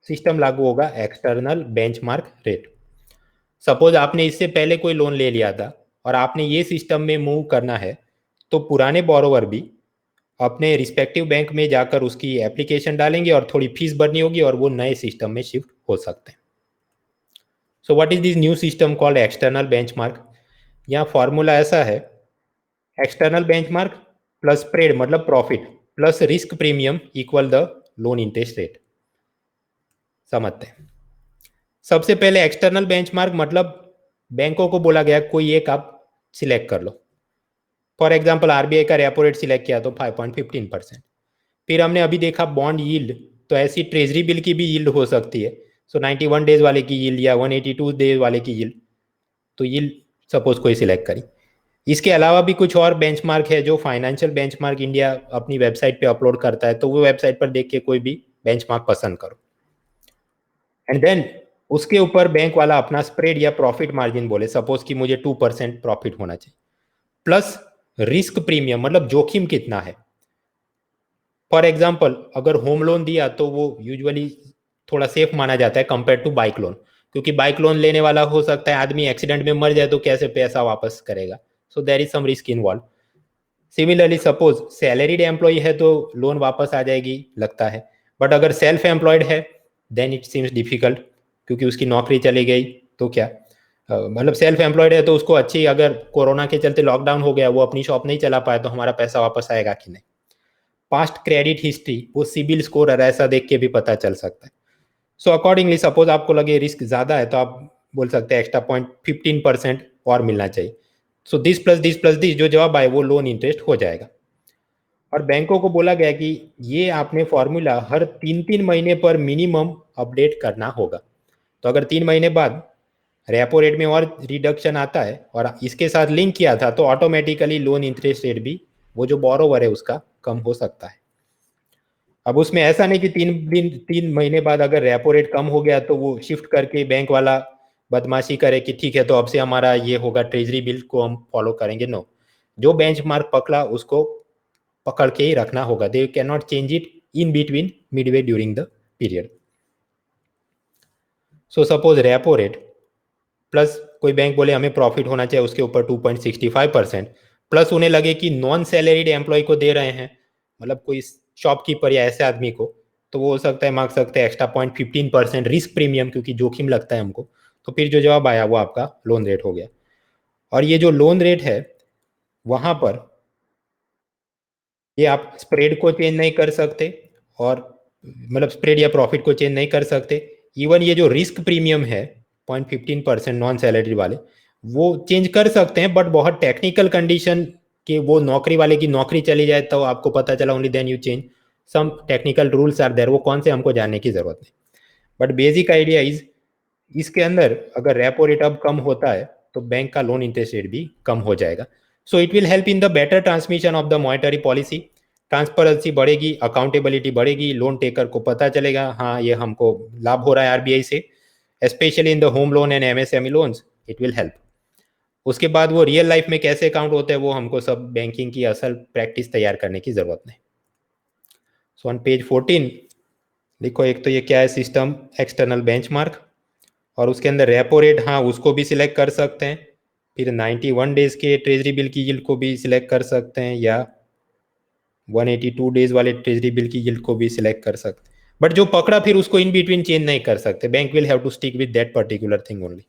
System लागू होगा एक्सटर्नल बेंचमार्क रेट। सपोज आपने इससे पहले कोई लोन ले लिया था और आपने ये सिस्टम में मूव करना है, तो पुराने बोरोवर भी अपने रिस्पेक्टिव बैंक में जाकर उसकी एप्लीकेशन डालेंगे और थोड़ी फीस भरनी होगी और वो नए सिस्टम में शिफ्ट हो सकते हैं। So what is this new system called external benchmark? यहाँ फॉर्मूला ऐसा है, एक्सटर्नल बेंचमार्क प्लस स्प्रेड मतलब profit plus risk premium equal the loan interest rate. समझते हैं। सबसे पहले एक्सटर्नल बेंचमार्क मतलब बैंकों को बोला गया कोई एक आप सिलेक्ट कर लो। फॉर एग्जांपल आरबीआई का रेपो रेट सिलेक्ट किया तो 5.15%। फिर हमने अभी देखा बॉन्ड यील्ड, तो ऐसी ट्रेजरी बिल की भी यील्ड हो सकती है। सो 91 डेज वाले की यील्ड या 182 डेज वाले की यील्ड, तो यील्ड सपोज कोई सिलेक्ट करी। इसके अलावा भी कुछ और बेंचमार्क है जो फाइनेंशियल बेंचमार्क इंडिया अपनी वेबसाइट पे अपलोड करता है, तो वो वेबसाइट पर देख के कोई भी बेंचमार्क पसंद करो। एंड देन उसके ऊपर बैंक वाला अपना स्प्रेड या प्रॉफिट मार्जिन बोले, सपोज कि मुझे 2% प्रॉफिट होना चाहिए, प्लस रिस्क प्रीमियम मतलब जोखिम कितना है। फॉर एग्जाम्पल अगर होम लोन दिया तो वो यूजुअली थोड़ा सेफ माना जाता है कंपेयर टू बाइक लोन, क्योंकि बाइक लोन लेने वाला हो सकता है आदमी एक्सीडेंट में मर जाए तो कैसे पैसा वापस करेगा। So there is some risk involve. Similarly suppose salaried employee है तो लोन वापस आ जाएगी लगता है, बट अगर सेल्फ एम्प्लॉयड है देन इट सीम्स डिफिकल्ट, क्योंकि उसकी नौकरी चली गई तो क्या, मतलब सेल्फ एम्प्लॉयड है तो उसको अच्छी, अगर कोरोना के चलते लॉकडाउन हो गया वो अपनी शॉप नहीं चला पाया तो हमारा पैसा वापस आएगा कि नहीं। पास्ट क्रेडिट हिस्ट्री, वो सिबिल स्कोर और ऐसा देख के भी पता चल सकता है। सो अकॉर्डिंगली सपोज आपको लगे रिस्क ज्यादा है तो आप बोल सकते हैं एक्स्ट्रा 0.15% और मिलना चाहिए। सो दिस प्लस दिस जो जवाब आए वो लोन इंटरेस्ट हो जाएगा। और बैंकों को बोला गया कि ये आपने फॉर्मूला हर 3-3 महीने पर मिनिमम अपडेट करना होगा। तो अगर 3 महीने बाद रेपो रेट में और रिडक्शन आता है और इसके साथ लिंक किया था तो ऑटोमेटिकली लोन इंटरेस्ट रेट भी वो जो बोरोवर है उसका कम हो सकता है। अब उसमें ऐसा नहीं कि 3 महीने बाद अगर रेपो रेट कम हो गया तो वो शिफ्ट करके बैंक वाला बदमाशी करे कि ठीक है तो अब से हमारा ये होगा ट्रेजरी बिल को हम फॉलो करेंगे। नो, जो बेंचमार्क पकड़ा उसको पकड़ के ही रखना होगा। They can not change it in between Midway during the period. So suppose repo rate plus कोई बैंक बोले हमें प्रॉफिट होना चाहिए उसके ऊपर 2.65%, प्लस उन्हें लगे कि नॉन सैलरीड एम्प्लॉय को दे रहे हैं, मतलब कोई शॉपकीपर या ऐसे आदमी को, तो वो हो सकता है मांग सकते हैं एक्स्ट्रा 0.15% रिस्क प्रीमियम, क्योंकि जोखिम लगता है हमको। तो फिर जो जवाब आया वो आपका लोन रेट हो गया। और ये जो लोन रेट है वहां पर ये आप स्प्रेड को चेंज नहीं कर सकते, और मतलब स्प्रेड या प्रॉफिट को चेंज नहीं कर सकते। इवन ये जो रिस्क प्रीमियम है 0.15% नॉन सैलरी वाले, वो चेंज कर सकते हैं बट बहुत टेक्निकल कंडीशन कि वो नौकरी वाले की नौकरी चली जाए तो आपको पता चला, only then you change. Some technical rules are there, वो कौन से हमको जानने की जरूरत नहीं। बट बेसिक आइडिया इज इसके अंदर अगर रेपो रेट अब कम होता है तो बैंक का लोन इंटरेस्ट रेट भी कम हो जाएगा। So it will help in the better transmission of the monetary policy. Transparency बढ़ेगी, अकाउंटेबिलिटी बढ़ेगी, लोन टेकर को पता चलेगा हाँ ये हमको लाभ हो रहा है आरबीआई से, specially in the home loan and MSME loans it will help. उसके बाद वो रियल लाइफ में कैसे अकाउंट होते हैं वो हमको सब बैंकिंग की असल प्रैक्टिस तैयार करने की जरूरत नहीं। सो ऑन पेज 14 लिखो, एक तो ये क्या है सिस्टम एक्सटर्नल बेंचमार्क, और उसके अंदर रेपो रेट हाँ उसको भी सिलेक्ट कर सकते हैं, फिर 91 डेज के ट्रेजरी बिल की यील्ड को भी सिलेक्ट कर सकते हैं, या 182 डेज वाले ट्रेजरी बिल की यील्ड को भी सिलेक्ट कर सकते हैं। बट जो पकड़ा फिर उसको इन बिटवीन चेंज नहीं कर सकते, bank will have to stick with that particular thing only.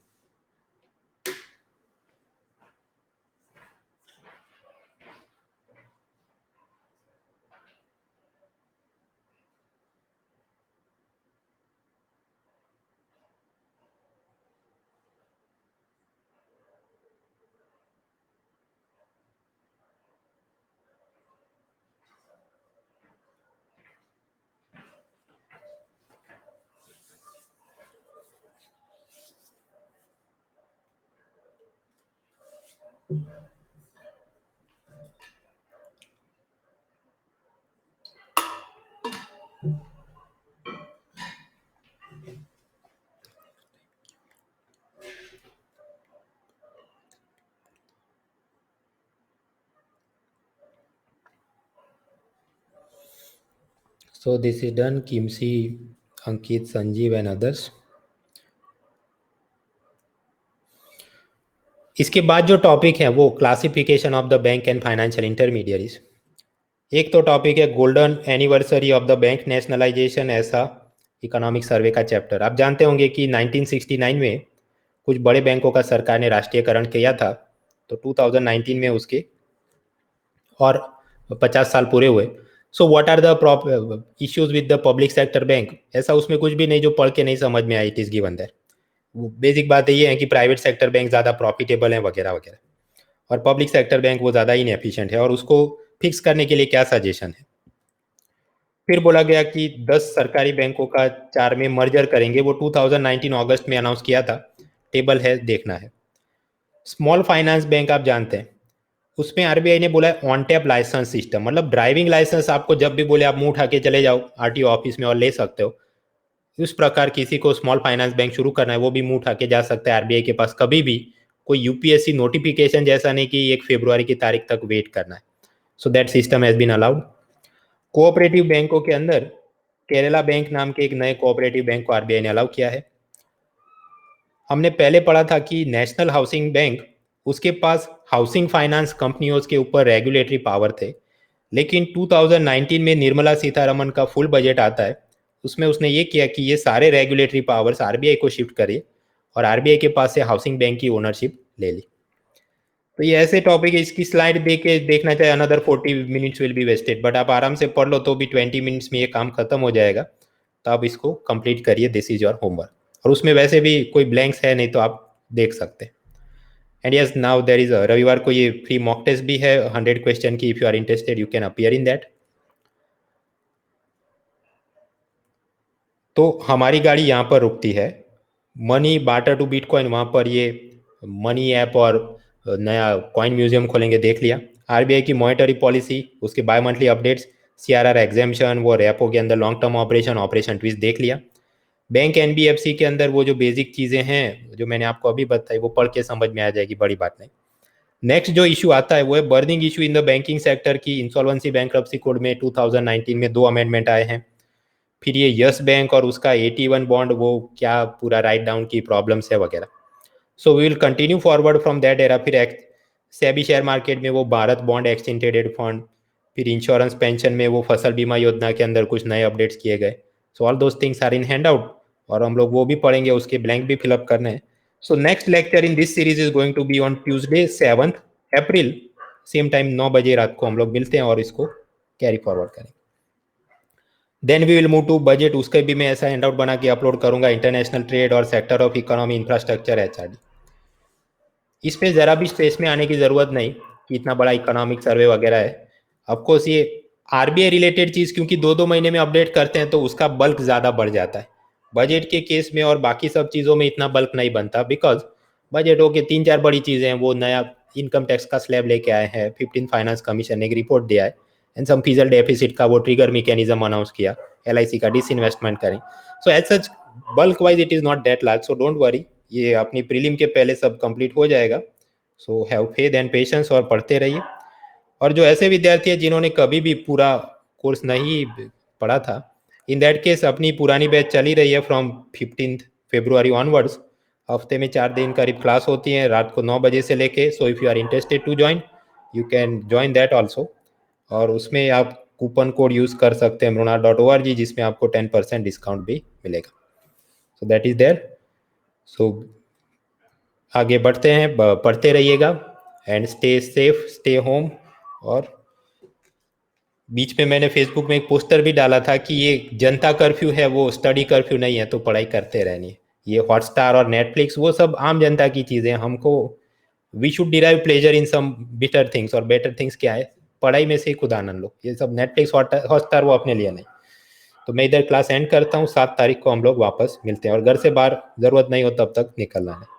So this is done. Kimsi Ankit, Sanjeev and others. इसके बाद जो टॉपिक है वो classification of the bank and financial intermediaries. एक तो टॉपिक है golden anniversary of the bank nationalisation, ऐसा इकोनॉमिक सर्वे का चैप्टर। आप जानते होंगे कि 1969 में कुछ बड़े बैंकों का सरकार ने राष्ट्रीयकरण किया था, तो 2019 में उसके और 50 साल पूरे हुए। So what are the issues with the public sector bank, ऐसा उसमें कुछ भी नहीं जो पढ़ के नहीं समझ में आई। It is given there. Basic बात ये है कि प्राइवेट सेक्टर बैंक ज़्यादा प्रॉफिटेबल है वगैरह वगैरह, और पब्लिक सेक्टर बैंक वो ज़्यादा इनएफिशिएंट है, और उसको फिक्स करने के लिए क्या सजेशन है। फिर बोला गया कि 10 सरकारी बैंकों का 4 में मर्जर करेंगे, वो 2019 अगस्त में अनाउंस किया था। टेबल है, देखना है। स्मॉल फाइनेंस बैंक आप जानते हैं, उसमें आरबीआई ने बोला है ऑन टैप लाइसेंस सिस्टम, मतलब ड्राइविंग लाइसेंस आपको जब भी बोले आप मुंह उठा के चले जाओ आरटीओ ऑफिस में और ले सकते हो। इस प्रकार किसी को स्मॉल फाइनेंस बैंक शुरू करना है वो भी मुंह उठा के जा सकता है आरबीआई के पास कभी भी। कोई यूपीएससी नोटिफिकेशन जैसा नहीं कि 1 फरवरी की तारीख तक वेट करना है। So that system has been allowed. Cooperative बैंकों के अंदर केरला बैंक नाम के एक नए कोऑपरेटिव बैंक को आरबीआई ने अलाउ किया है। हमने पहले पढ़ा था कि नेशनल हाउसिंग बैंक, उसके पास हाउसिंग फाइनेंस कंपनियों के ऊपर रेगुलेटरी पावर थे, लेकिन 2019 में निर्मला सीतारमन का फुल बजट आता है, उसमें उसने ये किया कि ये सारे रेगुलेटरी पावर्स आरबीआई को शिफ्ट करे और आरबीआई के पास से हाउसिंग बैंक की ओनरशिप ले ली। तो ये ऐसे टॉपिक है, इसकी स्लाइड देख के देखना चाहिए, another 40 minutes will be wasted, but आप आराम से पढ़ लो तो भी 20 मिनट्स में ये काम खत्म हो जाएगा। तो आप इसको कंप्लीट करिए, दिस इज योर होमवर्क। और उसमें वैसे भी कोई ब्लैंक्स है नहीं तो आप देख सकते हैं। And yes, now there is रविवार को ये फ्री मॉक टेस्ट भी है 100 क्वेश्चन की। If you are interested you can appear in that. तो हमारी गाड़ी यहाँ पर रुकती है, मनी बार्टर टू बिटकॉइन, वहाँ पर ये मनी ऐप और नया कॉइन म्यूजियम खोलेंगे, देख लिया। आरबीआई की मॉनेटरी पॉलिसी, उसके bimonthly updates, CRR exemption, वो रेपो के अंदर long term operation, operation twist देख लिया। बैंक एनबीएफसी के अंदर वो जो बेसिक चीज़ें हैं जो मैंने आपको अभी बताई वो पढ़ के समझ में आ जाएगी, बड़ी बात नहीं। नेक्स्ट जो इशू आता है वो है burning issue in the banking sector की। इंसॉल्वेंसी बैंक्रप्सी कोड में 2019 में 2 अमेंडमेंट आए हैं। फिर ये यस बैंक और उसका 81 बॉन्ड, वो क्या पूरा राइट डाउन की प्रॉब्लम्स है वगैरह। So we will continue forward from that era. फिर सेबी शेयर मार्केट में वो Bharat bond exchange traded fund, फिर इंश्योरेंस पेंशन में वो फसल बीमा योजना के अंदर कुछ नए अपडेट्स किए गए। So all those things are in hand out, और हम लोग वो भी पढ़ेंगे, उसके ब्लैंक भी फिलअप करने हैं। So next lecture in this series is going to be on Tuesday 7 April, same time 9 बजे रात को हम लोग मिलते हैं और इसको कैरी फॉरवर्ड करेंगे। Then we will move to budget, उसके भी मैं ऐसा हैंड आउट बना के अपलोड करूंगा, इंटरनेशनल ट्रेड और sector of economy, infrastructure, HRD. इस पे ज़रा भी स्ट्रेस में आने की ज़रूरत नहीं कि इतना बड़ा इकोनॉमिक सर्वे वगैरह है। ऑफकोर्स ये आरबीआई रिलेटेड चीज़ क्योंकि 2-2 महीने में अपडेट करते हैं तो उसका बल्क ज़्यादा बढ़ जाता है। बजट के केस में और बाकी सब चीज़ों में इतना बल्क नहीं बनता, बिकॉज बजटों के 3-4 बड़ी चीज़ें हैं। वो नया इनकम टैक्स का स्लैब लेके आए हैं, 15 फाइनेंस कमीशन ने एक रिपोर्ट दिया है, एंड सम फिजिकल डेफिसिट का वो ट्रिगर मैकेनिज्म अनाउंस किया, एलआईसी का डिसइन्वेस्टमेंट करें। So as such bulk wise it is not that large, so don't worry, ये अपनी प्रीलिम के पहले सब कंप्लीट हो जाएगा। So have faith and patience और पढ़ते रहिए। और जो ऐसे विद्यार्थी हैं जिन्होंने कभी भी पूरा कोर्स नहीं पढ़ा था, इन दैट केस अपनी पुरानी बैच चली रही है फ्रॉम 15 फरवरी ऑनवर्ड्स। हफ्ते में 4 दिन करीब क्लास होती है, रात को 9 बजे से लेके। So if you are interested to join you can join that also, और उसमें आप कूपन कोड यूज़ कर सकते हैं mrunal.org, जिसमें आपको 10% डिस्काउंट भी मिलेगा। So that is there. So आगे बढ़ते हैं, पढ़ते रहिएगा, and stay safe, stay home. और बीच में मैंने फेसबुक में एक पोस्टर भी डाला था कि ये जनता कर्फ्यू है, वो स्टडी कर्फ्यू नहीं है, तो पढ़ाई करते रहनी है। ये हॉटस्टार और नेटफ्लिक्स वो सब आम जनता की चीज़ें, हमको we should derive pleasure in some better things, और बेटर थिंग्स क्या है, पढ़ाई में से ही खुद आनंद लो। ये सब नेटफ्लिक्स हॉटस्टार वो अपने लिए नहीं। तो मैं इधर क्लास एंड करता हूँ, 7 तारीख को हम लोग वापस मिलते हैं, और घर से बाहर ज़रूरत नहीं हो तब तक निकलना है।